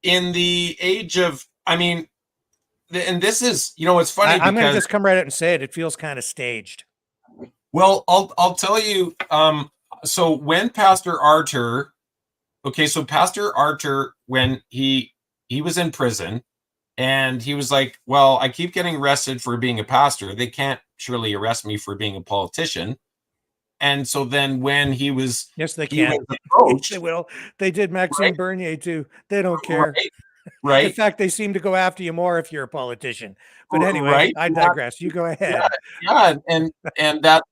in the age of, and this is, it's funny. I'm going to just come right out and say it. It feels kind of staged. Well, I'll tell you. So when Pastor Arthur, when he was in prison, and he was like, well, I keep getting arrested for being a pastor. They can't surely arrest me for being a politician. And so then when he was, they can. They will. They did Maxime Bernier too. They don't care. Right. In fact, they seem to go after you more if you're a politician. But anyway, I digress. You go ahead. Yeah, and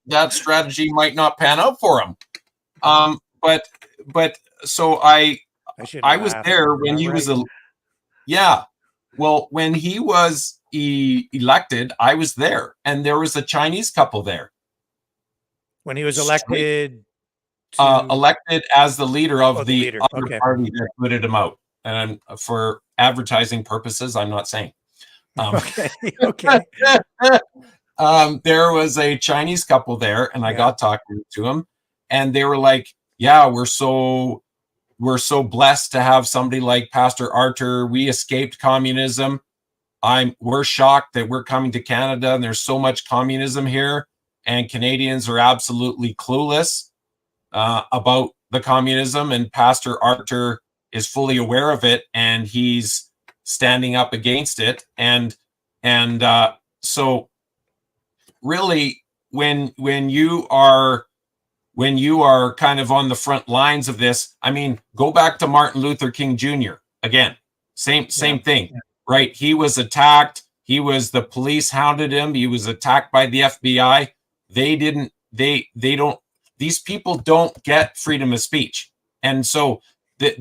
that strategy might not pan out for him. But so I was there when he was when he was elected, I was there, and there was a Chinese couple there. When he was elected elected as the leader of the other party that booted him out. and for advertising purposes, I'm not saying. Okay. Okay. There was a Chinese couple there, and I got talking to them, and they were like, "Yeah, we're so blessed to have somebody like Pastor Arthur. We escaped communism. We're shocked that we're coming to Canada and there's so much communism here, and Canadians are absolutely clueless about the communism, and Pastor Arthur is fully aware of it, and he's standing up against it." And so really, when you are kind of on the front lines of this, I mean, go back to Martin Luther King Jr. again, same thing, right? He was attacked. The police hounded him. He was attacked by the FBI. These people don't get freedom of speech. And so what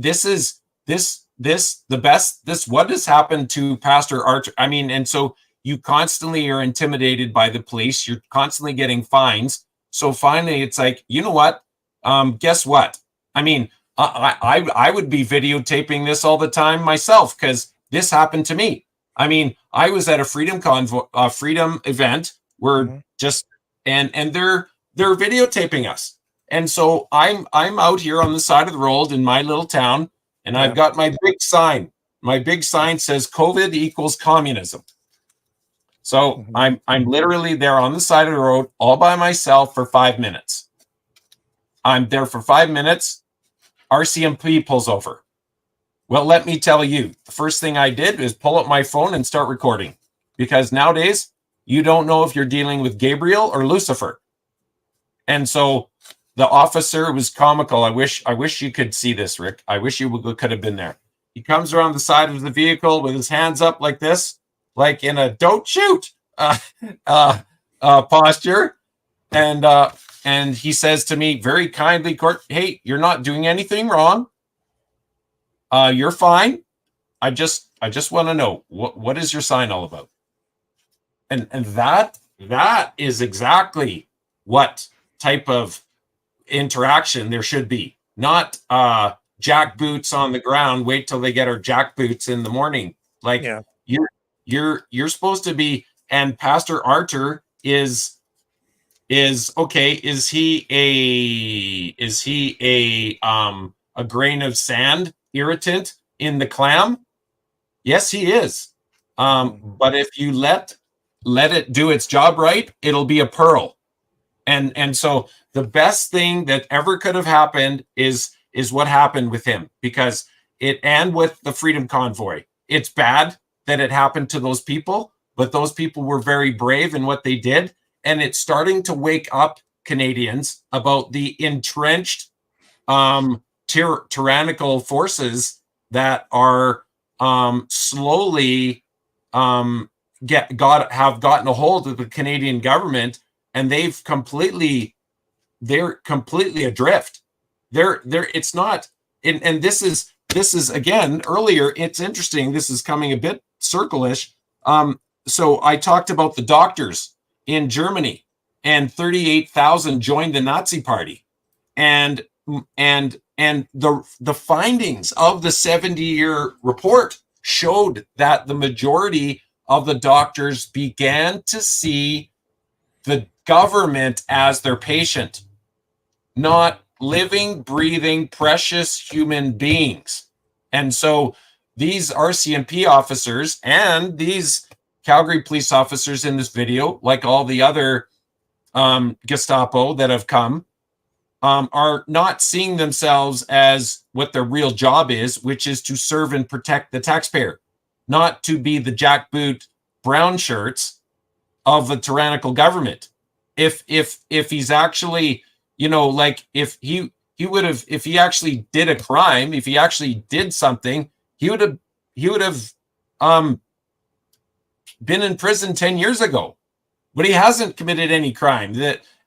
has happened to Pastor Arthur? I mean, and so you constantly are intimidated by the police. You're constantly getting fines. So finally it's like, you know what? Guess what? I mean, I would be videotaping this all the time myself, because this happened to me. I mean, I was at a freedom event where and they're videotaping us. And so I'm out here on the side of the road in my little town, and I've got my big sign. My big sign says COVID equals communism. So I'm literally there on the side of the road all by myself for 5 minutes. I'm there for 5 minutes. RCMP pulls over. Well, let me tell you, the first thing I did is pull up my phone and start recording, because nowadays you don't know if you're dealing with Gabriel or Lucifer. And so the officer was comical. I wish you could see this, Rick. I wish you could have been there. He comes around the side of the vehicle with his hands up like this, like in a "don't shoot" posture, and he says to me very kindly, "Hey, you're not doing anything wrong. You're fine. I just want to know what is your sign all about?" And that is exactly what type of interaction there should be. Not jack boots on the ground. Wait till they get our jack boots in the morning. Like you're supposed to be. And Pastor Arthur is okay. Is he a grain of sand irritant in the clam? Yes, he is. But if you let it do its job right, it'll be a pearl. And so the best thing that ever could have happened is what happened with him, because and with the Freedom Convoy. It's bad that it happened to those people, but those people were very brave in what they did. And it's starting to wake up Canadians about the entrenched tyrannical forces that are slowly have gotten a hold of the Canadian government, and they're completely adrift. It's not, and this is again earlier. It's interesting. This is coming a bit circle-ish. So I talked about the doctors in Germany, and 38,000 joined the Nazi Party, and the findings of the 70-year report showed that the majority of the doctors began to see the government as their patient, not living, breathing, precious human beings. And so these RCMP officers and these Calgary police officers in this video, like all the other Gestapo that have come, are not seeing themselves as what their real job is, which is to serve and protect the taxpayer, not to be the jackboot brown shirts of a tyrannical government. If he's actually, like if he actually did a crime, if he actually did something, he would have been in prison 10 years ago. But he hasn't committed any crime.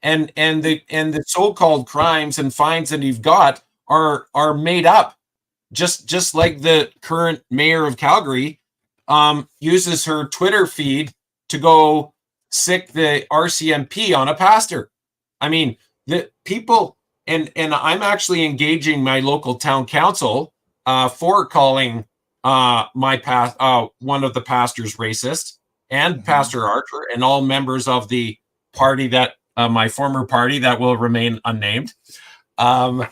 And the so-called crimes and fines that you've got are made up. Just like the current mayor of Calgary uses her Twitter feed to go sick the RCMP on a pastor. I mean, the people, and I'm actually engaging my local town council for calling one of the pastors racist, and Pastor Archer and all members of the party that my former party that will remain unnamed. And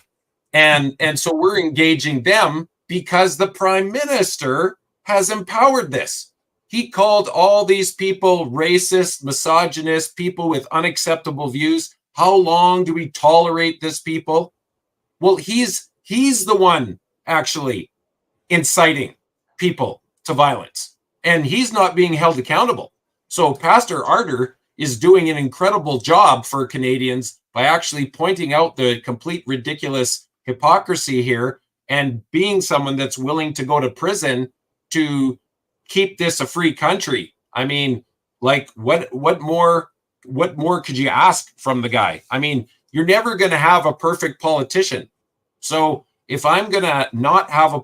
so we're engaging them because the Prime Minister has empowered this. He called all these people racist, misogynist, people with unacceptable views. How long do we tolerate this people? Well, he's the one actually inciting people to violence, and he's not being held accountable. So Pastor Arter is doing an incredible job for Canadians by actually pointing out the complete ridiculous hypocrisy here and being someone that's willing to go to prison to keep this a free country. I mean, like what more could you ask from the guy? I mean, you're never going to have a perfect politician. So if I'm going to not have a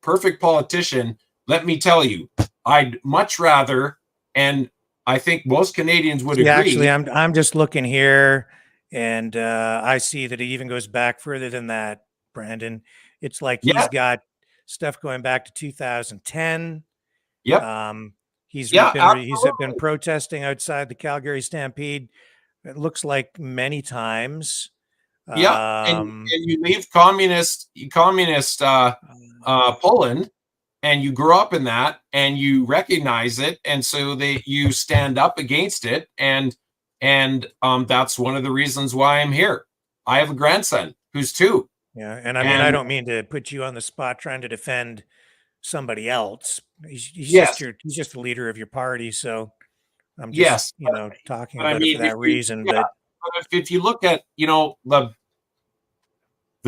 perfect politician, let me tell you, I'd much rather, and I think most Canadians would agree. Actually, I'm just looking here, and I see that it even goes back further than that, Brandon. It's like he's got stuff going back to 2010. Yep. He's been protesting outside the Calgary Stampede. It looks like many times. And you leave communist Poland, and you grew up in that, and you recognize it, and so you stand up against it, and that's one of the reasons why I'm here. I have a grandson who's 2. Yeah, and I mean, I don't mean to put you on the spot trying to defend somebody else. He's just the leader of your party, so I'm just talking about it for that reason. But if you look at the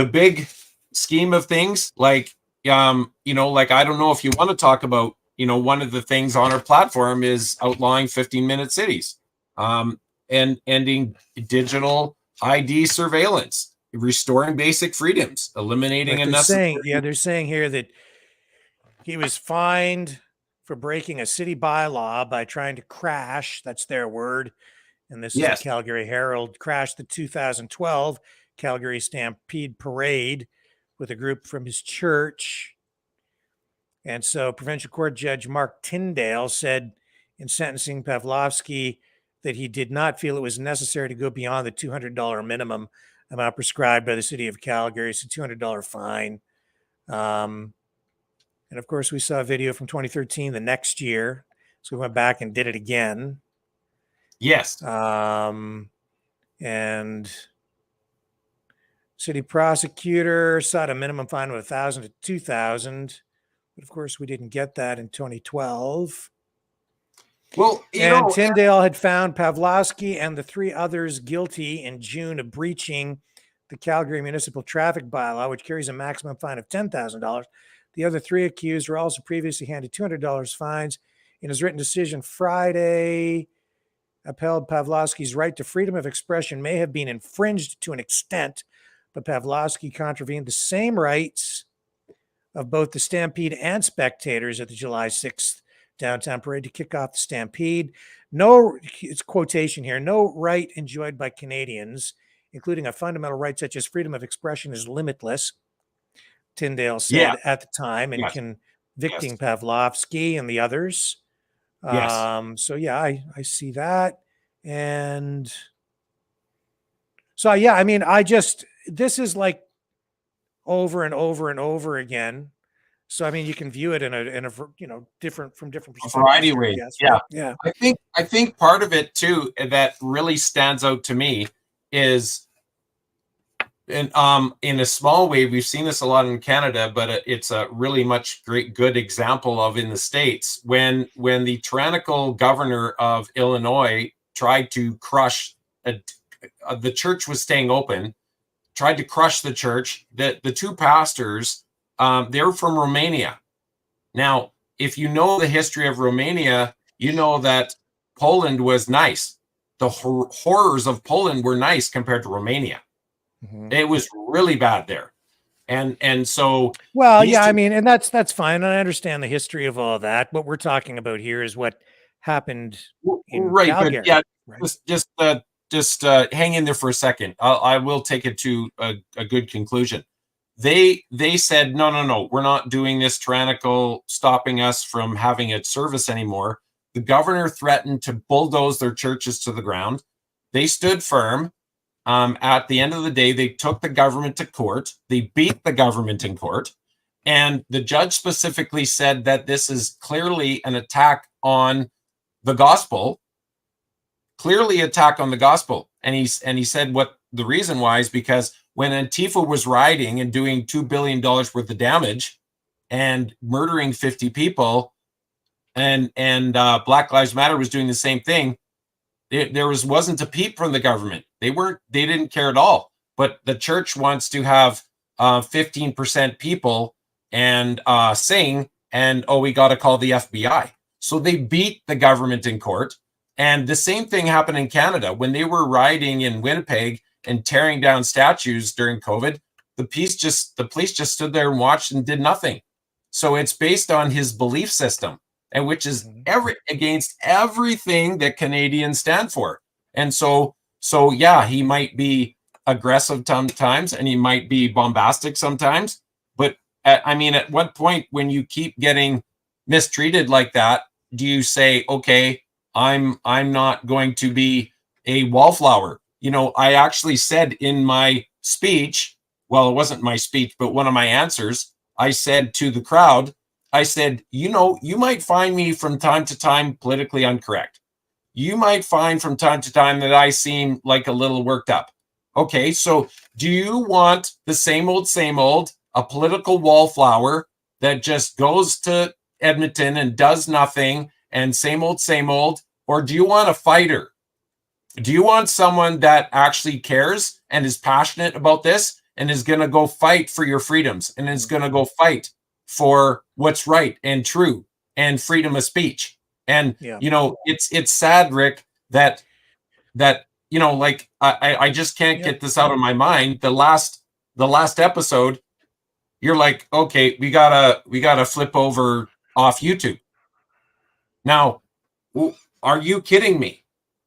big scheme of things, like like I don't know if you want to talk about one of the things on our platform is outlawing 15-minute cities, and ending digital ID surveillance, restoring basic freedoms, eliminating unnecessary. They're saying here that he was fined for breaking a city bylaw by trying to crash, that's their word, and this is the Calgary Herald, crashed the 2012 Calgary Stampede Parade with a group from his church. And so Provincial Court Judge Mark Tyndale said in sentencing Pawlowski that he did not feel it was necessary to go beyond the $200 minimum amount prescribed by the city of Calgary. It's a $200 fine. And of course, we saw a video from 2013 the next year. So we went back and did it again. Yes. And city prosecutor sought a minimum fine of $1,000 to $2,000. But of course, we didn't get that in 2012. Well, Tyndale had found Pawlowski and the 3 others guilty in June of breaching the Calgary Municipal Traffic Bylaw, which carries a maximum fine of $10,000. The other 3 accused were also previously handed $200 fines. In his written decision Friday, upheld Pawlowski's right to freedom of expression may have been infringed to an extent, but Pawlowski contravened the same rights of both the Stampede and spectators at the July 6th downtown parade to kick off the Stampede. No, it's quotation here, no right enjoyed by Canadians, including a fundamental right such as freedom of expression, is limitless, Tyndale said at the time, and convicting Pawlowski and the others. So I see that. And so, I mean, this is like over and over and over again. So, I mean, you can view it in a different perspectives. A variety of ways. Yeah. I think part of it too that really stands out to me is, and in a small way, we've seen this a lot in Canada, but it's a really good example of in the States when the tyrannical governor of Illinois tried to crush the church was staying open, tried to crush the church. The 2 pastors, they're from Romania. Now, if you know the history of Romania, you know that Poland was nice. The horrors of Poland were nice compared to Romania. It was really bad there. And so I mean, and that's fine. And I understand the history of all that. What we're talking about here is what happened in Calgary. But just hang in there for a second. I will take it to a good conclusion. they said, no, we're not doing this tyrannical, stopping us from having a service anymore. The governor threatened to bulldoze their churches to the ground. They stood firm. At the end of the day, they took the government to court. They beat the government in court. And the judge specifically said that this is clearly an attack on the gospel, clearly attack on the gospel. And he said what the reason why is because when Antifa was rioting and doing $2 billion worth of damage and murdering 50 people, and Black Lives Matter was doing the same thing, there wasn't a peep from the government. They didn't care at all. But the church wants to have 15% people and sing, and we got to call the FBI. So they beat the government in court. And the same thing happened in Canada when they were rioting in Winnipeg and tearing down statues during COVID. The police just stood there and watched and did nothing. So it's based on his belief system, and which is against everything that Canadians stand for. And so yeah, he might be aggressive sometimes, and he might be bombastic sometimes. But at what point, when you keep getting mistreated like that, do you say, okay, I'm not going to be a wallflower? I actually said in my speech, well, it wasn't my speech, but one of my answers, I said to the crowd, I said, you might find me from time to time politically incorrect. You might find from time to time that I seem like a little worked up. Okay, so do you want the same old, a political wallflower that just goes to Edmonton and does nothing and same old, or do you want a fighter? Do you want someone that actually cares and is passionate about this and is going to go fight for your freedoms and is going to go fight for what's right and true and freedom of speech? And it's sad, Rick, that I just can't get this out of my mind. The last episode, you're like, okay, we gotta flip over off YouTube. Now, are you kidding me?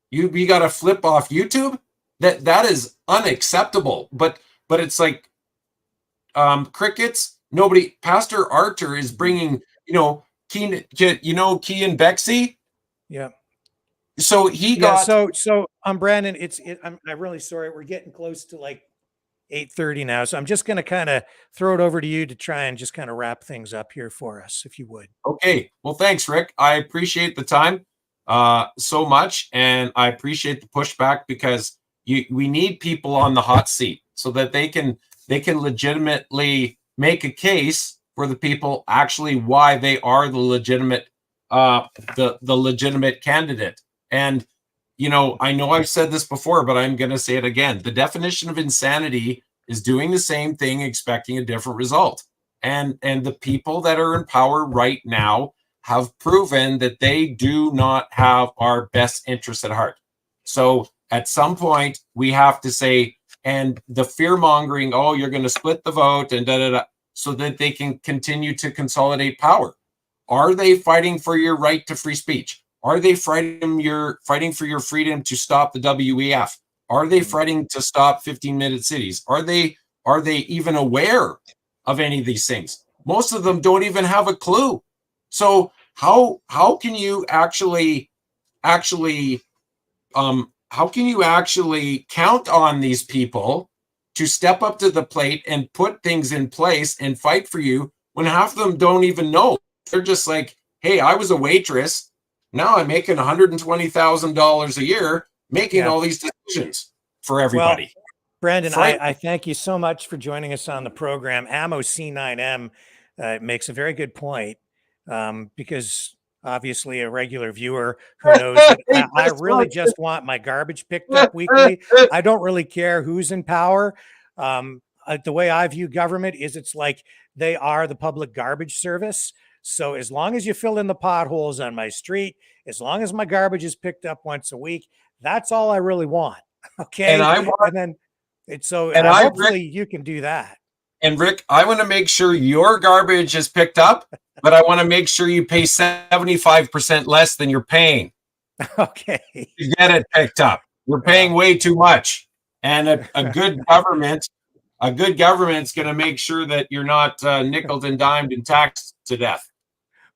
You got to flip off YouTube? That is unacceptable. But it's like crickets. Nobody. Pastor Archer is bringing Key and Bexy. Yeah. So he got. So Brandon. I'm really sorry. We're getting close to like 8:30 now. So I'm just going to kind of throw it over to you to try and just kind of wrap things up here for us, if you would. Okay. Well, thanks, Rick. I appreciate the time so much, and I appreciate the pushback, because we need people on the hot seat so that they can legitimately make a case for the people actually why they are the legitimate legitimate candidate. And I know I've said this before, but I'm going to say it again. The definition of insanity is doing the same thing expecting a different result. And the people that are in power right now have proven that they do not have our best interests at heart. So at some point we have to say, and the fear mongering, you're going to split the vote and so that they can continue to consolidate power. Are they fighting for your right to free speech? Are they fighting for your freedom to stop the WEF? Are they fighting to stop 15-minute cities? Are they even aware of any of these things? Most of them don't even have a clue. So how can you actually count on these people to step up to the plate and put things in place and fight for you when half of them don't even know? They're just like, hey, I was a waitress. Now I'm making $120,000 a year, making all these decisions for everybody. Well, Brandon, I thank you so much for joining us on the program. Ammo C9M makes a very good point, because obviously a regular viewer who knows that I really just want my garbage picked up weekly. I don't really care who's in power. The way I view government is it's like they are the public garbage service. So as long as you fill in the potholes on my street, as long as my garbage is picked up once a week, that's all I really want. Okay. Hopefully you can do that. And Rick, I want to make sure your garbage is picked up, but I want to make sure you pay 75% less than you're paying. Okay. To get it picked up. You're paying way too much. And a good government a good government's going to make sure that you're not nickeled and dimed and taxed to death.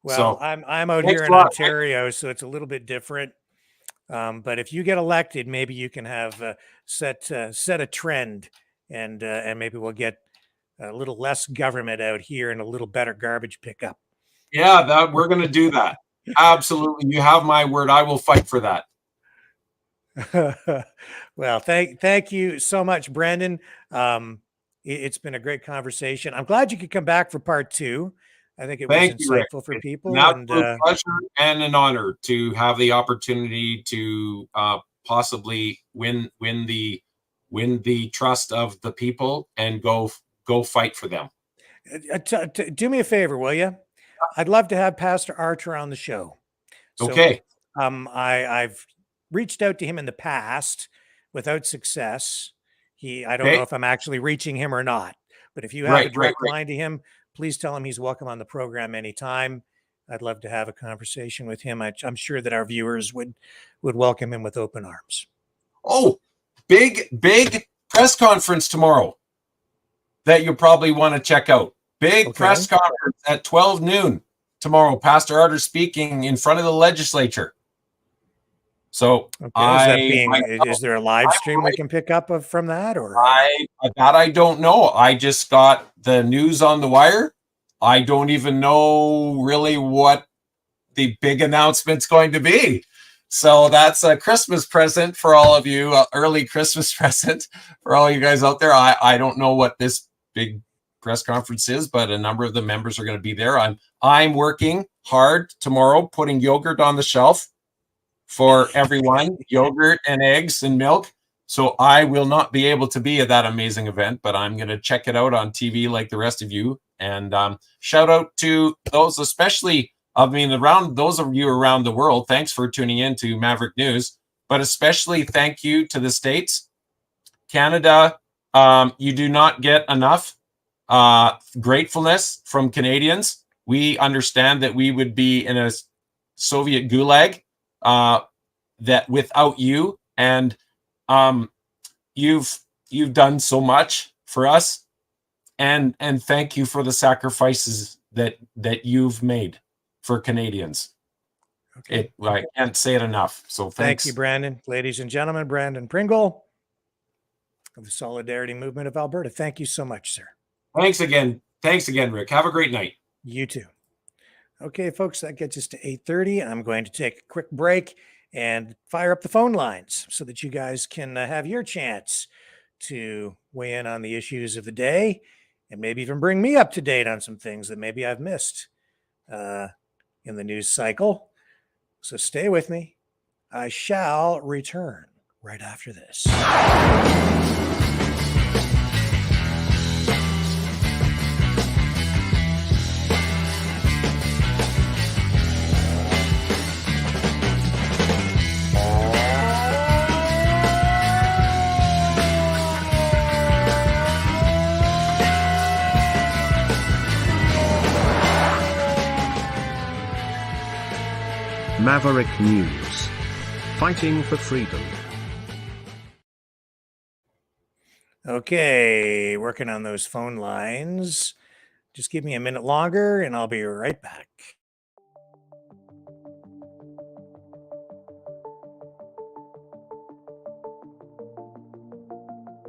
Well, So, I'm out thanks here a in lot. Ontario, so it's a little bit different. But if you get elected, maybe you can have set a trend, and maybe we'll get a little less government out here and a little better garbage pickup. Yeah, that we're going to do that. Absolutely. You have my word. I will fight for that. Well, thank you so much, Brandon. It's been a great conversation. I'm glad you could come back for part 2. I think it was Thank you, Rick. insightful for people. An absolute pleasure and an honor to have the opportunity to possibly win the trust of the people and go fight for them. Do me a favor, will you? I'd love to have Pastor Archer on the show. So, Okay. I've reached out to him in the past without success. I don't know if I'm actually reaching him or not, but if you have a direct line to him, please tell him he's welcome on the program anytime. I'd love to have a conversation with him. I'm sure that our viewers would welcome him with open arms. Oh, big press conference tomorrow that you'll probably want to check out. Big press conference at 12 noon tomorrow. Pastor Arter speaking in front of the legislature. So is there a live stream we can pick up from that, or I don't know. I just got the news on the wire. I don't even know really what the big announcement's going to be. So that's a Christmas present for all of you, early Christmas present for all you guys out there. I don't know what this big press conference is, but a number of the members are going to be there. I'm working hard tomorrow, putting yogurt on the shelf for everyone, yogurt and eggs and milk. So I will not be able to be at that amazing event, but I'm going to check it out on TV like the rest of you. And shout out to those, especially, around those of you around the world. Thanks for tuning in to Maverick News, but especially thank you to the States. Canada, you do not get enough gratefulness from Canadians. We understand that we would be in a Soviet gulag that without you, and you've done so much for us, and thank you for the sacrifices that you've made for Canadians. Okay. I can't say it enough. So thanks. Thank you, Brandon. Ladies and gentlemen, Brandon Pringle of the Solidarity Movement of Alberta. Thank you so much, sir. Thanks again, Rick. Have a great night. You too. Okay, folks, that gets us to 8:30. I'm going to take a quick break and fire up the phone lines so that you guys can have your chance to weigh in on the issues of the day and maybe even bring me up to date on some things that maybe I've missed in the news cycle. So stay with me. I shall return right after this. Maverick News. Fighting for freedom. Okay, working on those phone lines. Just give me a minute longer and I'll be right back.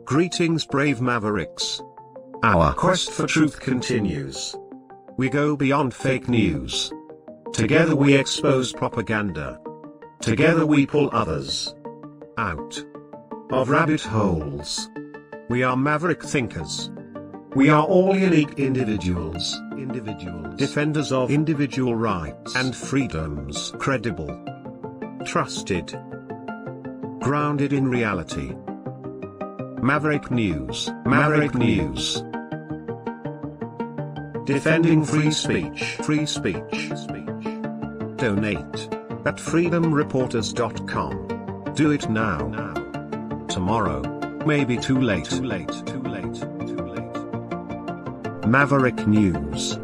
Greetings, brave Mavericks. Our quest for truth continues. We go beyond fake news. Together we expose propaganda. Together we pull others out of rabbit holes. We are maverick thinkers. We are all unique individuals. Defenders of individual rights and freedoms. Credible. Trusted. Grounded in reality. Maverick News. Maverick News. Defending free speech. Free speech. Donate at freedomreporters.com. Do it now. Tomorrow may be too late. Maverick News.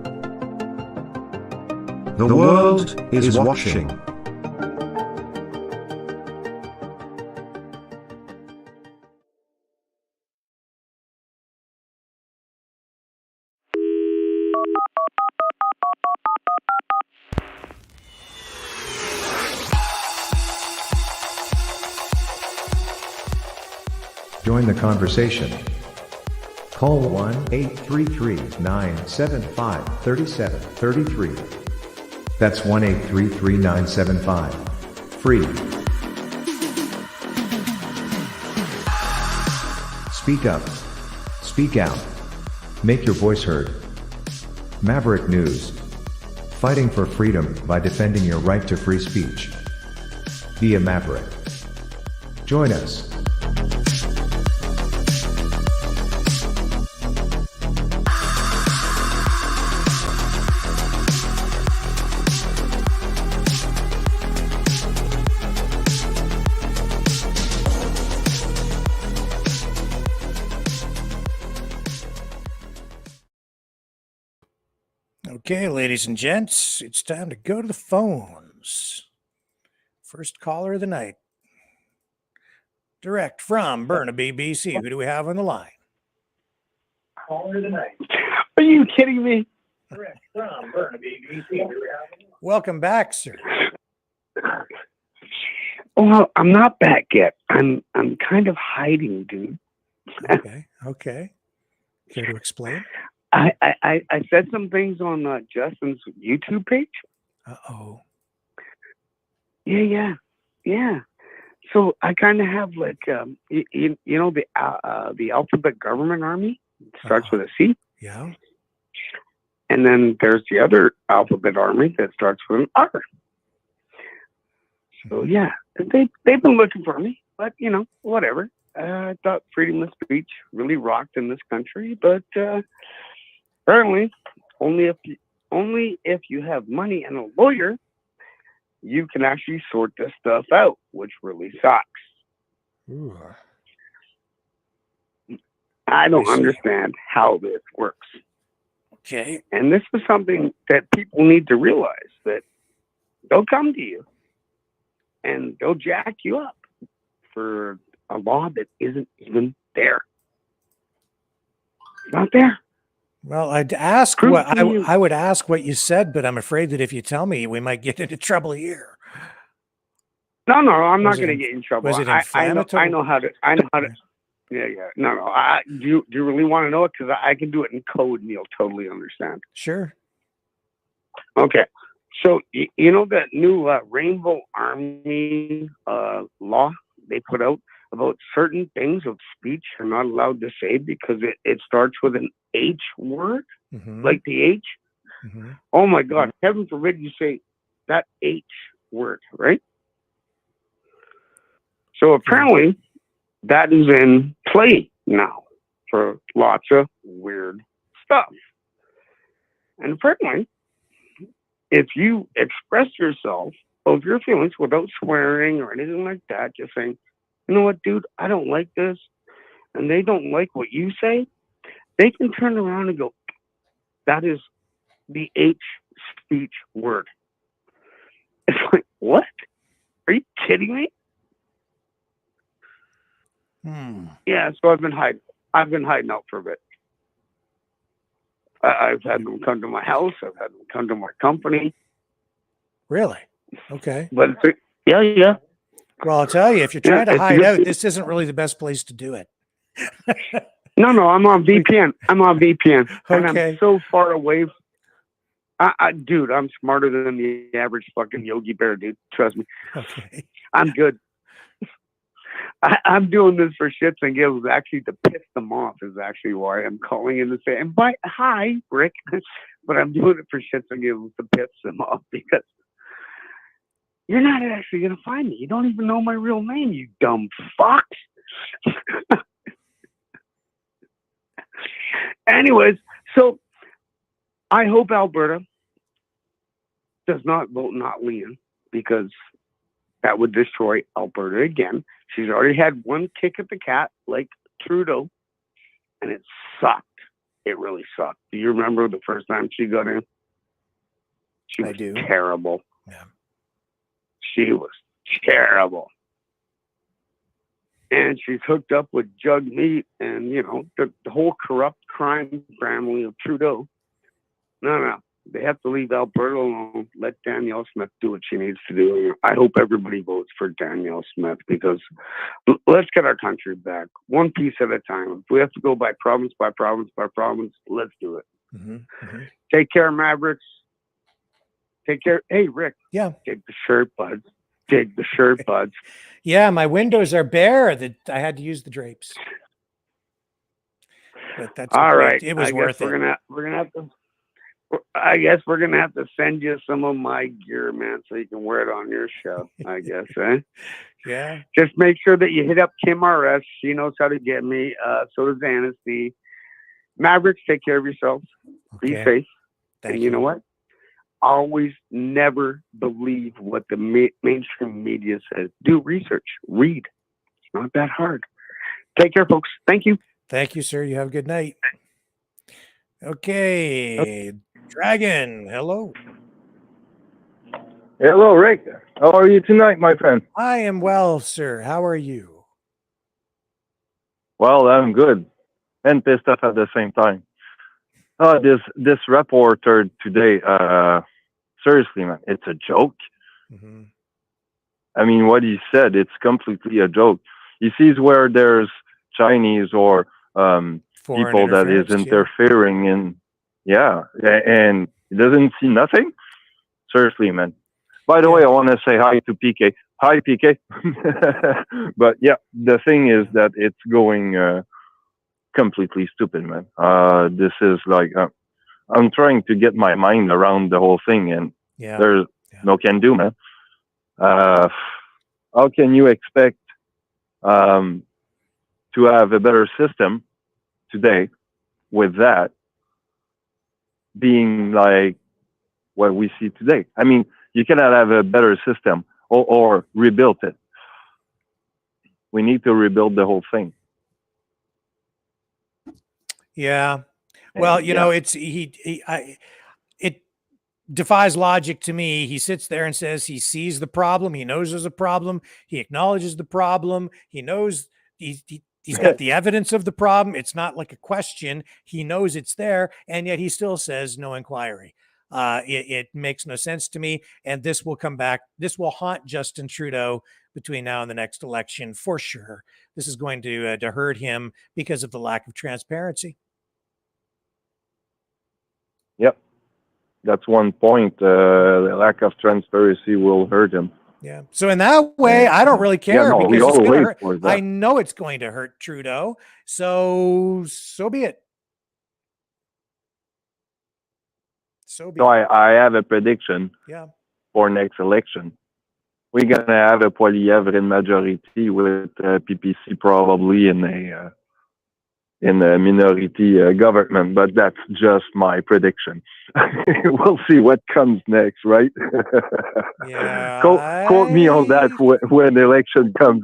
The world is watching. Join the conversation. Call 1-833-975-3733. That's 1-833-975-FREE. Speak up. Speak out. Make your voice heard. Maverick News. Fighting for freedom by defending your right to free speech. Be a Maverick. Join us. Okay, ladies and gents, it's time to go to the phones. First caller of the night. Direct from Burnaby, BC. Who do we have on the line? Caller of the night. Are you kidding me? Direct from Burnaby, BC. Welcome back, sir. Well, I'm not back yet. I'm kind of hiding, dude. Okay. Care to explain? I said some things on Justin's YouTube page. Uh-oh. Yeah. So I kind of have like, you know, the alphabet government army. It starts with a C. Yeah. And then there's the other alphabet army that starts with an R. So yeah, they've been looking for me, but you know, whatever. I thought freedom of speech really rocked in this country, but apparently, only if you have money and a lawyer, you can actually sort this stuff out, which really sucks. Ooh. I don't understand how this works. Okay. And this is something that people need to realize, that they'll come to you and they'll jack you up for a law that isn't even there. It's not there. Well, I'd ask what I would ask what you said, but I'm afraid that if you tell me, we might get into trouble here. No, I'm not going to get in trouble. Was it I know how to. Yeah. No. Do you really want to know it? Because I can do it in code, and you'll totally understand. Sure. Okay. So you know that new Rainbow Army law they put out about certain things of speech you're not allowed to say because it starts with an H word, like the H. Oh my God, heaven forbid you say that H word, right? So apparently that is in play now for lots of weird stuff. And apparently, if you express yourself of your feelings without swearing or anything like that, just saying, you know what, dude, I don't like this, and they don't like what you say, they can turn around and go, that is the H speech word. It's like, what? Are you kidding me? Yeah, so I've been hiding out for a bit. I've had them come to my house. I've had them come to my company. Really? Okay. But yeah. Well, I'll tell you, if you're trying to hide out, this isn't really the best place to do it. No, I'm on VPN. Okay. And I'm so far away. Dude, I'm smarter than the average fucking Yogi Bear, dude. Trust me. Okay. I'm good. I'm doing this for shits and giggles, actually to piss them off is actually why I'm calling in to say, hi, Rick. But I'm doing it for shits and giggles to piss them off because you're not actually going to find me. You don't even know my real name, you dumb fuck. Anyways, so I hope Alberta does not vote not lean because that would destroy Alberta again. She's already had one kick at the cat, like Trudeau, and it sucked. It really sucked. Do you remember the first time she got in? She was terrible. Yeah. She was terrible. And she's hooked up with Jug Meat and, you know, the whole corrupt crime family of Trudeau. No. They have to leave Alberta alone. Let Danielle Smith do what she needs to do. I hope everybody votes for Danielle Smith because let's get our country back one piece at a time. If we have to go by province, let's do it. Take care, Mavericks. Take care. Hey, Rick. Yeah. Take the shirt, buds. Take the shirt, buds. Yeah, my windows are bare. That I had to use the drapes. But that's all okay. right. It was worth it. We're gonna have to. I guess we're gonna have to send you some of my gear, man, so you can wear it on your show. I guess, eh? Yeah. Just make sure that you hit up Kim RS. She knows how to get me. So does Anasty. Mavericks, take care of yourselves. Be safe. Thank you know what? Always never believe what the mainstream media says. Do research. Read. It's not that hard. Take care, folks. Thank you. Thank you, sir. You have a good night. Okay. Dragon, hello. Hello, Rick. How are you tonight, my friend? I am well, sir. How are you? Well, I'm good and pissed off at the same time. This reporter today, seriously, man, it's a joke. I mean, what he said, it's completely a joke. He sees where there's Chinese or people that is interfering in, and he doesn't see nothing. Seriously, man. By the way, I want to say hi to PK. Hi, PK. But yeah, the thing is that it's going completely stupid, man. This is like, I'm trying to get my mind around the whole thing, and there's no can do, man. How can you expect to have a better system today with that being like what we see today? I mean, you cannot have a better system or rebuild it. We need to rebuild the whole thing. Yeah. Well, you know, it defies logic to me. He sits there and says he sees the problem. He knows there's a problem. He acknowledges the problem. He knows he's got the evidence of the problem. It's not like a question. He knows it's there, and yet he still says no inquiry. It makes no sense to me, and this will come back. This will haunt Justin Trudeau between now and the next election for sure. This is going to hurt him because of the lack of transparency. Yep, that's one point. The lack of transparency will hurt him. Yeah. So in that way, I don't really care because it's going to hurt. I know it's going to hurt Trudeau. So be it. So I have a prediction for next election. We're going to have a Poilievre in majority with PPC probably in a minority government, but that's just my prediction. We'll see what comes next, right? Yeah, quote me on that when the election comes.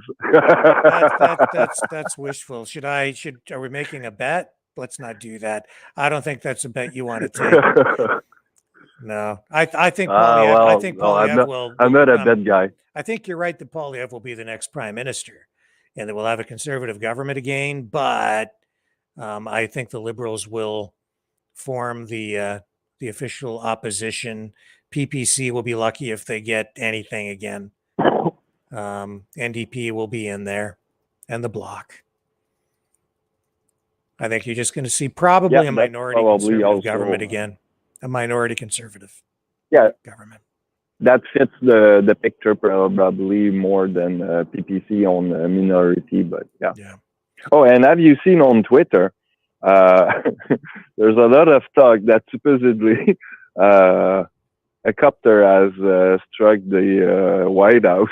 That's wishful. Are we making a bet? Let's not do that. I don't think that's a bet you want to take. No, I think Poilievre will. I'm not a bad guy. I think you're right that Poilievre will be the next prime minister, and that we'll have a conservative government again. But I think the Liberals will form the official opposition. PPC will be lucky if they get anything again. NDP will be in there, and the Bloc. I think you're just going to see probably a minority conservative government again. A minority conservative government. That fits the picture probably more than PPC on a minority, but yeah. Oh, and have you seen on Twitter, there's a lot of talk that supposedly a copter has struck the White House.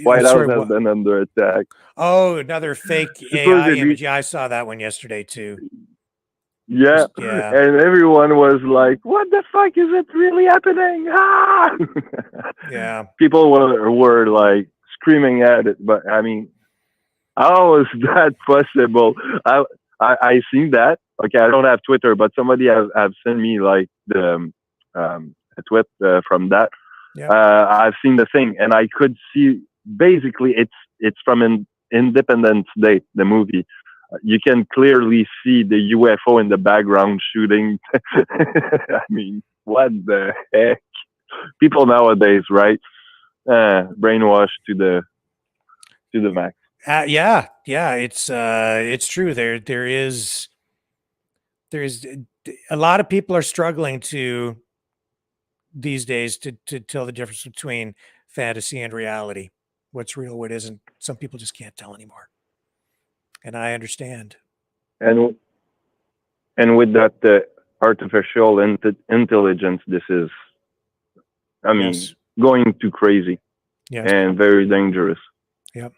White House has been under attack. Oh, another fake AI image. Yeah, I saw that one yesterday too. Yeah, and everyone was like, "What the fuck is it really happening?" Ah! Yeah, people were like screaming at it, but I mean, how is that possible? I seen that. Okay, I don't have Twitter, but somebody have sent me like the a tweet from that. I've seen the thing, and I could see basically it's from Independence Day, the movie. you can clearly see the UFO in the background shooting. I mean, what the heck? People nowadays, right? Brainwashed to the max. Yeah, it's true. There is a lot of people are struggling to these days to tell the difference between fantasy and reality. What's real, what isn't. Some people just can't tell anymore, and I understand. And with that artificial intelligence, this is, I mean, Yes. going too crazy. Yes. And very dangerous. Yep.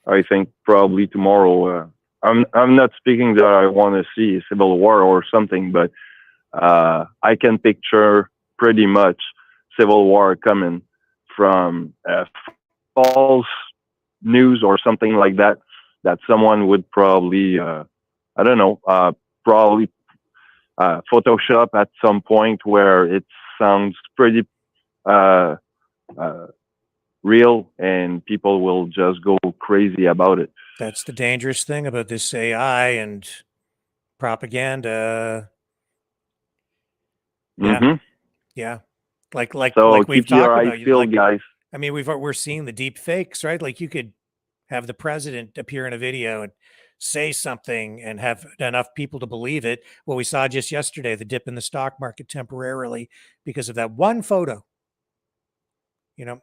I think probably tomorrow. I'm not speaking that I want to see a civil war or something, but I can picture pretty much civil war coming from false news or something like that. That someone would probably, I don't know, probably Photoshop at some point where it sounds pretty real, and people will just go crazy about it. That's the dangerous thing about this AI and propaganda. Yeah. Mm-hmm. Yeah. So Like we've keep your talked eyes about. peeled, guys. I mean, we're seeing the deep fakes, right? Like you could have the president appear in a video and say something and have enough people to believe it. Well, we saw just yesterday the dip in the stock market temporarily because of that one photo.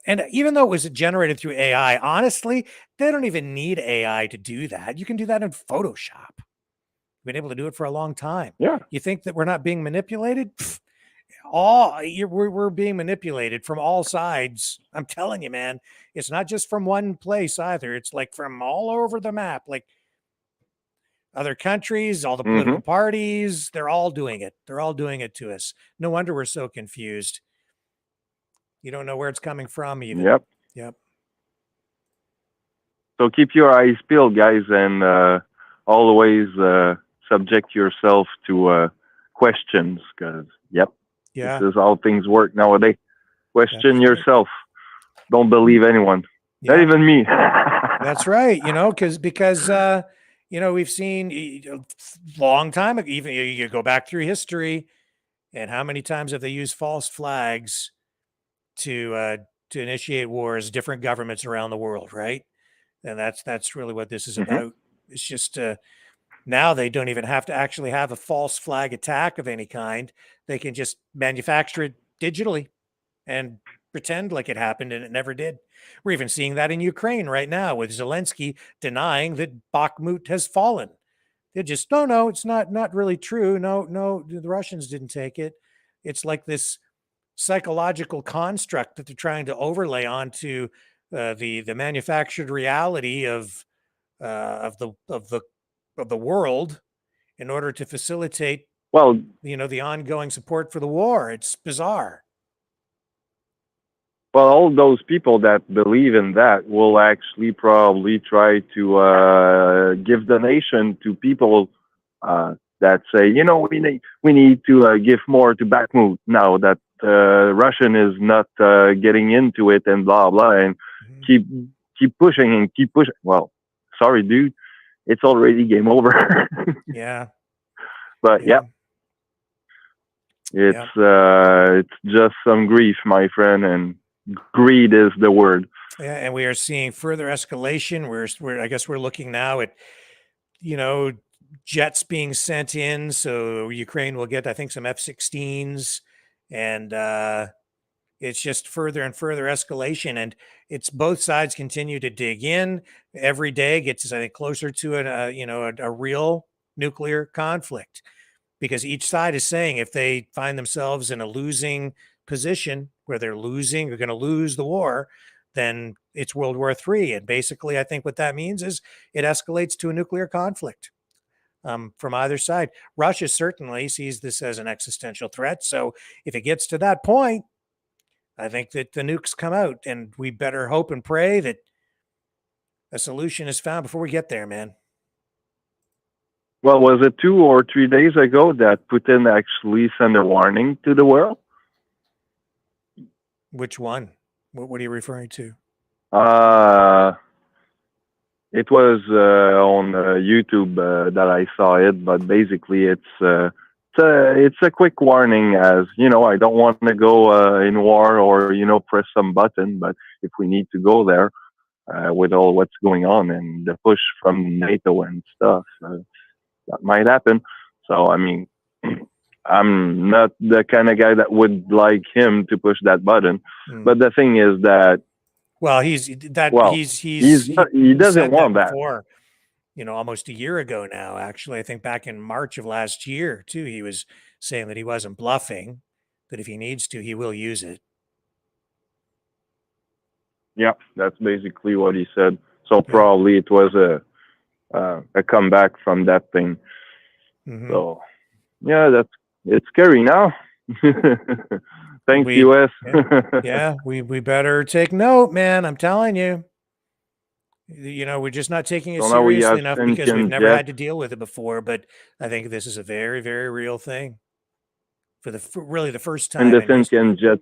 And even though it was generated through AI, honestly, they don't even need AI to do that. You can do that in Photoshop. We've been able to do it for a long time. Yeah. You think that we're not being manipulated? Pfft, we're being manipulated from all sides. I'm telling you, man, it's not just from one place either. It's like from all over the map, like other countries, all the political parties, they're all doing it. They're all doing it to us. No wonder we're so confused. You don't know where it's coming from even. Yep. So keep your eyes peeled, guys, and always subject yourself to questions, because, Yeah. this is how things work nowadays. Question yourself. Don't believe anyone. Not even me. That's right. Because we've seen a long time, even you go back through history, and how many times have they used false flags to initiate wars, different governments around the world, right? And that's really what this is about. It's just now they don't even have to actually have a false flag attack of any kind. They can just manufacture it digitally and pretend like it happened and it never did. We're even seeing that in Ukraine right now with Zelensky denying that Bakhmut has fallen. They just, no, it's not really true. No, the Russians didn't take it. It's like this psychological construct that they're trying to overlay onto the manufactured reality of the world in order to facilitate the ongoing support for the war. It's bizarre. Well, all those people that believe in that will actually probably try to give donation to people that say, we need to give more to Bakhmut now that Russian is not getting into it and blah blah, and keep pushing and keep pushing. Well, sorry, dude, it's already game over. Yeah. But it's just some grief, my friend, and greed is the word. Yeah, and we are seeing further escalation. I guess we're looking now at, jets being sent in. So Ukraine will get, I think, some F-16s, and it's just further and further escalation. And it's both sides continue to dig in. Every day gets, I think, closer to a real nuclear conflict, because each side is saying if they find themselves in a losing position where they're going to lose the war, then it's World War III. And basically, I think what that means is it escalates to a nuclear conflict from either side. Russia certainly sees this as an existential threat. So if it gets to that point, I think that the nukes come out, and we better hope and pray that a solution is found before we get there, man. Well, was it 2 or 3 days ago that Putin actually sent a warning to the world? Which one? What are you referring to? it was on YouTube that I saw it, but basically it's a quick warning, as you know, I don't want to go in war or press some button, but if we need to go there with all what's going on and the push from NATO and stuff, that might happen. So I mean, I'm not the kind of guy that would like him to push that button. But the thing is that, well, he doesn't said want that. before, almost a year ago now, actually. I think back in March of last year too, he was saying that he wasn't bluffing, that if he needs to, he will use it. Yeah, that's basically what he said. So probably it was a comeback from that thing. So yeah, it's scary now. Thanks, US. we better take note, man. I'm telling you. We're just not taking it So now we seriously have enough because we've never Jet. had to deal with it before. But I think this is a very, very real thing for really the first time. And the Thinking Jet,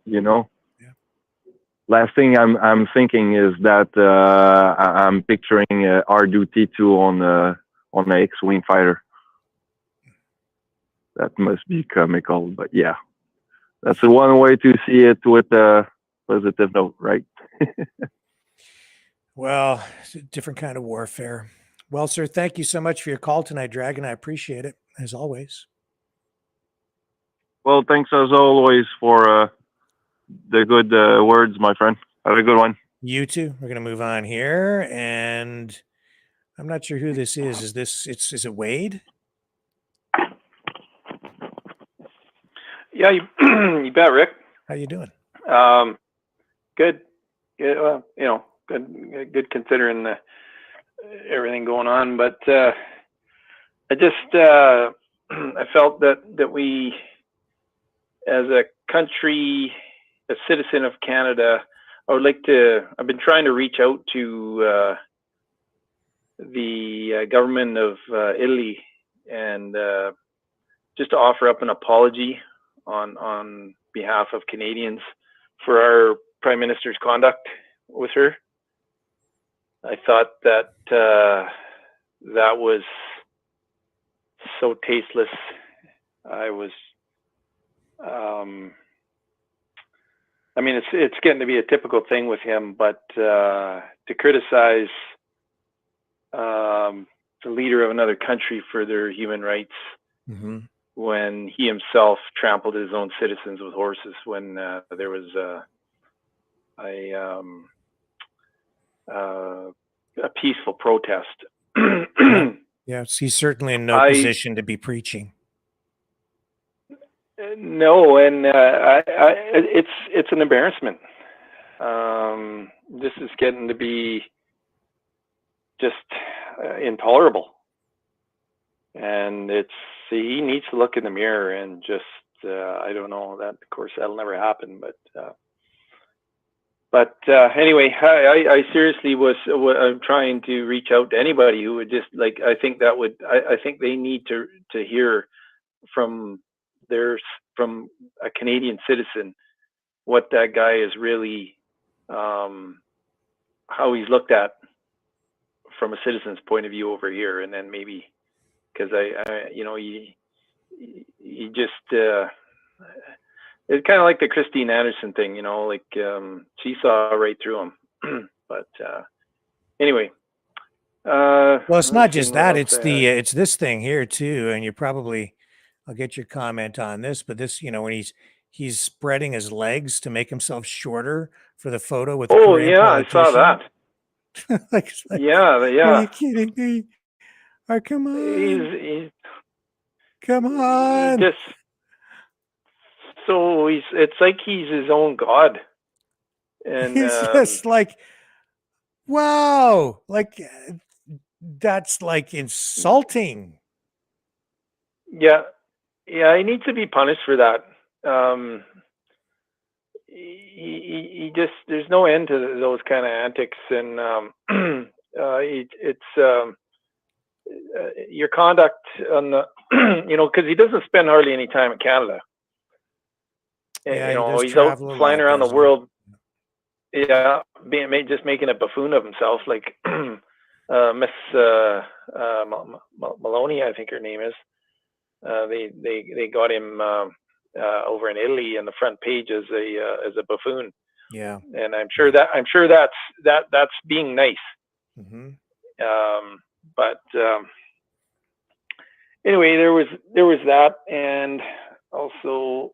Last thing I'm thinking is that I'm picturing R2-D2 on the X-wing fighter. That must be comical, but yeah, that's one way to see it with a positive note, right? Well, it's a different kind of warfare. Well, sir, thank you so much for your call tonight, Dragon. I appreciate it, as always. Well, thanks as always for the good words, my friend. Have a good one. You too. We're going to move on here, and I'm not sure who this is. Is it Wade? Yeah, you bet, Rick. How you doing? Good. Well, good considering everything going on. But I just I felt that we, as a country, a citizen of Canada, I've been trying to reach out to the government of Italy and just to offer up an apology on behalf of Canadians for our Prime Minister's conduct with her. I thought that that was so tasteless. I was, it's getting to be a typical thing with him, but to criticize the leader of another country for their human rights when he himself trampled his own citizens with horses when there was a peaceful protest. Yes, he's certainly in no position to be preaching. No, and it's an embarrassment. This is getting to be just intolerable, and he needs to look in the mirror and just I don't know, that of course that'll never happen, but anyway, I seriously I'm trying to reach out to anybody who would just I think they need to hear from a Canadian citizen what that guy is really, how he's looked at from a citizen's point of view over here, and then maybe because he just it's kind of like the Christine Anderson thing, she saw right through him. But anyway, well, it's not just that; it's this thing here too, and I'll get your comment on this, but this, when he's spreading his legs to make himself shorter for the photo with the Korean politician. I saw that. Yeah. Are you kidding me? Oh, come on. Come on. It's like he's his own god. And he's just wow. That's insulting. Yeah. Yeah, he needs to be punished for that. He just, there's no end to those kind of antics, and your conduct on the, because he doesn't spend hardly any time in Canada. Yeah, he's out flying around the world. Yeah, just making a buffoon of himself. Miss Maloney, I think her name is. They got him over in Italy in the front page as a buffoon. Yeah. And I'm sure that's being nice. Mm-hmm. But anyway, there was that, and also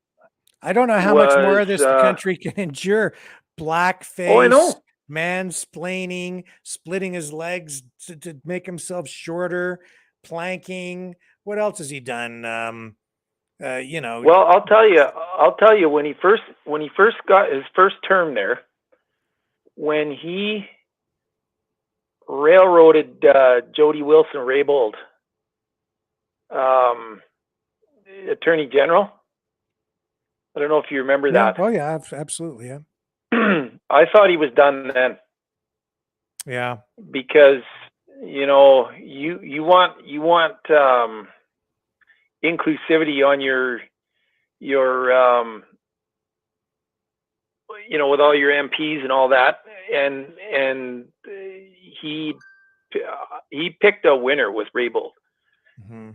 I don't know how much more of this the country can endure. Blackface. Oh, I know. Mansplaining, splitting his legs to make himself shorter, planking. What else has he done? Well, I'll tell you when he first got his first term there, when he railroaded Jody Wilson-Raybould, Attorney General. I don't know if you remember that. Oh yeah, absolutely. Yeah. I thought he was done then. Yeah. Because you want inclusivity on your with all your MPs and all that, and he picked a winner with Raybould. Mm-hmm.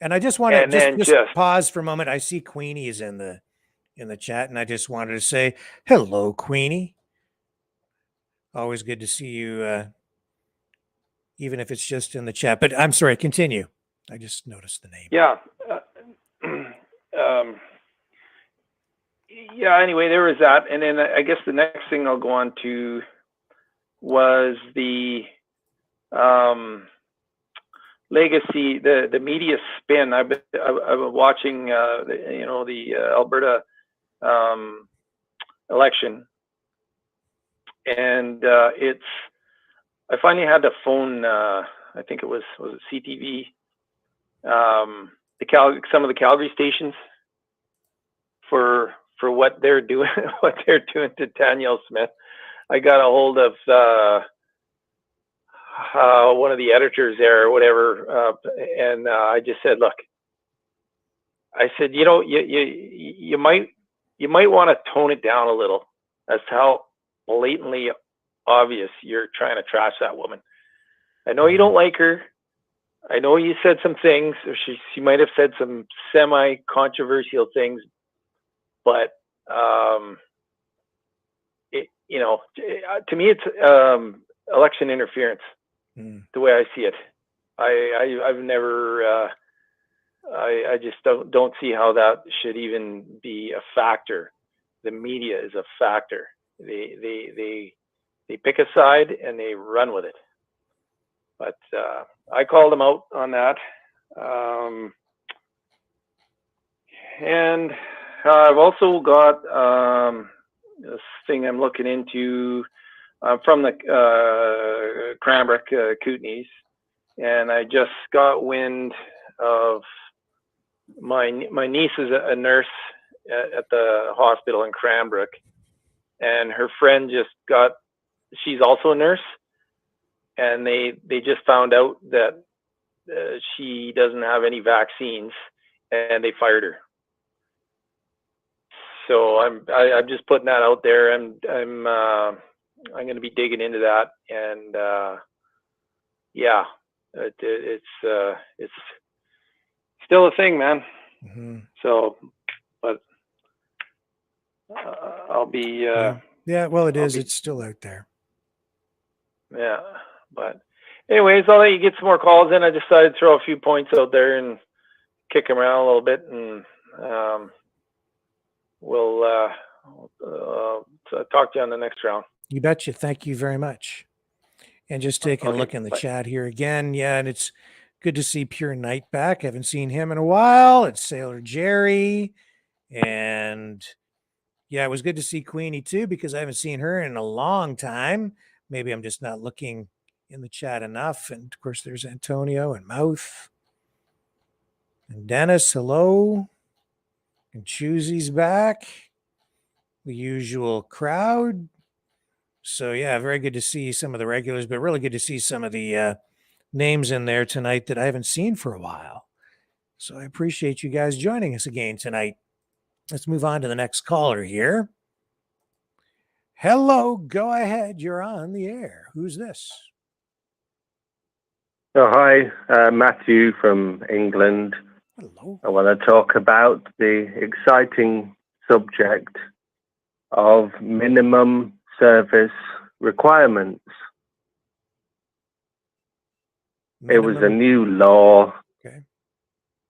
And I just want to just pause for a moment. I see Queenie is in the chat, and I just wanted to say hello, Queenie. Always good to see you, even if it's just in the chat. But I'm sorry, continue. I just noticed the name. Yeah. Yeah. Anyway, there was that, and then I guess the next thing I'll go on to was the legacy, the media spin. I've been watching, the Alberta election, and I finally had to phone. I think it was it CTV, some of the Calgary stations for what they're doing, to Danielle Smith. I got a hold of one of the editors there or whatever, and I just said, look, I said, you might want to tone it down a little as to how blatantly obvious you're trying to trash that woman. I know you don't like her. I know you said some things, or she might have said some semi-controversial things, but to me, it's election interference. The way I see it, I've never, I just don't see how that should even be a factor. The media is a factor. They pick a side and they run with it. But I called them out on that. And I've also got this thing I'm looking into from the Cranbrook Kootenays, and I just got wind of my niece is a nurse at the hospital in Cranbrook, and her friend she's also a nurse, and they just found out that she doesn't have any vaccines, and they fired her. So I'm just putting that out there. I'm going to be digging into that, and yeah, it's still a thing, man. Mm-hmm. So, but I'll be yeah. Well, it is. It's still out there. Yeah, but anyways, I'll let you get some more calls in. I decided to throw a few points out there and kick them around a little bit, and we'll talk to you on the next round. You betcha. Thank you very much. And just taking a look in the chat here again. Yeah, and it's good to see Pure Knight back. I haven't seen him in a while. It's Sailor Jerry. And yeah, it was good to see Queenie too, because I haven't seen her in a long time. Maybe I'm just not looking in the chat enough. And of course, there's Antonio and Mouth. And Dennis, hello. And Choosy's back. The usual crowd. So yeah, very good to see some of the regulars, but really good to see some of the names in there tonight that I haven't seen for a while. So I appreciate you guys joining us again tonight. Let's move on to the next caller here. Hello, go ahead. You're on the air. Who's this? Oh, hi, Matthew from England. Hello. I want to talk about the exciting subject of minimum service requirements. It was a new law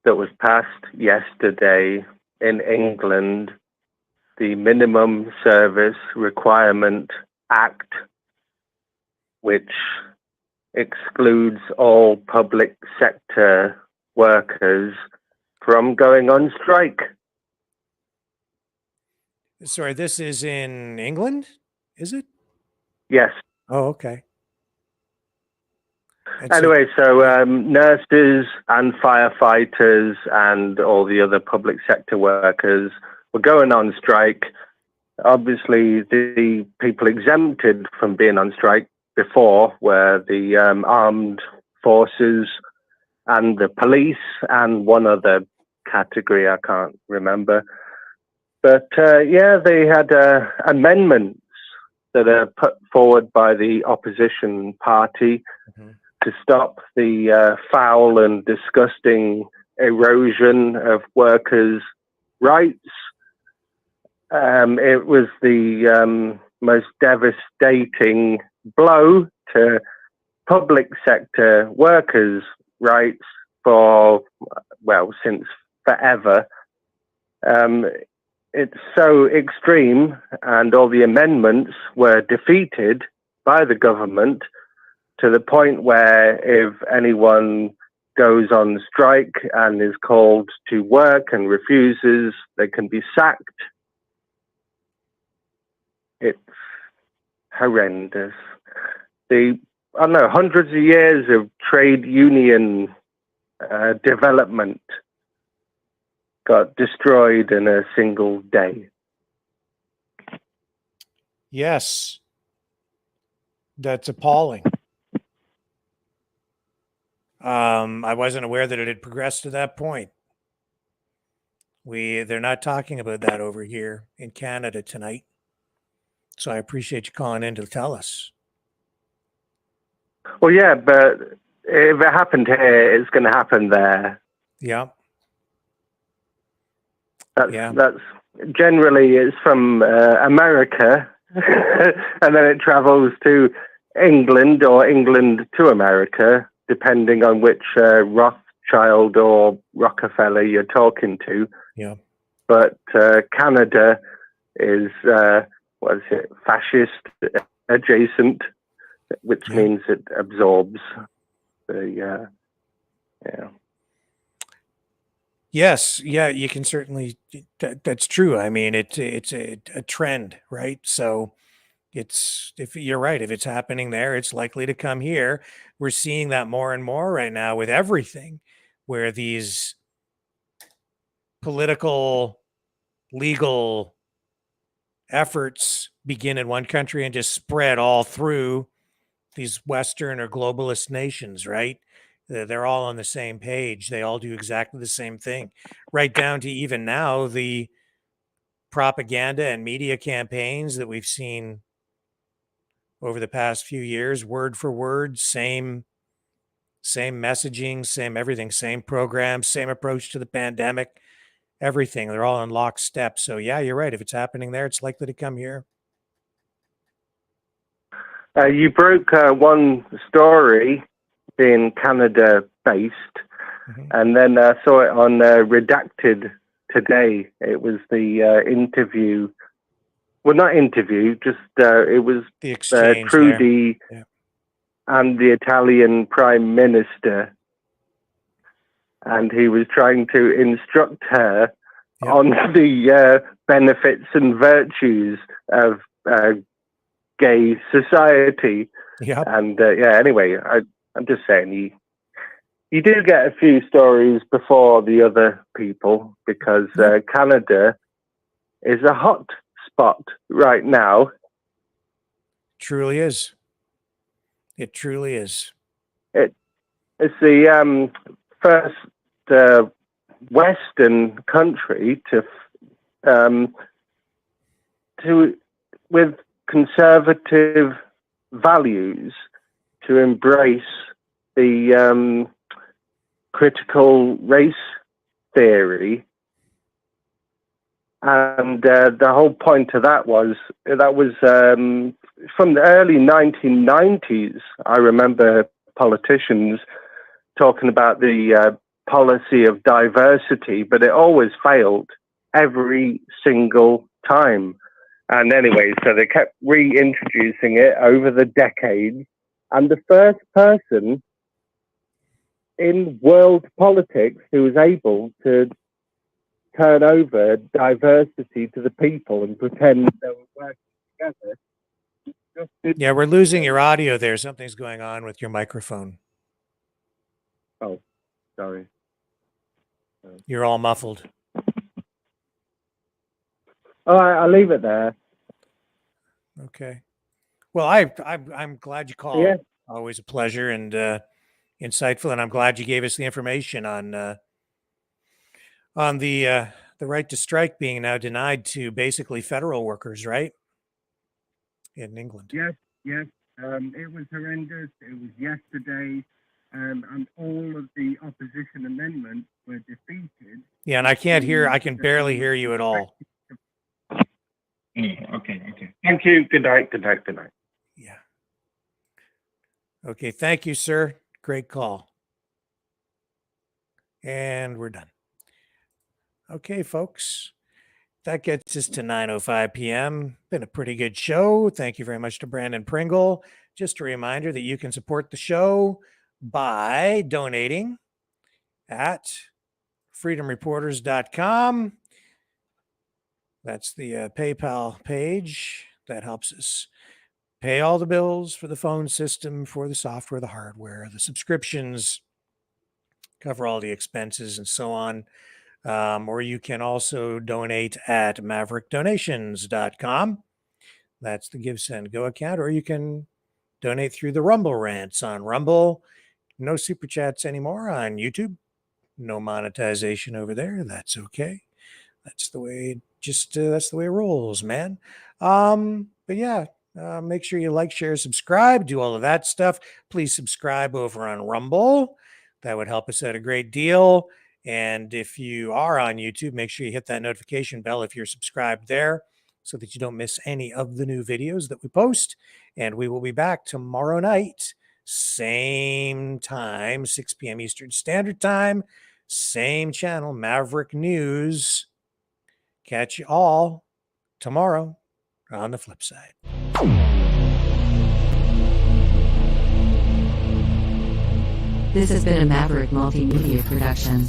that was passed yesterday in England, the Minimum Service Requirement Act, which excludes all public sector workers from going on strike. Sorry, this is in England, is it? Yes. Oh, okay. Anyway, so nurses and firefighters and all the other public sector workers were going on strike. Obviously, the people exempted from being on strike before were the armed forces and the police and one other category I can't remember. But yeah, they had amendments that are put forward by the opposition party to stop the foul and disgusting erosion of workers' rights. It was the most devastating blow to public sector workers' rights for, well, since forever. It's so extreme, and all the amendments were defeated by the government to the point where if anyone goes on strike and is called to work and refuses, they can be sacked. It's horrendous. I don't know, hundreds of years of trade union development got destroyed in a single day. Yes. That's appalling. I wasn't aware that it had progressed to that point. They're not talking about that over here in Canada tonight. So I appreciate you calling in to tell us. Well, yeah, but if it happened here, it's going to happen there. Yeah. That's generally it's from America, and then it travels to England or England to America, depending on which Rothschild or Rockefeller you're talking to. Yeah. But Canada is what is it? Fascist adjacent, which means it absorbs the yeah. Yes, yeah, you can certainly. That's true. I mean, it's a trend, right? So if you're right, if it's happening there, it's likely to come here. We're seeing that more and more right now with everything, where these political, legal efforts begin in one country and just spread all through these Western or globalist nations, right? They're all on the same page. They all do exactly the same thing, right down to even now the propaganda and media campaigns that we've seen over the past few years, word for word, same messaging, same everything, same program, same approach to the pandemic, everything. They're all in lockstep. So yeah, you're right. If it's happening there, it's likely to come here. You broke one story being Canada-based, and then I saw it on Redacted today. It was the interview. Well, not interview, just it was the exchange Trudy and the Italian Prime Minister, and he was trying to instruct her on the benefits and virtues of gay society. And anyway, I'm just saying you do get a few stories before the other people, because Canada is a hot spot right now. Truly is. It truly is. It's the first Western country to with conservative values to embrace the critical race theory. And the whole point of that was from the early 1990s. I remember politicians talking about the policy of diversity, but it always failed every single time. And anyway, so they kept reintroducing it over the decades. And the first person in world politics who was able to turn over diversity to the people and pretend they were working together. Yeah, we're losing your audio there. Something's going on with your microphone. Oh, sorry. You're all muffled. All right, I'll leave it there. Okay. Well, I'm glad you called. Yeah. Always a pleasure and insightful, and I'm glad you gave us the information on the right to strike being now denied to basically federal workers, right? In England. Yes. It was horrendous. It was yesterday, and all of the opposition amendments were defeated. Yeah, and I can barely hear you at all. Okay. Thank you. Good night. Yeah. Okay, thank you, sir. Great call. And we're done. Okay, folks. That gets us to 9:05 p.m. Been a pretty good show. Thank you very much to Brandon Pringle. Just a reminder that you can support the show by donating at freedomreporters.com. That's the PayPal page that helps us pay all the bills for the phone system, for the software, the hardware, the subscriptions, cover all the expenses and so on. Or you can also donate at maverickdonations.com. That's the Give, Send, Go account. Or you can donate through the Rumble rants on Rumble. No super chats anymore on YouTube. No monetization over there. That's okay. That's the way that's the way it rolls, man. But yeah, make sure you like, share, subscribe, do all of that stuff. Please subscribe over on Rumble. That would help us out a great deal. And if you are on YouTube, make sure you hit that notification bell if you're subscribed there so that you don't miss any of the new videos that we post. And we will be back tomorrow night, same time, 6 p.m. Eastern Standard Time, same channel, Maverick News. Catch you all tomorrow on the flip side. This has been a Maverick Multimedia production.